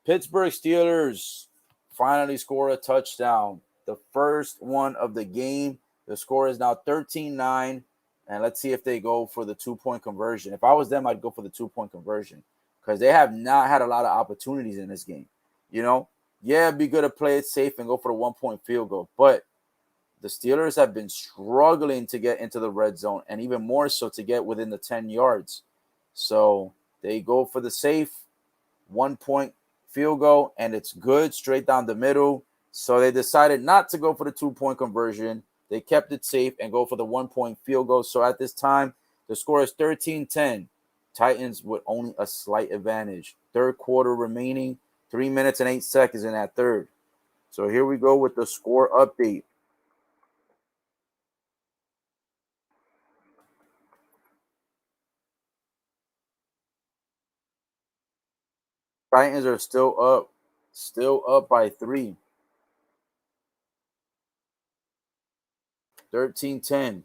S1: Pittsburgh Steelers finally score a touchdown. The first one of the game. The score is now 13-9. And let's see if they go for the 2-point conversion. If I was them, I'd go for the 2-point conversion because they have not had a lot of opportunities in this game. You know, yeah, it'd be good to play it safe and go for the 1-point field goal. But the Steelers have been struggling to get into the red zone and even more so to get within the 10 yards. So they go for the safe 1-point field goal, and it's good straight down the middle. So they decided not to go for the 2-point conversion. They kept it safe and go for the 1-point field goal. So at this time, the score is 13-10. Titans with only a slight advantage. 3rd quarter remaining, 3 minutes and 8 seconds in that 3rd. So here we go with the score update. Titans are still up by 3. 13-10.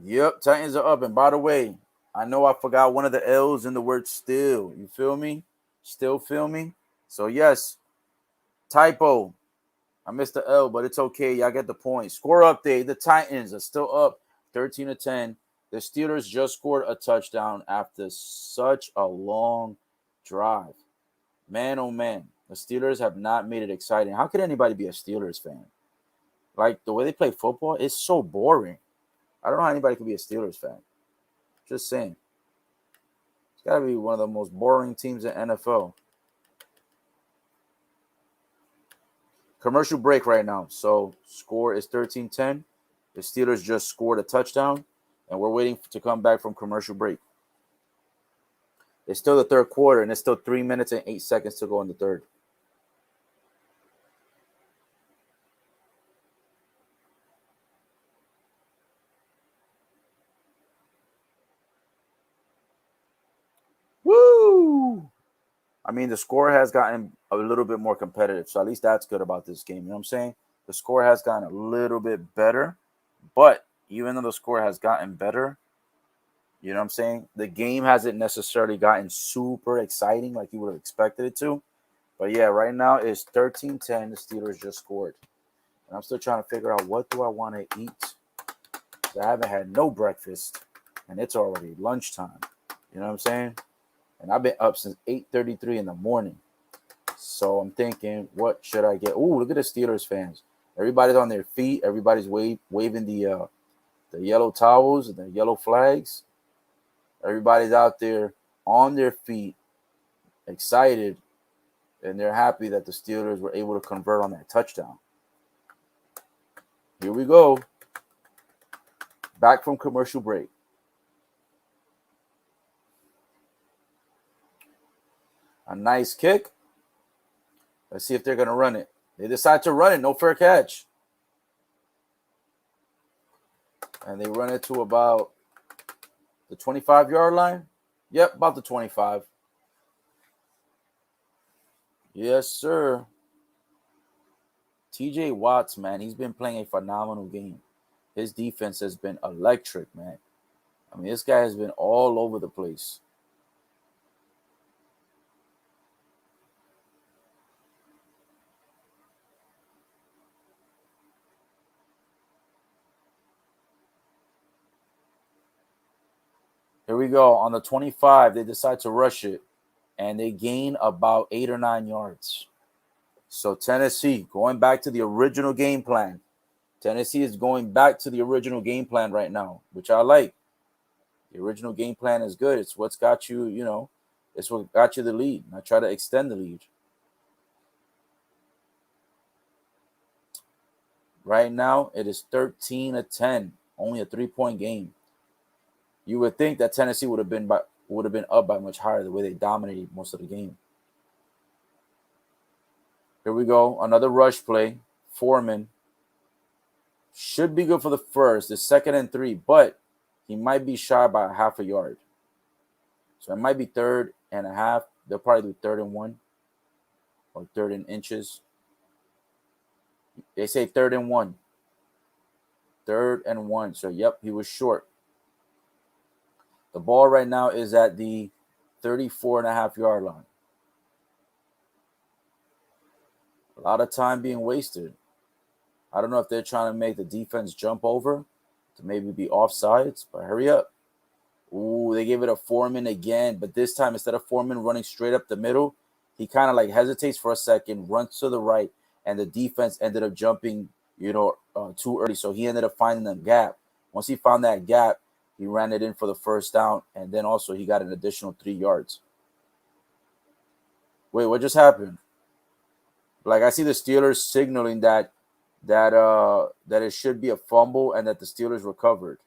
S1: Yep, Titans are up. And by the way, I know I forgot one of the L's in the word still. You feel me? Still feel me? So, yes, typo. I missed the L, but it's okay. Y'all get the point. Score update. The Titans are still up 13-10. The Steelers just scored a touchdown after such a long drive. Man, oh man, the Steelers have not made it exciting. How could anybody be a Steelers fan? Like, the way they play football is so boring. I don't know how anybody could be a Steelers fan. Just saying. It's got to be one of the most boring teams in NFL. Commercial break right now. So, score is 13-10. The Steelers just scored a touchdown, and we're waiting to come back from commercial break. It's still the third quarter, and it's still 3 minutes and 8 seconds to go in the third. Woo! I mean, the score has gotten a little bit more competitive, so at least that's good about this game. You know what I'm saying? The score has gotten a little bit better, but even though the score has gotten better, you know what I'm saying? The game hasn't necessarily gotten super exciting like you would have expected it to. But yeah, right now it's 13-10. The Steelers just scored. And I'm still trying to figure out what do I want to eat. I haven't had no breakfast, and it's already lunchtime. You know what I'm saying? And I've been up since 8:33 in the morning. So I'm thinking, what should I get? Oh, look at the Steelers fans. Everybody's on their feet. Everybody's waving the yellow towels and the yellow flags. Everybody's out there on their feet, excited, and they're happy that the Steelers were able to convert on that touchdown. Here we go. Back from commercial break. A nice kick. Let's see if they're going to run it. They decide to run it. No fair catch. And they run it to about the 25-yard line. Yep, about the 25. Yes, sir. TJ Watts, man, he's been playing a phenomenal game. His defense has been electric, man. I mean, this guy has been all over the place. Here we go. On the 25, they decide to rush it, and they gain about 8 or 9 yards. So Tennessee going back to the original game plan. Tennessee is going back to the original game plan right now, which I like. The original game plan is good. It's what's got you, it's what got you the lead. I try to extend the lead. Right now, it is 13-10, only a 3-point game. You would think that Tennessee would have been up by much higher the way they dominated most of the game. Here we go. Another rush play. Foreman should be good for the first. The 2nd and 3, but he might be shy by half a yard. So it might be 3rd and a half. They'll probably do 3rd and 1 or 3rd and inches. They say 3rd and 1. 3rd and 1. So, yep, he was short. The ball right now is at the 34.5-yard line. A lot of time being wasted. I don't know if they're trying to make the defense jump over to maybe be offsides, but hurry up. Ooh, they gave it a Foreman again, but this time instead of Foreman running straight up the middle, he kind of like hesitates for a second, runs to the right, and the defense ended up jumping, too early. So he ended up finding the gap. Once he found that gap, he ran it in for the first down, and then also he got an additional 3 yards. Wait, what just happened? Like, I see the Steelers signaling that it should be a fumble and that the Steelers recovered.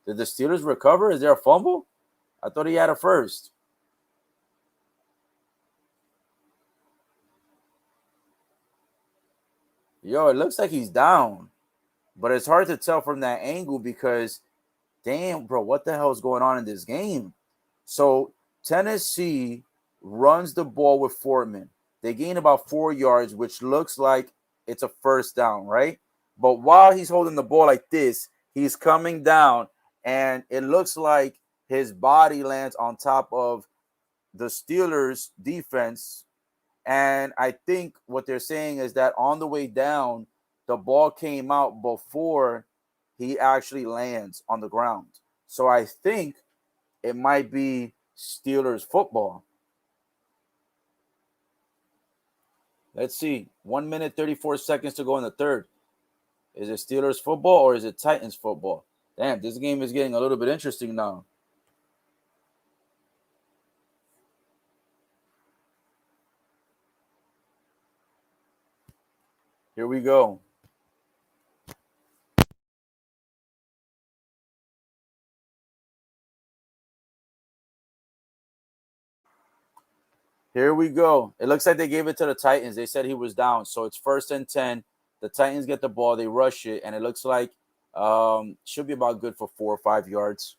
S1: Did the Steelers recover? Is there a fumble? I thought he had a first. Yo, it looks like he's down. But it's hard to tell from that angle because, damn, bro, what the hell is going on in this game? So Tennessee runs the ball with Foreman. They gain about 4 yards, which looks like it's a first down, right? But while he's holding the ball like this, he's coming down, and it looks like his body lands on top of the Steelers' defense. And I think what they're saying is that on the way down, the ball came out before he actually lands on the ground. So I think it might be Steelers football. Let's see. 1 minute, 34 seconds to go in the third. Is it Steelers football or is it Titans football? Damn, this game is getting a little bit interesting now. Here we go. Here we go. It looks like they gave it to the Titans. They said he was down. So it's 1st and 10. The Titans get the ball. They rush it. And it looks like should be about good for 4 or 5 yards.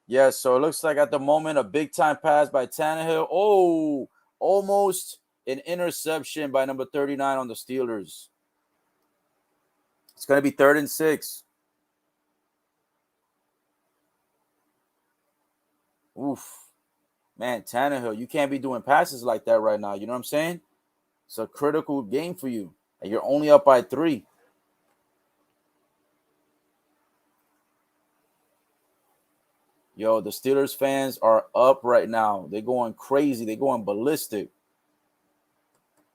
S1: Yes, so it looks like at the moment a big time pass by Tannehill. Oh, almost an interception by number 39 on the Steelers. It's going to be 3rd and 6. Oof. Man, Tannehill, you can't be doing passes like that right now. You know what I'm saying? It's a critical game for you. And you're only up by 3. Yo, the Steelers fans are up right now. They're going crazy. They're going ballistic.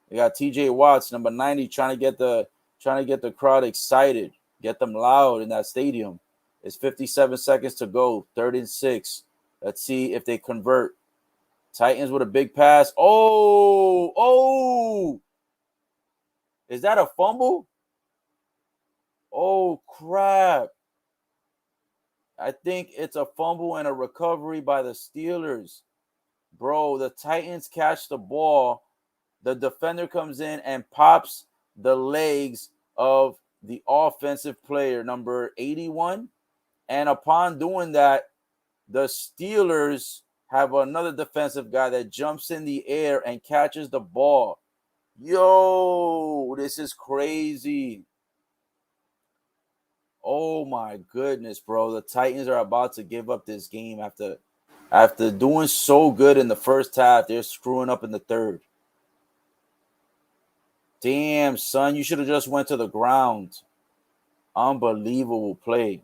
S1: They got TJ Watts, number 90, trying to get the crowd excited, get them loud in that stadium. It's 57 seconds to go, 3rd and 6. Let's see if they convert. Titans with a big pass. Oh, is that a fumble? Oh, crap. I think it's a fumble and a recovery by the Steelers. Bro, the Titans catch the ball. The defender comes in and pops the legs of the offensive player, number 81. And upon doing that, the Steelers have another defensive guy that jumps in the air and catches the ball. Yo, this is crazy. Oh my goodness, bro. The Titans are about to give up this game after doing so good in the first half. They're screwing up in the third. Damn, son, you should have just went to the ground. Unbelievable play.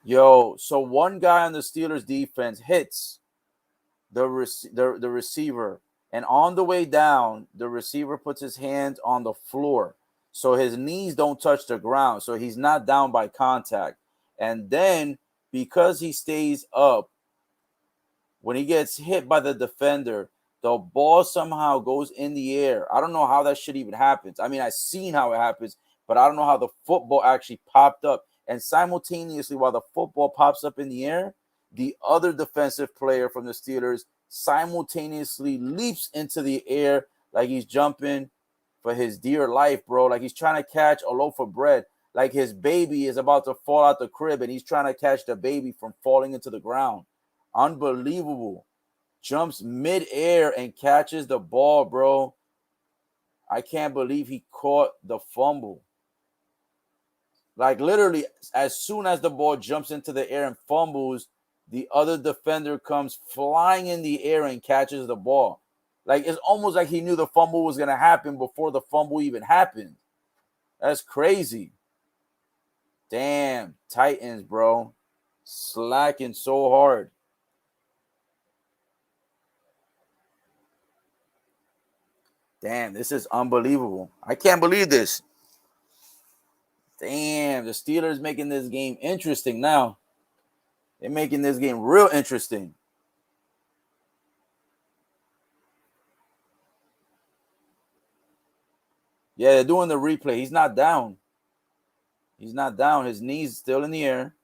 S1: Yo, so one guy on the Steelers defense hits the receiver, and on the way down, the receiver puts his hands on the floor. So his knees don't touch the ground. So he's not down by contact. And then because he stays up, when he gets hit by the defender, the ball somehow goes in the air. I don't know how that shit even happens. I mean, I've seen how it happens, but I don't know how the football actually popped up. And simultaneously, while the football pops up in the air, the other defensive player from the Steelers simultaneously leaps into the air like he's jumping for his dear life, bro. Like he's trying to catch a loaf of bread. Like his baby is about to fall out the crib and he's trying to catch the baby from falling into the ground. Unbelievable. Jumps midair and catches the ball, bro. I can't believe he caught the fumble. Like literally, as soon as the ball jumps into the air and fumbles, the other defender comes flying in the air and catches the ball. Like it's almost like he knew the fumble was gonna happen before the fumble even happened. That's crazy. Damn, Titans, bro. Slacking so hard. Damn, this is unbelievable. I can't believe this. Damn, the Steelers making this game interesting now. They're making this game real interesting. Yeah, they're doing the replay. He's not down. He's not down. His knee's still in the air.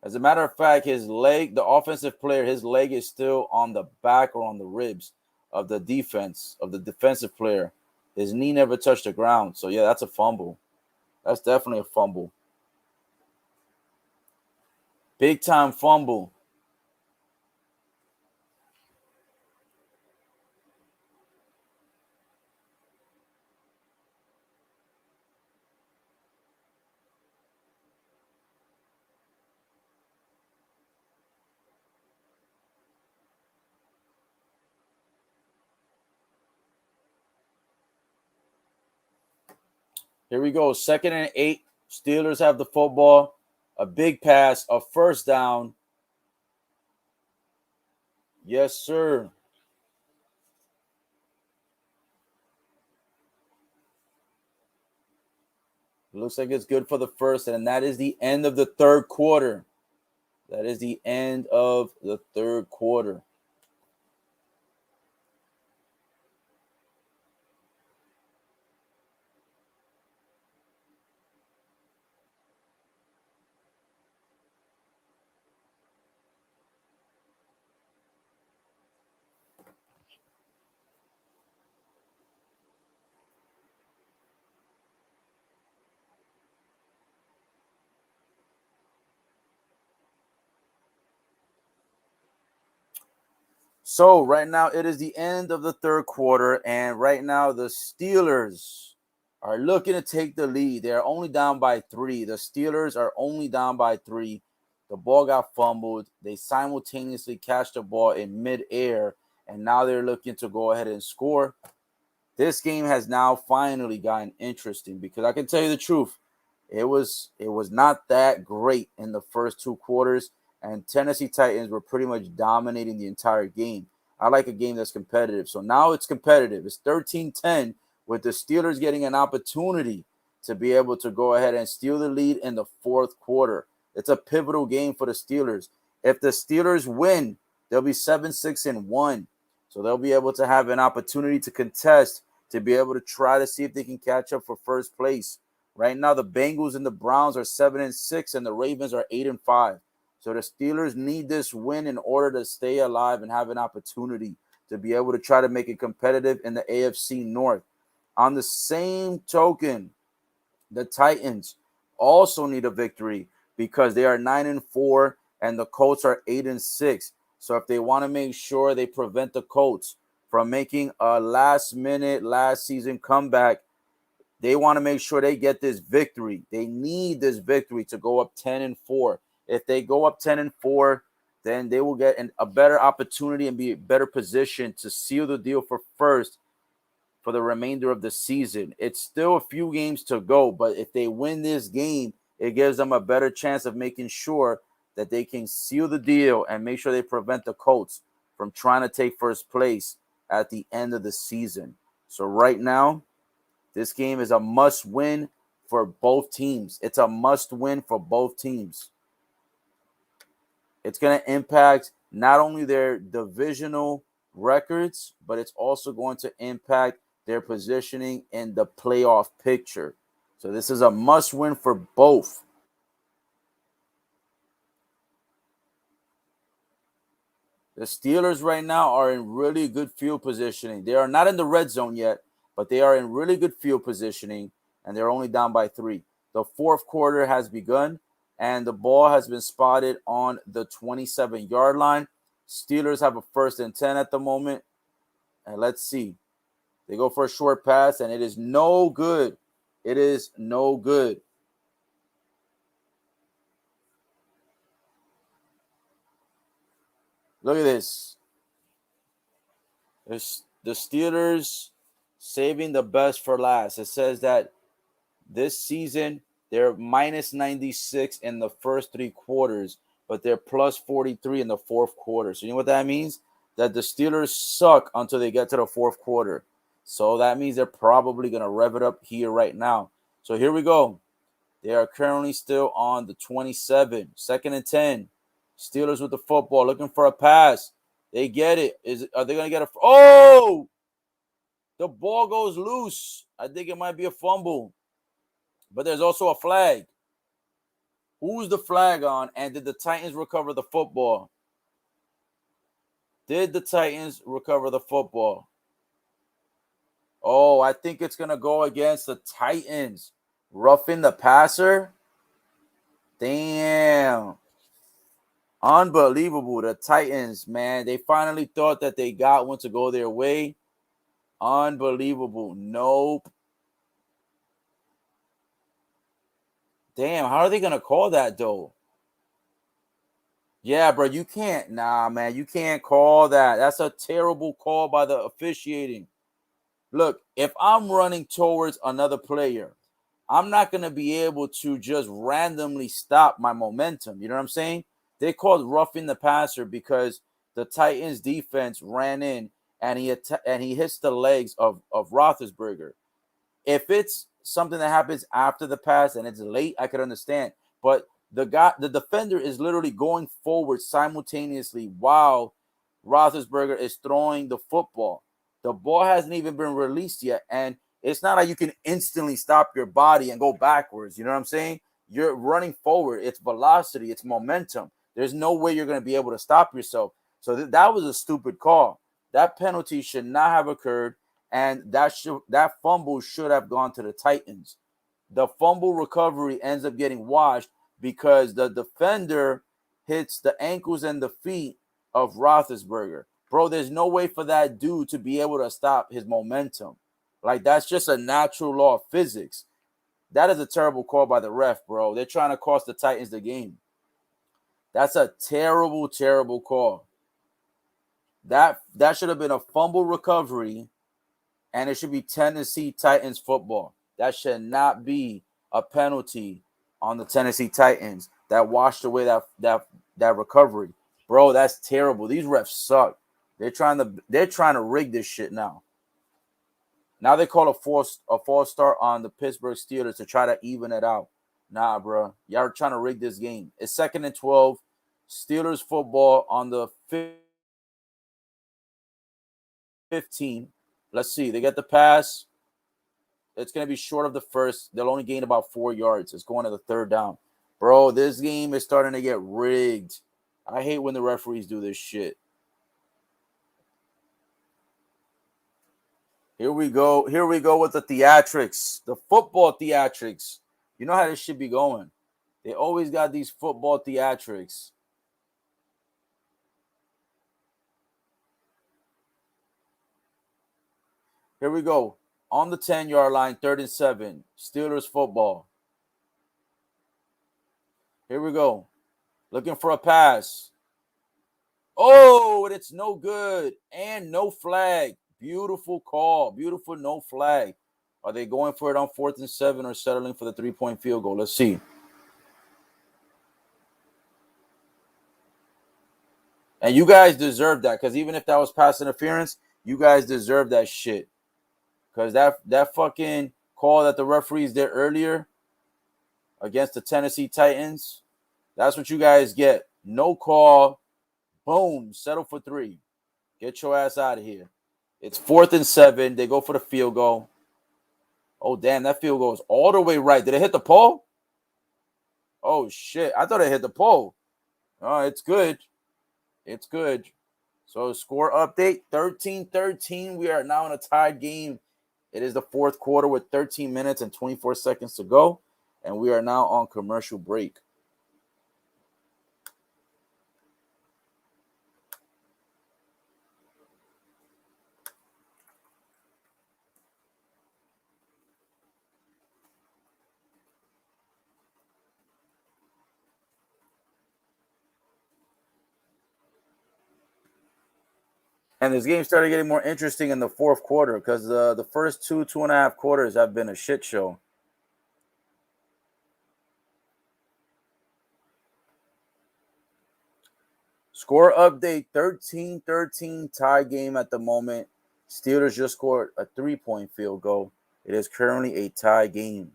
S1: As a matter of fact, his leg, the offensive player, his leg is still on the back or on the ribs of the defensive player. His knee never touched the ground. So, yeah, that's a fumble. That's definitely a fumble. Big time fumble. Here we go. 2nd and 8. Steelers have the football. A big pass, a first down. Yes, sir. Looks like it's good for the first, and that is the end of the third quarter. That is the end of the third quarter. So right now it is the end of the third quarter, and right now the Steelers are looking to take the lead. They are only down by 3. The Steelers are only down by 3. The ball got fumbled. They simultaneously catch the ball in midair, and now they're looking to go ahead and score. This game has now finally gotten interesting because I can tell you the truth. It was not that great in the first 2 quarters, and Tennessee Titans were pretty much dominating the entire game. I like a game that's competitive. So now it's competitive. It's 13-10 with the Steelers getting an opportunity to be able to go ahead and steal the lead in the fourth quarter. It's a pivotal game for the Steelers. If the Steelers win, they'll be 7-6-1. So they'll be able to have an opportunity to contest, to be able to try to see if they can catch up for first place. Right now, the Bengals and the Browns are 7-6, and the Ravens are 8-5. So the Steelers need this win in order to stay alive and have an opportunity to be able to try to make it competitive in the AFC North. On the same token, the Titans also need a victory because they are 9-4 and the Colts are 8-6. So if they want to make sure they prevent the Colts from making a last-minute, last-season comeback, they want to make sure they get this victory. They need this victory to go up 10-4. If they go up 10-4, then they will get a better opportunity and be in a better position to seal the deal for first for the remainder of the season. It's still a few games to go, but if they win this game, it gives them a better chance of making sure that they can seal the deal and make sure they prevent the Colts from trying to take first place at the end of the season. So right now, this game is a must-win for both teams. It's a must-win for both teams. It's going to impact not only their divisional records, but it's also going to impact their positioning in the playoff picture. So this is a must-win for both. The Steelers right now are in really good field positioning. They are not in the red zone yet, but they are in really good field positioning, and they're only down by 3. The fourth quarter has begun, and the ball has been spotted on the 27-yard line. Steelers have a 1st and 10 at the moment, and let's see. They go for a short pass, and it is no good. It is no good. Look at this. The Steelers saving the best for last. It says that this season they're minus 96 in the first 3 quarters, but they're plus 43 in the fourth quarter. So you know what that means? That the Steelers suck until they get to the fourth quarter. So that means they're probably going to rev it up here right now. So here we go. They are currently still on the 27, 2nd and 10. Steelers with the football, looking for a pass. They get it. Are they going to get a... Oh! The ball goes loose. I think it might be a fumble. But there's also a flag. Who's the flag on? And did the Titans recover the football? Did the Titans recover the football? Oh, I think it's going to go against the Titans. Roughing the passer? Damn. Unbelievable. The Titans, man, they finally thought that they got one to go their way. Unbelievable. Nope. Damn, how are they going to call that, though? Yeah, bro, you can't. Nah, man, you can't call that. That's a terrible call by the officiating. Look, if I'm running towards another player, I'm not going to be able to just randomly stop my momentum. You know what I'm saying? They called roughing the passer because the Titans defense ran in and he hits the legs of Roethlisberger. If it's something that happens after the pass and it's late, I could understand. But the defender is literally going forward simultaneously while Roethlisberger is throwing the football. The ball hasn't even been released yet, and it's not like you can instantly stop your body and go backwards. You know what I'm saying? You're running forward. It's velocity. It's momentum. There's no way you're going to be able to stop yourself. So that was a stupid call. That penalty should not have occurred, and that fumble should have gone to the Titans. The fumble recovery ends up getting washed because the defender hits the ankles and the feet of Roethlisberger. Bro, there's no way for that dude to be able to stop his momentum. Like, that's just a natural law of physics. That is a terrible call by the ref, bro. They're trying to cost the Titans the game. That's a terrible, terrible call. That should have been a fumble recovery, and it should be Tennessee Titans football. That should not be a penalty on the Tennessee Titans that washed away that recovery. Bro, that's terrible. These refs suck. They're trying to rig this shit now. Now they call a false start on the Pittsburgh Steelers to try to even it out. Nah, bro. Y'all are trying to rig this game. It's 2nd and 12. Steelers football on the 15. Let's see. They get the pass. It's going to be short of the first. They'll only gain about 4 yards. It's going to the 3rd down. Bro, this game is starting to get rigged. I hate when the referees do this shit. Here we go. Here we go with the theatrics. The football theatrics. You know how this should be going. They always got these football theatrics. Here we go. On the 10-yard line, 3rd and 7. Steelers football. Here we go. Looking for a pass. Oh, and it's no good. And no flag. Beautiful call. Beautiful no flag. Are they going for it on 4th and 7 or settling for the 3-point field goal? Let's see. And you guys deserve that, because even if that was pass interference, you guys deserve that shit. Because that fucking call that the referees did earlier against the Tennessee Titans, that's what you guys get. No call. Boom. Settle for 3. Get your ass out of here. It's 4th and 7. They go for the field goal. Oh, damn. That field goal is all the way right. Did it hit the pole? Oh, shit. I thought it hit the pole. Oh, it's good. It's good. So score update, 13-13. We are now in a tied game. It is the 4th quarter with 13 minutes and 24 seconds to go. And we are now on commercial break. And this game started getting more interesting in the 4th quarter because the first 2.5 quarters have been a shit show. Score update, 13-13, tie game at the moment. Steelers just scored a 3-point field goal. It is currently a tie game.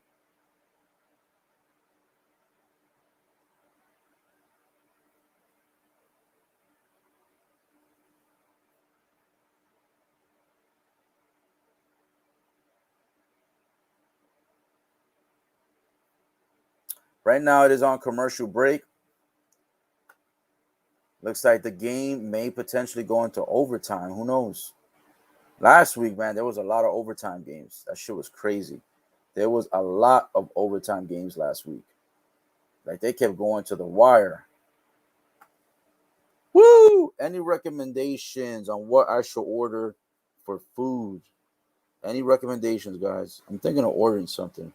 S1: Right now it is on commercial break. Looks like the game may potentially go into overtime. Who knows? Last week, man, there was a lot of overtime games. That shit was crazy. There was a lot of overtime games last week. Like, they kept going to the wire. Woo! Any recommendations on what I should order for food? Any recommendations, guys? I'm thinking of ordering something.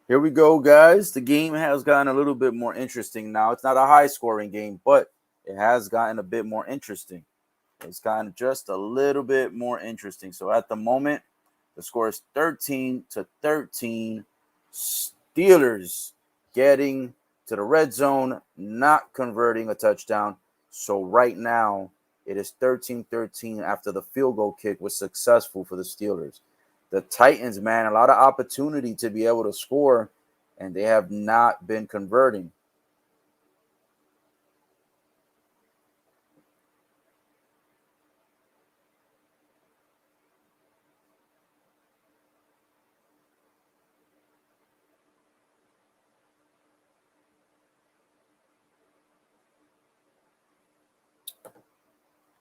S1: Here we go, guys. The game has gotten a little bit more interesting now. It's not a high-scoring game, but it has gotten a bit more interesting. It's gotten just a little bit more interesting. So at the moment, the score is 13-13. Steelers getting to the red zone, not converting a touchdown. So right now, it is 13-13 after the field goal kick was successful for the Steelers. The Titans, man, a lot of opportunity to be able to score, and they have not been converting.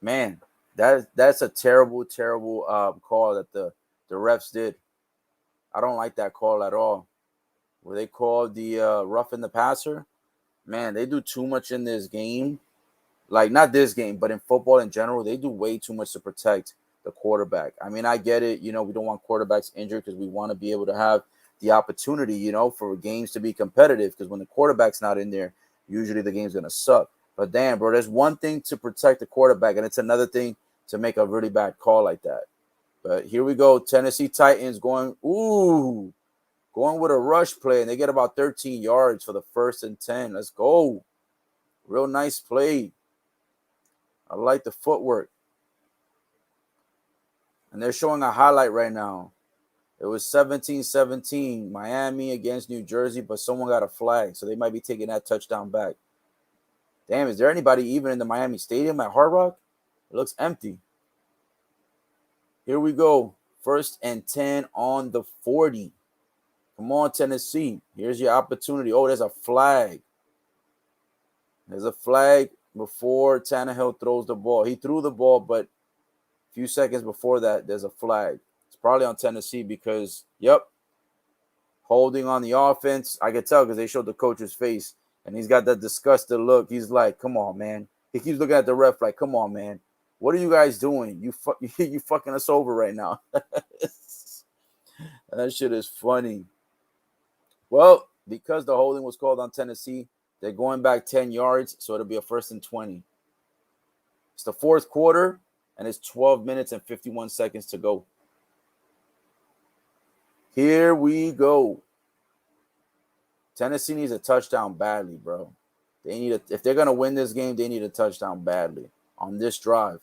S1: Man, that's a terrible, terrible call that the refs did. I don't like that call at all. Where they called the roughing the passer. Man, they do too much in this game. Like not this game, but in football in general, they do way too much to protect the quarterback. I mean, I get it. You know, we don't want quarterbacks injured because we want to be able to have the opportunity, you know, for games to be competitive. Because when the quarterback's not in there, usually the game's gonna suck. But damn, bro, there's one thing to protect the quarterback, and it's another thing to make a really bad call like that. But here we go, Tennessee Titans going with a rush play, and they get about 13 yards for the 1st and 10. Let's go. Real nice play. I like the footwork. And they're showing a highlight right now. It was 17-17, Miami against New Jersey, but someone got a flag, so they might be taking that touchdown back. Damn, is there anybody even in the Miami Stadium at Hard Rock? It looks empty. Here we go. 1st and 10 on the 40. Come on, Tennessee. Here's your opportunity. Oh, there's a flag. There's a flag before Tannehill throws the ball. He threw the ball, but a few seconds before that, there's a flag. It's probably on Tennessee because, holding on the offense. I could tell because they showed the coach's face, and he's got that disgusted look. He's like, come on, man. He keeps looking at the ref like, come on, man. What are you guys doing? You fucking us over right now. That shit is funny. Well, because the holding was called on Tennessee, they're going back 10 yards, so it'll be a 1st and 20. It's the fourth quarter, and it's 12 minutes and 51 seconds to go. Here we go. Tennessee needs a touchdown badly, bro. If they're going to win this game, they need a touchdown badly on this drive.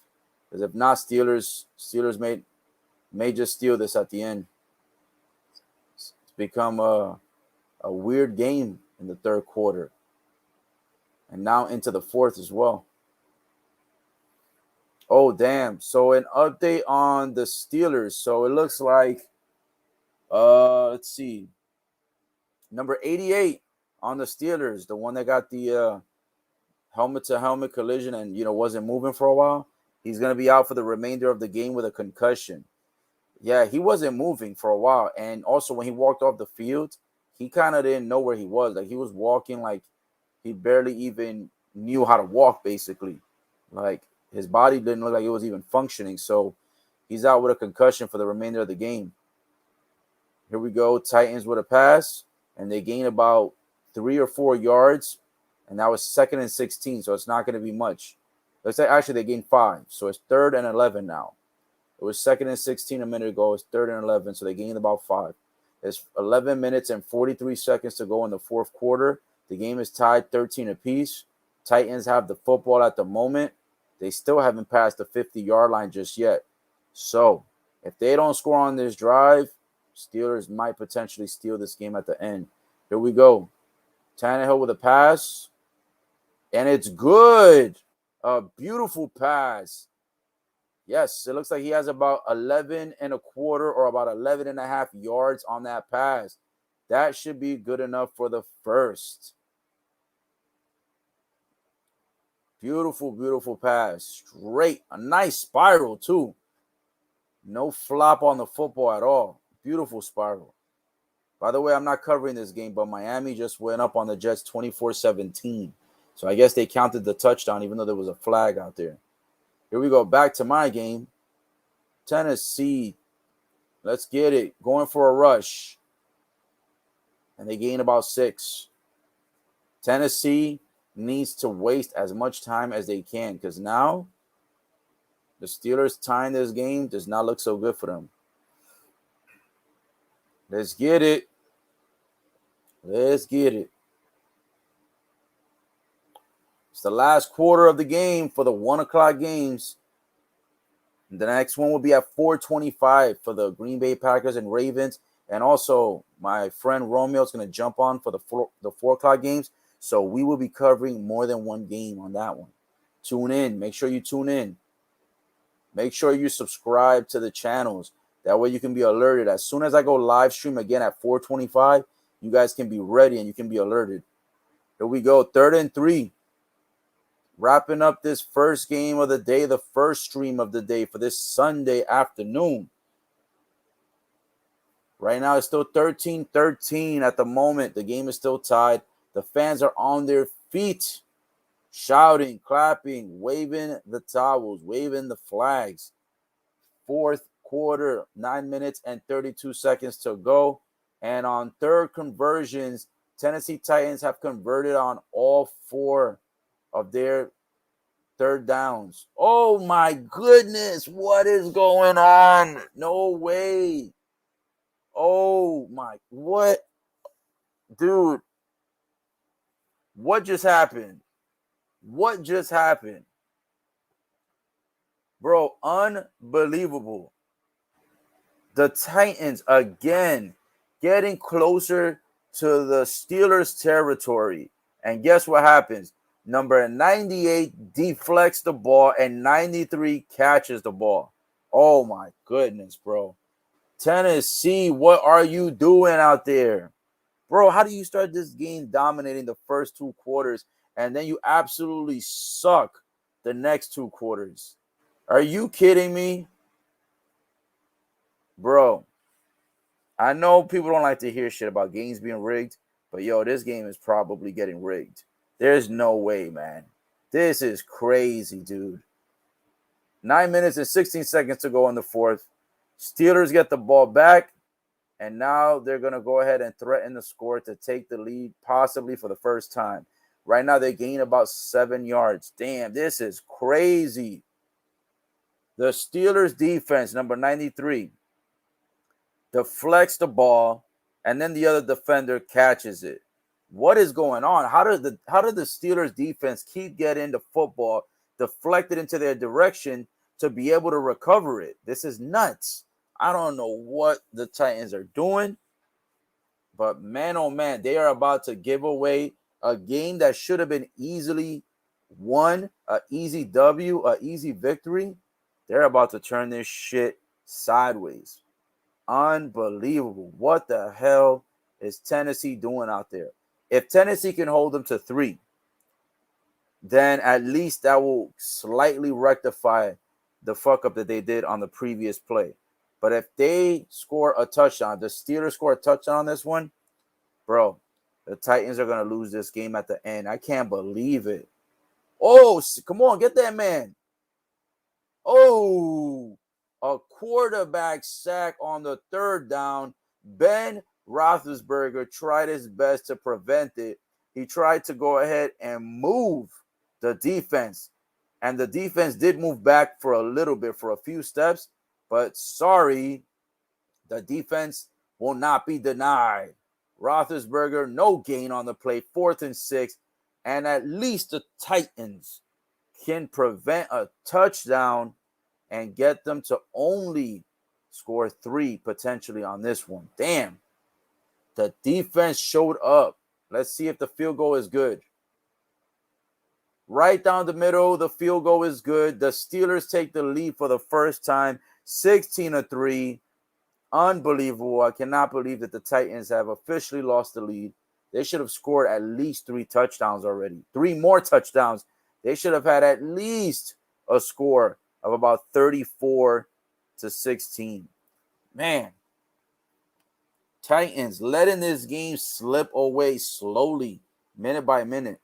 S1: Because if not, Steelers may just steal this at the end. It's become a weird game in the third quarter. And now into the fourth as well. Oh, damn. So an update on the Steelers. So it looks like, let's see. Number 88 on the Steelers, the one that got the helmet-to-helmet collision and, wasn't moving for a while. He's going to be out for the remainder of the game with a concussion. Yeah, he wasn't moving for a while. And also when he walked off the field, he kind of didn't know where he was. Like he was walking like he barely even knew how to walk, basically. Like his body didn't look like it was even functioning. So he's out with a concussion for the remainder of the game. Here we go. Titans with a pass, and they gain about 3 or 4 yards, and that was 2nd and 16, so it's not going to be much. Let's say actually they gained 5, so it's 3rd and 11 now. It was 2nd and 16 a minute ago. It's 3rd and 11, so they gained about 5. It's 11 minutes and 43 seconds to go in the fourth quarter. The game is tied 13 apiece. Titans have the football at the moment. They still haven't passed the 50-yard line just yet. So if they don't score on this drive, Steelers might potentially steal this game at the end. Here we go. Tannehill with a pass. And it's good. A beautiful pass. Yes, it looks like he has about 11 and a quarter or about 11 and a half yards on that pass. That should be good enough for the first. Beautiful, beautiful pass. Straight. A nice spiral, too. No flop on the football at all. Beautiful spiral. By the way, I'm not covering this game, but Miami just went up on the Jets 24-17. So I guess they counted the touchdown, even though there was a flag out there. Here we go. Back to my game. Tennessee. Let's get it. Going for a rush. and they gain about 6. Tennessee needs to waste as much time as they can because now the Steelers tying this game does not look so good for them. Let's get it. Let's get it. It's the last quarter of the game for the 1 o'clock games. The next one will be at 4:25 for the Green Bay Packers and Ravens. And also, my friend Romeo is going to jump on for the 4 o'clock games. So we will be covering more than one game on that one. Tune in. Make sure you tune in. Make sure you subscribe to the channels. That way you can be alerted. As soon as I go live stream again at 4:25, you guys can be ready and you can be alerted. Here we go. 3rd and 3. Wrapping up this first game of the day, the first stream of the day for this Sunday afternoon. Right now, it's still 13-13 at the moment. The game is still tied. The fans are on their feet, shouting, clapping, waving the towels, waving the flags. 4th quarter, 9 minutes and 32 seconds to go. And on third conversions, Tennessee Titans have converted on all 4 of their third downs. Oh, my goodness. What is going on? No way. Oh, my. What? Dude. What just happened? What just happened? Bro, unbelievable. The Titans, again, getting closer to the Steelers' territory. And guess what happens? Number 98 deflects the ball and 93 catches the ball. Oh, my goodness, bro. Tennessee, what are you doing out there? Bro, how do you start this game dominating the first 2 quarters and then you absolutely suck the next 2 quarters? Are you kidding me? Bro, I know people don't like to hear shit about games being rigged, but yo, this game is probably getting rigged. There's no way, man. This is crazy, dude. 9 minutes and 16 seconds to go in the 4th. Steelers get the ball back, and now they're going to go ahead and threaten the score to take the lead, possibly for the first time. Right now, they gain about 7 yards. Damn, this is crazy. The Steelers defense, number 93, deflects the ball, and then the other defender catches it. What is going on? How did the Steelers defense keep getting the football deflected into their direction to be able to recover it? This is nuts. I don't know what the Titans are doing, but man, oh man, they are about to give away a game that should have been easily won, an easy W, an easy victory. They're about to turn this shit sideways. Unbelievable. What the hell is Tennessee doing out there? If Tennessee can hold them to 3, then at least that will slightly rectify the fuck up that they did on the previous play. But if they score a touchdown, the Steelers score a touchdown on this one, bro, the Titans are going to lose this game at the end. I can't believe it. Oh, come on, get that man. Oh, a quarterback sack on the 3rd down. Ben Roethlisberger tried his best to prevent it. He tried to go ahead and move the defense. And the defense did move back for a little bit, for a few steps. But sorry, the defense will not be denied. Roethlisberger, no gain on the play, 4th and 6. And at least the Titans can prevent a touchdown and get them to only score 3 potentially on this one. Damn. The defense showed up. Let's see if the field goal is good. Right down the middle, the field goal is good. The Steelers take the lead for the first time, 16-3. Unbelievable. I cannot believe that the Titans have officially lost the lead. They should have scored at least 3 touchdowns already. 3 more touchdowns. They should have had at least a score of about 34-16. Man, Titans letting this game slip away slowly, minute by minute.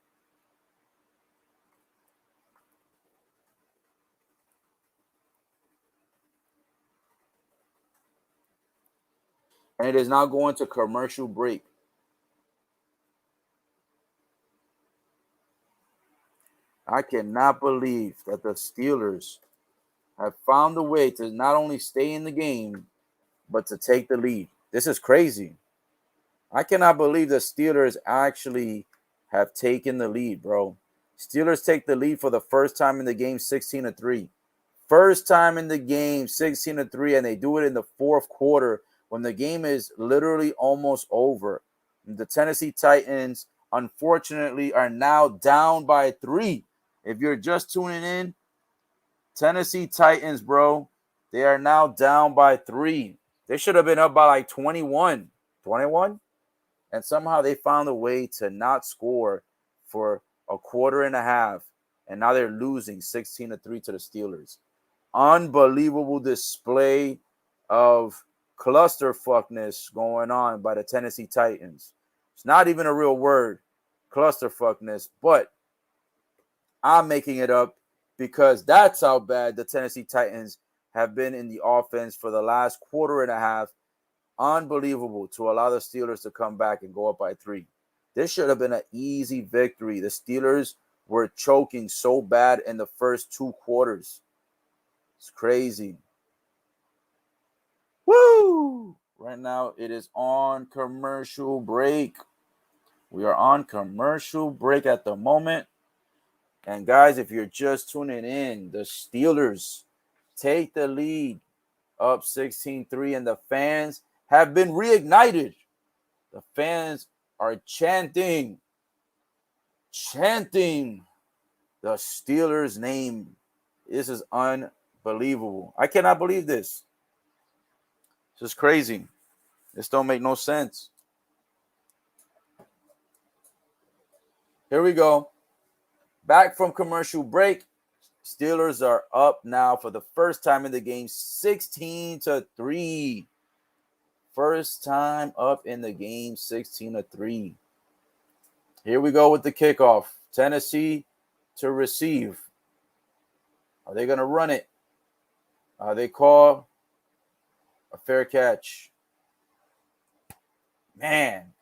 S1: And it is now going to commercial break. I cannot believe that the Steelers have found a way to not only stay in the game, but to take the lead. This is crazy. I cannot believe the Steelers actually have taken the lead, bro. Steelers take the lead for the first time in the game, 16-3. First time in the game, 16-3, and they do it in the fourth quarter when the game is literally almost over. The Tennessee Titans, unfortunately, are now down by 3. If you're just tuning in, Tennessee Titans, bro, they are now down by 3. They should have been up by like 21. 21? And somehow they found a way to not score for a quarter and a half. And now they're losing 16-3 to the Steelers. Unbelievable display of clusterfuckness going on by the Tennessee Titans. It's not even a real word, clusterfuckness, but I'm making it up because that's how bad the Tennessee Titans have been in the offense for the last quarter and a half. Unbelievable to allow the Steelers to come back and go up by 3. This should have been an easy victory. The Steelers were choking so bad in the first 2 quarters. It's crazy. Woo! Right now, it is on commercial break. We are on commercial break at the moment. And guys, if you're just tuning in, the Steelers take the lead up 16-3, and the fans have been reignited. The fans are chanting the Steelers' name. This is unbelievable. I cannot believe this. This is crazy. This don't make no sense. Here we go. Back from commercial break. Steelers are up now for the first time in the game, 16-3. First time up in the game, 16-3. Here we go with the kickoff. Tennessee to receive. Are they going to run it? They call a fair catch. Man,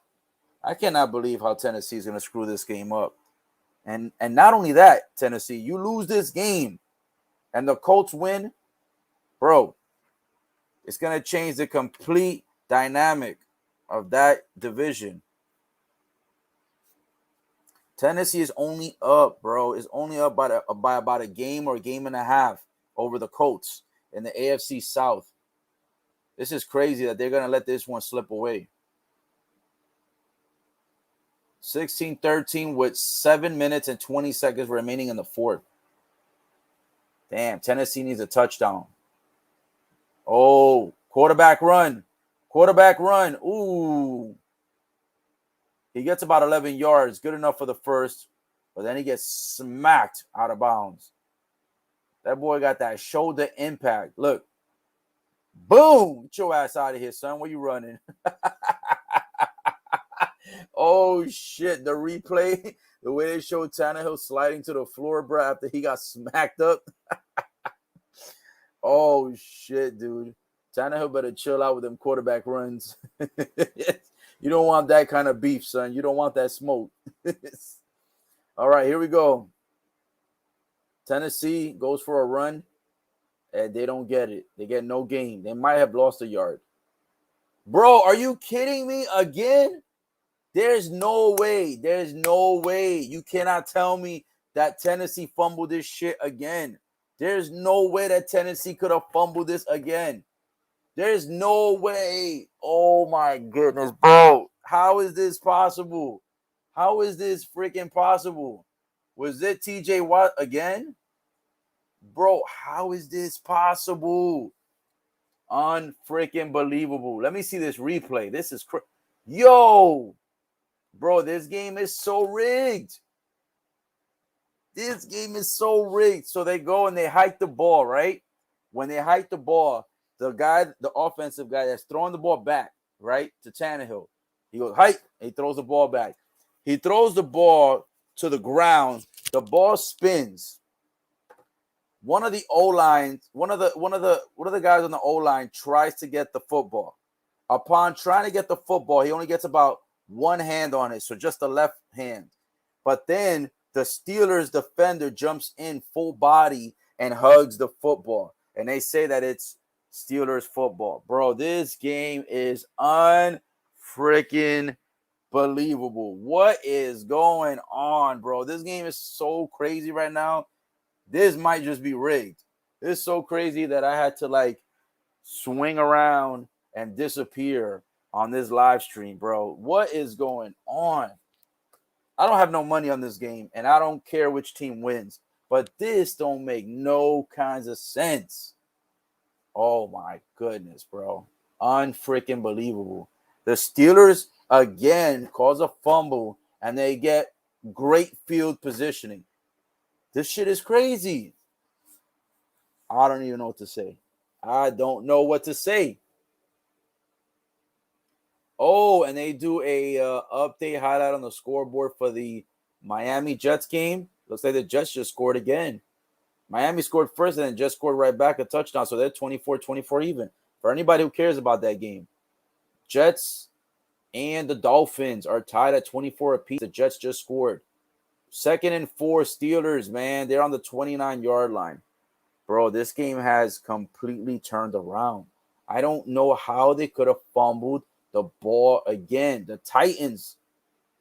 S1: I cannot believe how Tennessee is going to screw this game up. And not only that, Tennessee, you lose this game and the Colts win, bro, it's going to change the complete dynamic of that division. Tennessee is only up, bro. Is only up by about a game or a game and a half over the Colts in the AFC South. This is crazy that they're going to let this one slip away. 16-13 with 7 minutes and 20 seconds remaining in the fourth. Damn, Tennessee needs a touchdown. Oh, quarterback run. Ooh. He gets about 11 yards. Good enough for the first. But then he gets smacked out of bounds. That boy got that shoulder impact. Look. Boom. Get your ass out of here, son. Where you running? Oh, shit. The replay. The way they showed Tannehill sliding to the floor, bro, after he got smacked up. Oh, shit, dude. Tannehill better chill out with them quarterback runs. You don't want that kind of beef, son. You don't want that smoke. All right, here we go. Tennessee goes for a run, and they don't get it. They get no gain. They might have lost a yard. Bro, are you kidding me again? There's no way. There's no way. You cannot tell me that Tennessee fumbled this shit again. There's no way that Tennessee could have fumbled this again. There's no way. Oh, my goodness, bro. How is this possible? How is this freaking possible? Was it TJ Watt again? Bro, how is this possible? Unfreaking believable. Let me see this replay. This is crazy. Yo, bro, this game is so rigged. This game is so rigged. So they go and they hike the ball, right? When they hike the ball, the offensive guy that's throwing the ball back, right, to Tannehill, he goes, hike, and he throws the ball back. He throws the ball to the ground. The ball spins. One of the O-line, one of the guys on the O-line tries to get the football. Upon trying to get the football, he only gets about one hand on it, so just the left hand. But then the Steelers defender jumps in full body and hugs the football. And they say that it's Steelers football. Bro, this game is unfreaking believable. What is going on, bro? This game is so crazy right now. This might just be rigged. It's so crazy that I had to like swing around and disappear on this live stream, bro. What is going on? I don't have no money on this game, and I don't care which team wins, but this don't make no kinds of sense. Oh my goodness, bro. Unfreaking believable. The Steelers again cause a fumble and they get great field positioning. This shit is crazy. I don't even know what to say. I don't know what to say. Oh, and they do a update highlight on the scoreboard for the Miami Jets game. Looks like the Jets just scored again. Miami scored first and then just scored right back a touchdown. So they're 24-24 even. For anybody who cares about that game. Jets and the Dolphins are tied at 24 apiece. The Jets just scored. 2nd and 4 Steelers, man. They're on the 29-yard line. Bro, this game has completely turned around. I don't know how they could have fumbled the ball again. The Titans,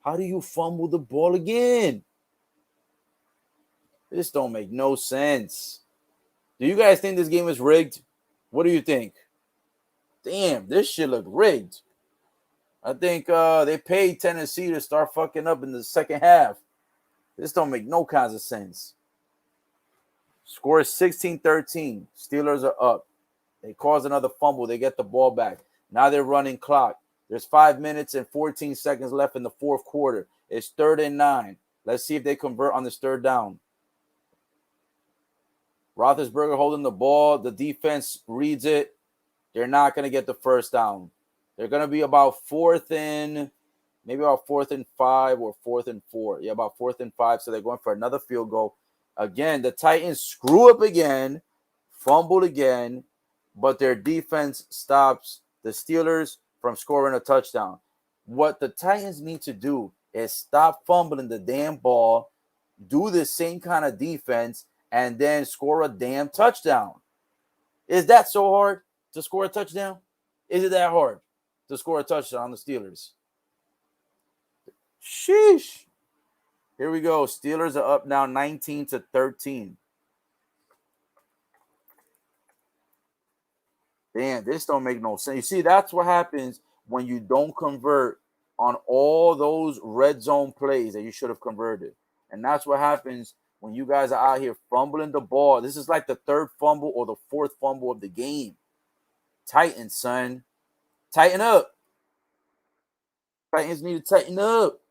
S1: how do you fumble the ball again? This don't make no sense. Do you guys think this game is rigged? What do you think? Damn, this shit look rigged. I think they paid Tennessee to start fucking up in the second half. This don't make no kinds of sense. Score is 16-13. Steelers are up. They cause another fumble. They get the ball back. Now they're running clock. There's 5 minutes and 14 seconds left in the fourth quarter. It's 3rd and 9. Let's see if they convert on this 3rd down. Roethlisberger holding the ball. The defense reads it. They're not going to get the first down. They're going to be about 4th and maybe about 4th and 5 or 4th and 4. Yeah, about 4th and 5. So they're going for another field goal. Again, the Titans screw up again, fumble again, but their defense stops the Steelers from scoring a touchdown. What the Titans need to do is stop fumbling the damn ball, do the same kind of defense, and then score a damn touchdown. Is that so hard to score a touchdown? Is it that hard to score a touchdown on the Steelers? Sheesh. Here we go. Steelers are up now 19-13. Damn, this don't make no sense. You see, that's what happens when you don't convert on all those red zone plays that you should have converted. And that's what happens when you guys are out here fumbling the ball. This is like the 3rd fumble or the 4th fumble of the game. Titans, son. Tighten up. Titans need to tighten up.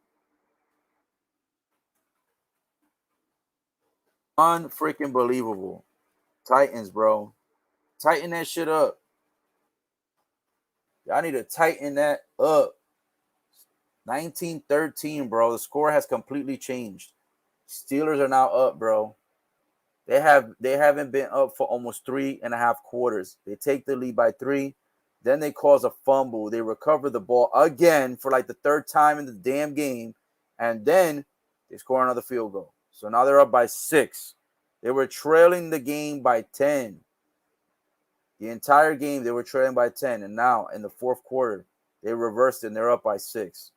S1: Unfreaking believable. Titans, bro. Tighten that shit up. Y'all need to tighten that up. 19-13, bro. The score has completely changed. Steelers are now up, bro. They haven't been up for almost 3.5 quarters. They take the lead by 3. Then they cause a fumble. They recover the ball again for like the 3rd time in the damn game. And then they score another field goal. So now they're up by 6. They were trailing the game by 10. The entire game, they were trailing by 10. And now in the fourth quarter, they reversed it and they're up by 6.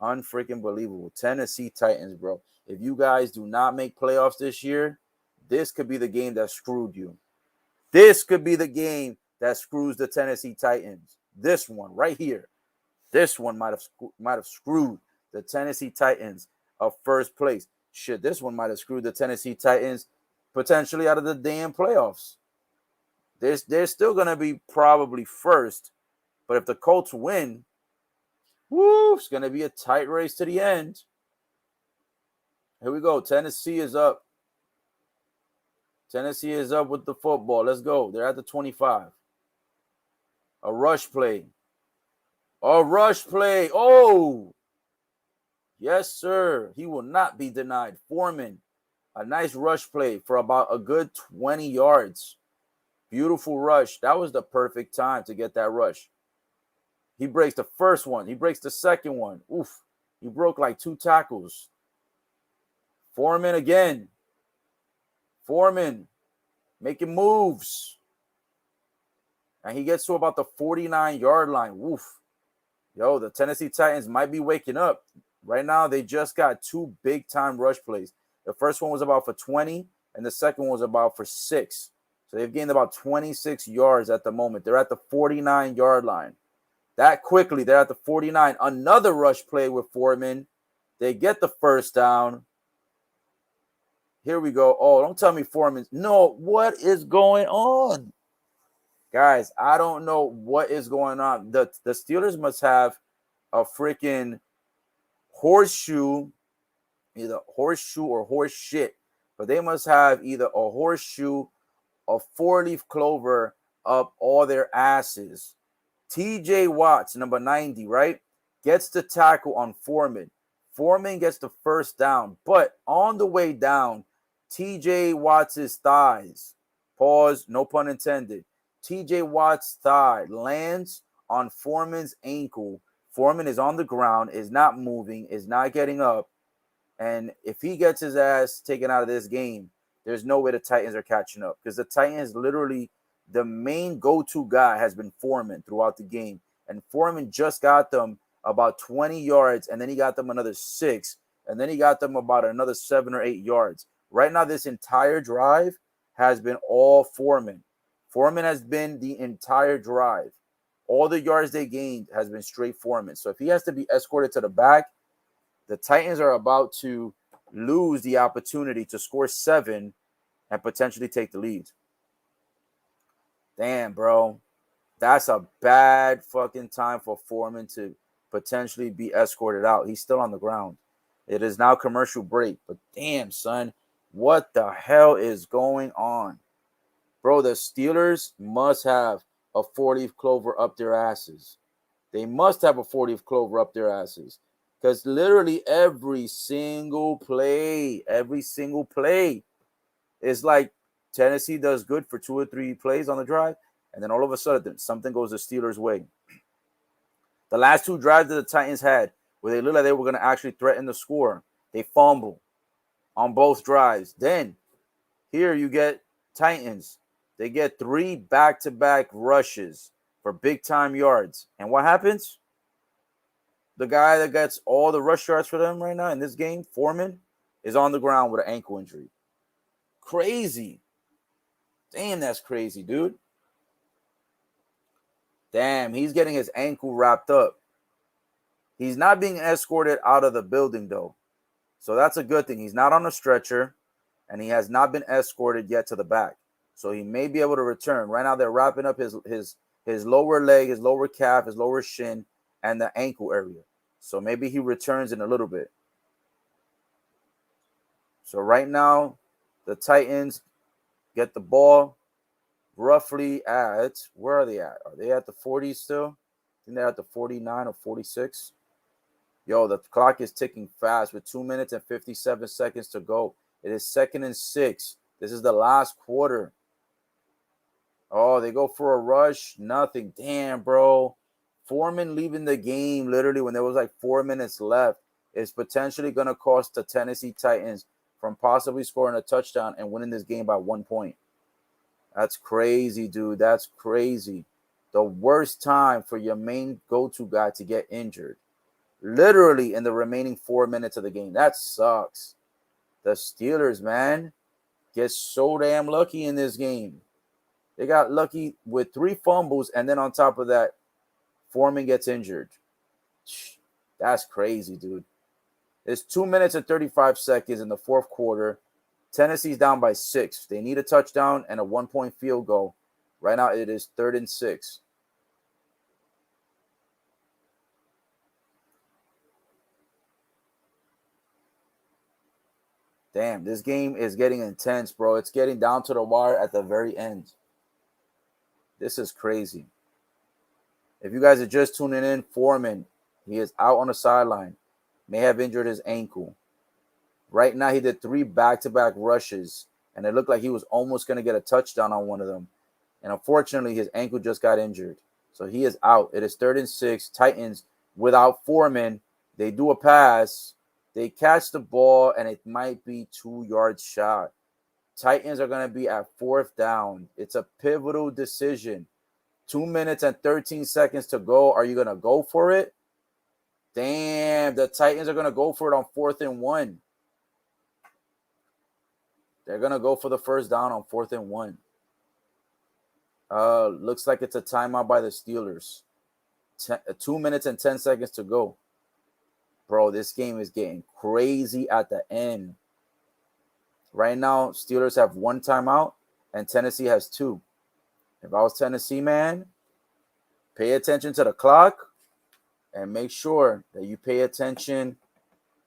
S1: Unfreaking believable. Tennessee Titans, bro. If you guys do not make playoffs this year, this could be the game that screwed you. This could be the game that screws the Tennessee Titans. This one right here. This one might have screwed the Tennessee Titans of first place. Shit, this one might have screwed the Tennessee Titans potentially out of the damn playoffs. They're still going to be probably first. But if the Colts win, woo, it's going to be a tight race to the end. Here we go. Tennessee is up. Tennessee is up with the football. Let's go. They're at the 25. A rush play. A rush play. Oh, yes, sir. He will not be denied. Foreman, a nice rush play for about a good 20 yards. Beautiful rush. That was the perfect time to get that rush. He breaks the first one. He breaks the second one. Oof. He broke like 2 tackles. Foreman again. Foreman making moves. And he gets to about the 49-yard line. Woof. Yo, the Tennessee Titans might be waking up. Right now, they just got 2 big-time rush plays. The first one was about for 20, and the second one was about for 6. So they've gained about 26 yards at the moment. They're at the 49-yard line. That quickly, they're at the 49. Another rush play with Foreman. They get the first down. Here we go. Oh, don't tell me Foreman. No, what is going on? Guys, I don't know what is going on. The Steelers must have a freaking horseshoe, either horseshoe or horse shit. But they must have either a horseshoe or 4-leaf clover up all their asses. TJ Watts, number 90, right, gets the tackle on Foreman. Foreman gets the first down. But on the way down, TJ Watts' thighs, pause, no pun intended, TJ Watts' thigh lands on Foreman's ankle. Foreman is on the ground, is not moving, is not getting up. And if he gets his ass taken out of this game, there's no way the Titans are catching up. Because the Titans literally, the main go-to guy has been Foreman throughout the game. And Foreman just got them about 20 yards, and then he got them another 6. And then he got them about another 7 or 8 yards. Right now, this entire drive has been all Foreman. Foreman has been the entire drive. All the yards they gained has been straight Foreman. So if he has to be escorted to the back, the Titans are about to lose the opportunity to score 7 and potentially take the lead. Damn, bro. That's a bad fucking time for Foreman to potentially be escorted out. He's still on the ground. It is now commercial break. But damn, son, what the hell is going on? Bro, the Steelers must have a 4-leaf clover up their asses. They must have a 4-leaf clover up their asses. Because literally every single play is like Tennessee does good for 2 or 3 plays on the drive, and then all of a sudden something goes the Steelers' way. The last 2 drives that the Titans had, where they looked like they were going to actually threaten the score, they fumble on both drives. Then here you get Titans. They get 3 back-to-back rushes for big-time yards. And what happens? The guy that gets all the rush yards for them right now in this game, Foreman, is on the ground with an ankle injury. Crazy. Damn, that's crazy, dude. Damn, he's getting his ankle wrapped up. He's not being escorted out of the building, though. So that's a good thing. He's not on a stretcher, and he has not been escorted yet to the back. So he may be able to return. Right now, they're wrapping up his lower leg, his lower calf, his lower shin, and the ankle area. So maybe he returns in a little bit. So right now, the Titans get the ball roughly at, where are they at? Are they at the 40s still? I think they're at the 49 or 46. Yo, the clock is ticking fast with 2 minutes and 57 seconds to go. It is 2nd and 6. This is the last quarter. Oh, they go for a rush. Nothing. Damn, bro. Foreman leaving the game literally when there was like 4 minutes left is potentially going to cost the Tennessee Titans from possibly scoring a touchdown and winning this game by 1 point. That's crazy, dude. That's crazy. The worst time for your main go-to guy to get injured. Literally in the remaining 4 minutes of the game. That sucks. The Steelers, man, get so damn lucky in this game. They got lucky with 3 fumbles, and then on top of that, Foreman gets injured. That's crazy, dude. It's 2 minutes and 35 seconds in the fourth quarter. Tennessee's down by 6. They need a touchdown and a 1-point field goal. Right now, it is 3rd and 6. Damn, this game is getting intense, bro. It's getting down to the wire at the very end. This is crazy. If you guys are just tuning in, Foreman, he is out on the sideline. May have injured his ankle. Right now, he did 3 back-to-back rushes, and it looked like he was almost going to get a touchdown on one of them. And unfortunately, his ankle just got injured. So he is out. It is 3rd and 6. Titans, without Foreman, they do a pass. They catch the ball, and it might be 2 yards shy. Titans are going to be at 4th down. It's a pivotal decision. 2 minutes and 13 seconds to go. Are you going to go for it? Damn, the Titans are going to go for it on 4th and 1. They're going to go for the first down on 4th and 1. Looks like it's a timeout by the Steelers. 2 minutes and 10 seconds to go. Bro, this game is getting crazy at the end. Right now, Steelers have 1 timeout and Tennessee has 2. If I was Tennessee, man, pay attention to the clock and make sure that you pay attention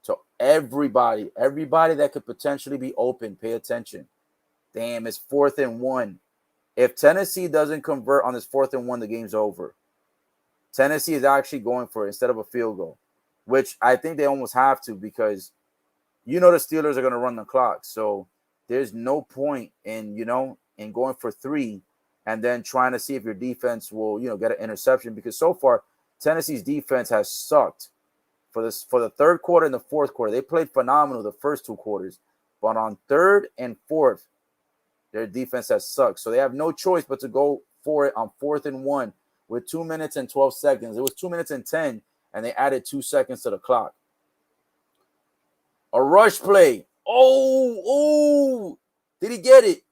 S1: to everybody. Everybody that could potentially be open, pay attention. Damn, it's 4th and 1. If Tennessee doesn't convert on this 4th and 1, the game's over. Tennessee is actually going for it instead of a field goal, which I think they almost have to because the Steelers are going to run the clock. So there's no point in going for 3 and then trying to see if your defense will, get an interception, because so far Tennessee's defense has sucked for the 3rd quarter and the 4th quarter. They played phenomenal the first 2 quarters, but on 3rd and 4th, their defense has sucked. So they have no choice but to go for it on 4th and 1 with 2 minutes and 12 seconds. It was 2 minutes and 10, and they added 2 seconds to the clock. A rush play. Oh, did he get it?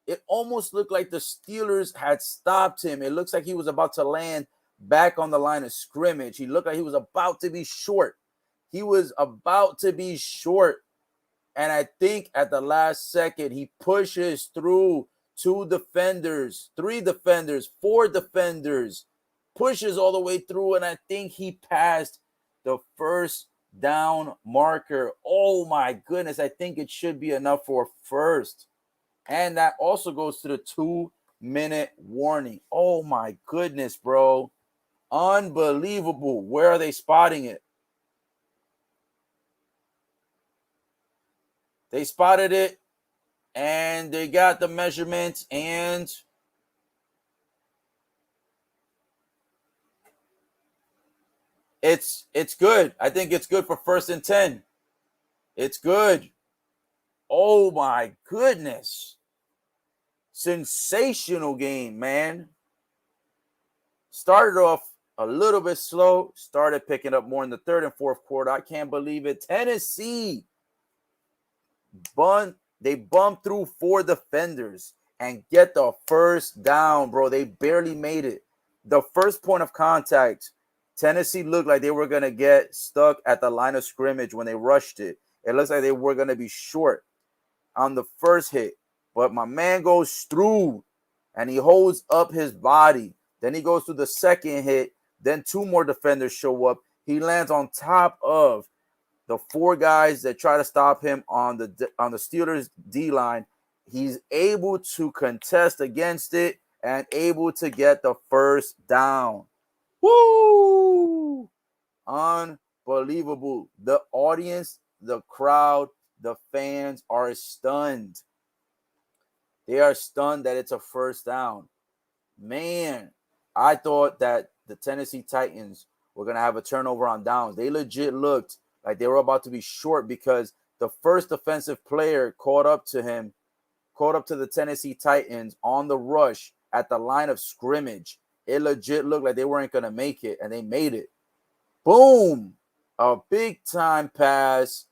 S1: It almost looked like the Steelers had stopped him. It looks like he was about to land back on the line of scrimmage. He looked like he was about to be short. And I think at the last second, he pushes through 2 defenders, 3 defenders, 4 defenders, pushes all the way through, and I think he passed the first down marker. Oh, my goodness. I think it should be enough for a first. And that also goes to the 2-minute warning. Oh, my goodness, bro. Unbelievable. Where are they spotting it? They spotted it, and they got the measurements, and it's good. I think it's good for 1st and 10. It's good. Oh, my goodness. Sensational game, man. Started off a little bit slow, started picking up more in the 3rd and 4th quarter. I can't believe it. Tennessee, they bump through 4 defenders and get the first down, bro. They barely made it. The first point of contact, Tennessee looked like they were going to get stuck at the line of scrimmage when they rushed it. It looks like they were going to be short on the first hit. But my man goes through, and he holds up his body. Then he goes to the second hit. Then 2 more defenders show up. He lands on top of the 4 guys that try to stop him on the Steelers D-line. He's able to contest against it and able to get the first down. Woo! Unbelievable. The audience, the crowd, the fans are stunned. They are stunned that it's a first down. Man, I thought that the Tennessee Titans were going to have a turnover on downs. They legit looked like they were about to be short because the first defensive player caught up to the Tennessee Titans on the rush at the line of scrimmage. It legit looked like they weren't going to make it, and they made it. Boom! A big-time pass.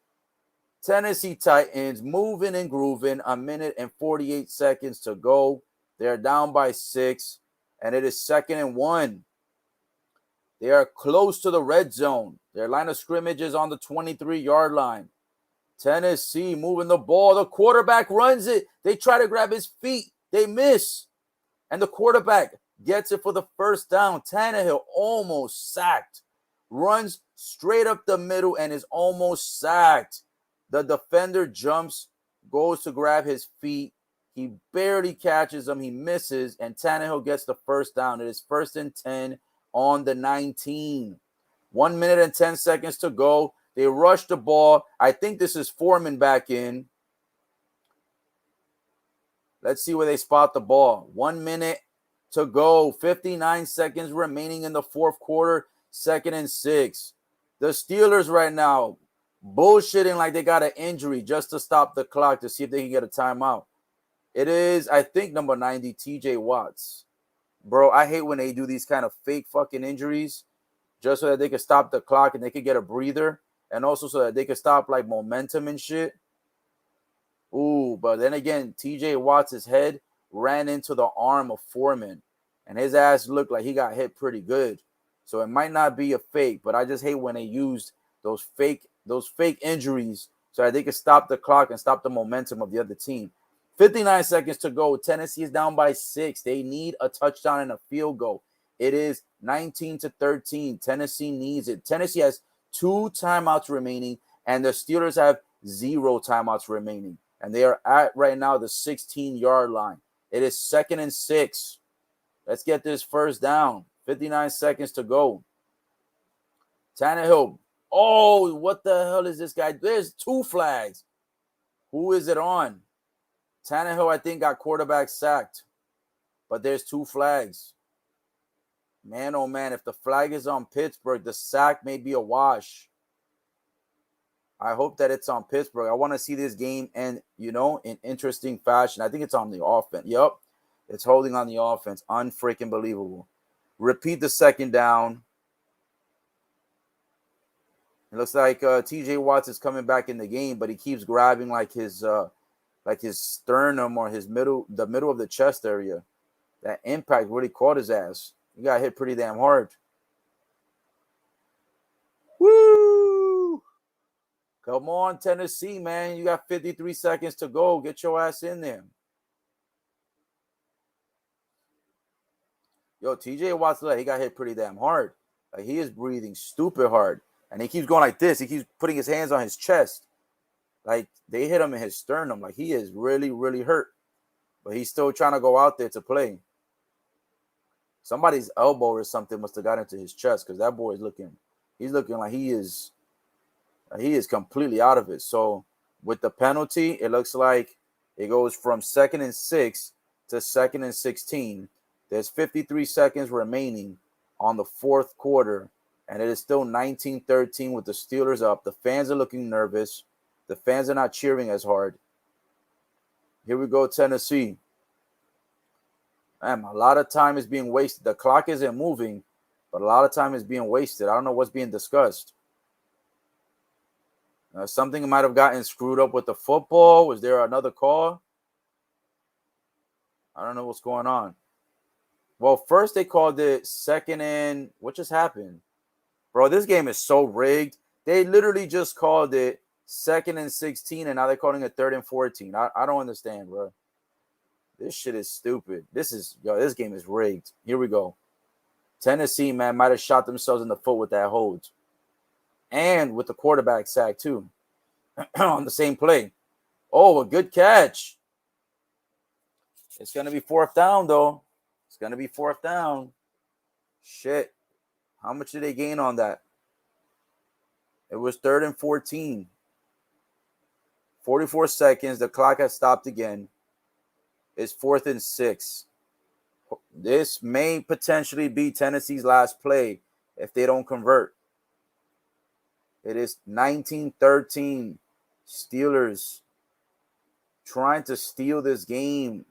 S1: Tennessee Titans moving and grooving. 1 minute and 48 seconds to go. They're down by 6, and it is 2nd and 1. They are close to the red zone. Their line of scrimmage is on the 23-yard line. Tennessee moving the ball. The quarterback runs it. They try to grab his feet. They miss. And the quarterback gets it for the first down. Tannehill almost sacked. Runs straight up the middle and is almost sacked. The defender jumps, goes to grab his feet. He barely catches him. He misses, and Tannehill gets the first down. It is 1st and 10 on the 19. 1 minute and 10 seconds to go. They rush the ball. I think this is Foreman back in. Let's see where they spot the ball. 1 minute to go. 59 seconds remaining in the 4th quarter. 2nd and 6. The Steelers right now bullshitting like they got an injury just to stop the clock to see if they can get a timeout. It is, I think, number 90, TJ Watts. Bro, I hate when they do these kind of fake fucking injuries just so that they can stop the clock and they can get a breather, and also so that they can stop like momentum and shit. Ooh, but then again, TJ Watts' head ran into the arm of Foreman, and his ass looked like he got hit pretty good. So it might not be a fake, but I just hate when they used those fake injuries so that they could stop the clock and stop the momentum of the other team. 59 seconds to go. Tennessee is down by 6. They need a touchdown and a field goal. It is 19-13. Tennessee needs it. Tennessee has 2 timeouts remaining, and the Steelers have 0 timeouts remaining. And they are at right now the 16-yard line. It is 2nd and 6. Let's get this first down. 59 seconds to go. Tannehill. Oh, what the hell is this guy? There's 2 flags. Who is it on? Tannehill, I think, got quarterback sacked. But there's 2 flags. Man, oh man, if the flag is on Pittsburgh, the sack may be a wash. I hope that it's on Pittsburgh. I want to see this game end, in interesting fashion. I think it's on the offense. Yep. It's holding on the offense. Unfreaking believable. Repeat the second down. It looks like TJ Watts is coming back in the game, but he keeps grabbing like his sternum or the middle of the chest area. That impact really caught his ass. He got hit pretty damn hard. Woo! Come on, Tennessee, man. You got 53 seconds to go. Get your ass in there. Yo, TJ Watts, he got hit pretty damn hard. Like, he is breathing stupid hard. And he keeps going like this. He keeps putting his hands on his chest. Like, they hit him in his sternum. Like, he is really, really hurt. But he's still trying to go out there to play. Somebody's elbow or something must have got into his chest, because that boy is he's looking like he is completely out of it. So with the penalty, it looks like it goes from 2nd and 6 to 2nd and 16. There's 53 seconds remaining on the 4th quarter, and it is still 19-13 with the Steelers up. The fans are looking nervous. The fans are not cheering as hard. Here we go, Tennessee. Man, a lot of time is being wasted. The clock isn't moving, but a lot of time is being wasted. I don't know what's being discussed. Something might have gotten screwed up with the football. Was there another call? I don't know what's going on. Well, first they called it 2nd and... What just happened? Bro, this game is so rigged. They literally just called it 2nd and 16, and now they're calling it 3rd and 14. I don't understand, bro. This shit is stupid. This game is rigged. Here we go. Tennessee, man, might have shot themselves in the foot with that hold. And with the quarterback sack, too. On the same play. Oh, a good catch. It's going to be 4th down, though. It's going to be 4th down. Shit. How much did they gain on that? It was 3rd and 14. 44 seconds. The clock has stopped again. It's 4th and 6. This may potentially be Tennessee's last play if they don't convert. It is 19-13. Steelers trying to steal this game.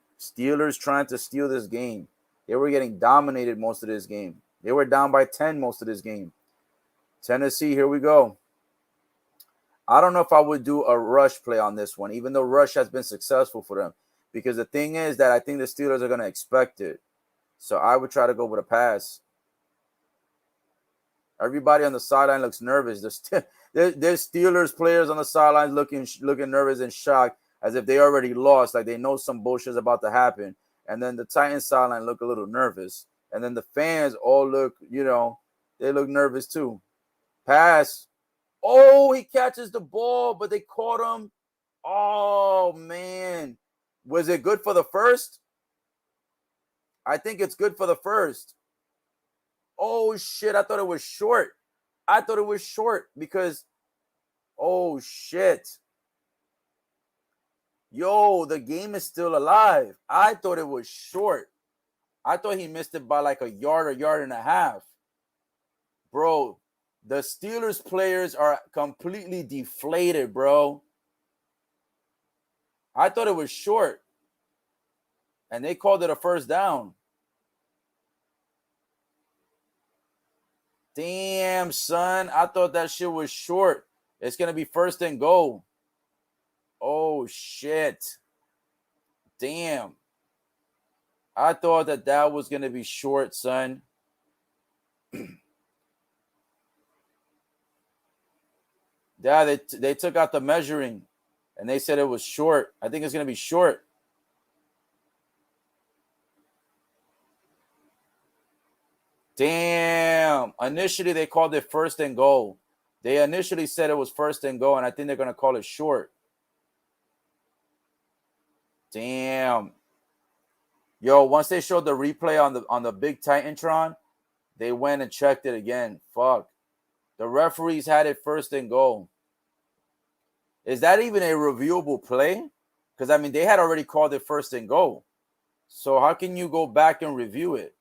S1: They were getting dominated most of this game. They were down by 10 most of this game. Tennessee, here we go. I don't know if I would do a rush play on this one, even though rush has been successful for them. Because the thing is that I think the Steelers are going to expect it. So I would try to go with a pass. Everybody on the sideline looks nervous. There's Steelers players on the sidelines looking nervous and shocked as if they already lost, like they know some bullshit is about to happen. And then the Titans sideline look a little nervous. And then the fans all look, they look nervous too. Pass. Oh, he catches the ball, but they caught him. Oh, man. Was it good for the first? I think it's good for the first. Oh, shit. I thought it was short. Because, oh, shit. Yo, the game is still alive. I thought it was short. I thought he missed it by like a yard and a half. Bro, The Steelers players are completely deflated, bro. I thought it was short, and they called it a first down. Damn, son. I thought that shit was short. It's going to be first and goal. Oh, shit. Damn. I thought that was going to be short, son. Yeah, they took out the measuring, and they said it was short. I think it's going to be short. Damn. Initially, they called it first and goal. They initially said it was first and goal, and I think they're going to call it short. Damn. Yo, once they showed the replay on the big Titantron, they went and checked it again. Fuck. The referees had it first and goal. Is that even a reviewable play? Because, I mean, they had already called it first and goal. So how can you go back and review it?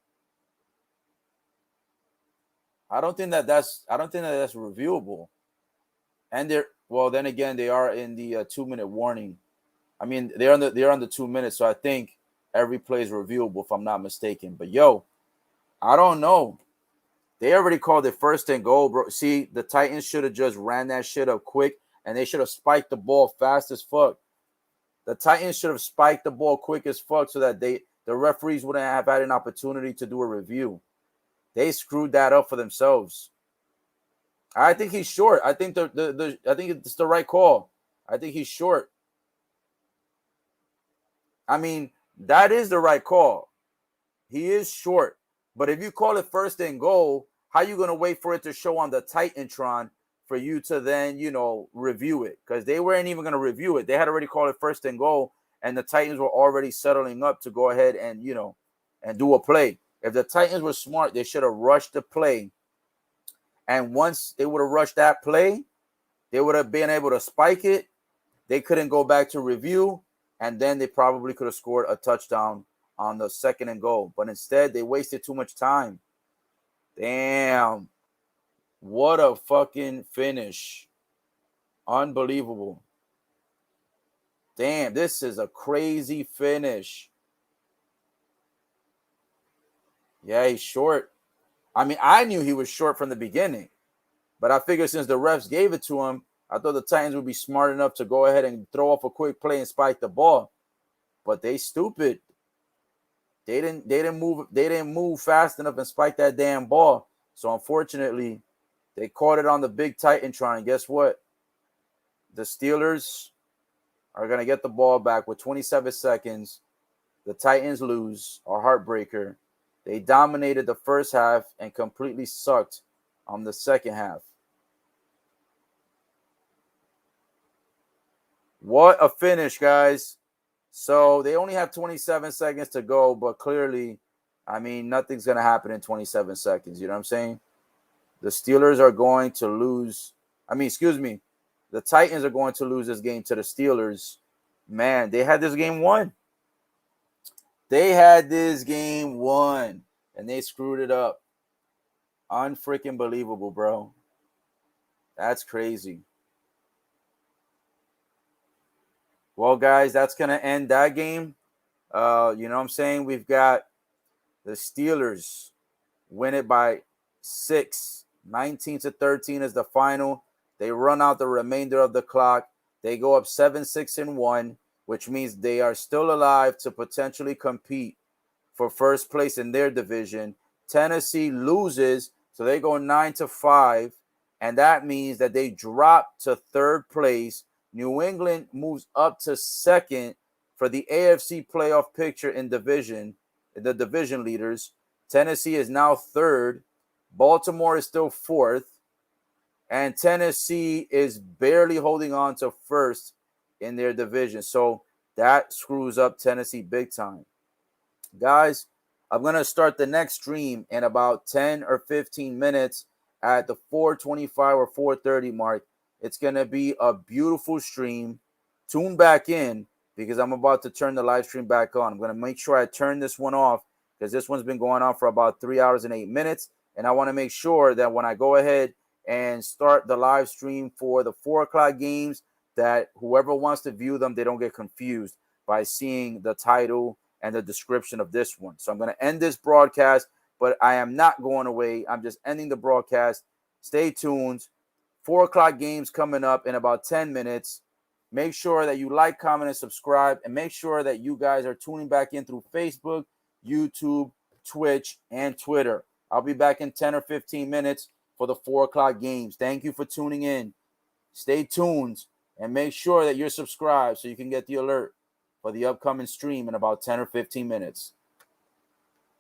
S1: I don't think that's reviewable. And then again, they are in the 2-minute warning. I mean, they're on the 2 minutes, so I think every play is reviewable if I'm not mistaken. But yo, I don't know. They already called it first and goal, bro. See, the Titans should have just ran that shit up quick, and they should have spiked the ball fast as fuck. The Titans should have spiked the ball quick as fuck so that the referees wouldn't have had an opportunity to do a review. They screwed that up for themselves. I think he's short. I think I think it's the right call. I think he's short. I mean, that is the right call. He is short. But if you call it first and goal, how are you going to wait for it to show on the Titantron for you to then, review it? Because they weren't even going to review it. They had already called it first and goal, and the Titans were already settling up to go ahead and, and do a play. If the Titans were smart, they should have rushed the play. And once they would have rushed that play, they would have been able to spike it. They couldn't go back to review, and then they probably could have scored a touchdown on the second and goal. But instead, they wasted too much time. Damn. What a fucking finish. Unbelievable. Damn, this is a crazy finish. Yeah, he's short. I mean, I knew he was short from the beginning. But I figured since the refs gave it to him, I thought the Titans would be smart enough to go ahead and throw off a quick play and spike the ball. But they stupid. They didn't move fast enough and spike that damn ball. So unfortunately, they caught it on the big Titantron. And guess what? The Steelers are going to get the ball back with 27 seconds. The Titans lose, a heartbreaker. They dominated the first half and completely sucked on the second half. What a finish, guys. So they only have 27 seconds to go, but clearly, I mean, nothing's going to happen in 27 seconds. You know what I'm saying? The Steelers are going to lose. The Titans are going to lose this game to the Steelers. Man, they had this game won. And they screwed it up. Unfreaking believable, bro. That's crazy. Well, guys, that's going to end that game. You know what I'm saying? We've got the Steelers win it by 6. 19-13 is the final. They run out the remainder of the clock. They go up 7-6-1, which means they are still alive to potentially compete for first place in their division. Tennessee loses, so they go 9-5, and that means that they drop to third place. New England moves up to second for the AFC playoff picture in the division leaders. Tennessee is now third. Baltimore is still fourth. And Tennessee is barely holding on to first in their division. So that screws up Tennessee big time. Guys, I'm going to start the next stream in about 10 or 15 minutes at the 4:25 or 4:30 mark. It's going to be a beautiful stream. Tune back in because I'm about to turn the live stream back on. I'm going to make sure I turn this one off because this one's been going on for about 3 hours and 8 minutes. And I want to make sure that when I go ahead and start the live stream for the 4 o'clock games, that whoever wants to view them, they don't get confused by seeing the title and the description of this one. So I'm going to end this broadcast, but I am not going away. I'm just ending the broadcast. Stay tuned. 4 o'clock games coming up in about 10 minutes. Make sure that you like, comment, and subscribe, and make sure that you guys are tuning back in through Facebook, YouTube, Twitch, and Twitter. I'll be back in 10 or 15 minutes for the 4 o'clock games. Thank you for tuning in. Stay tuned and make sure that you're subscribed so you can get the alert for the upcoming stream in about 10 or 15 minutes.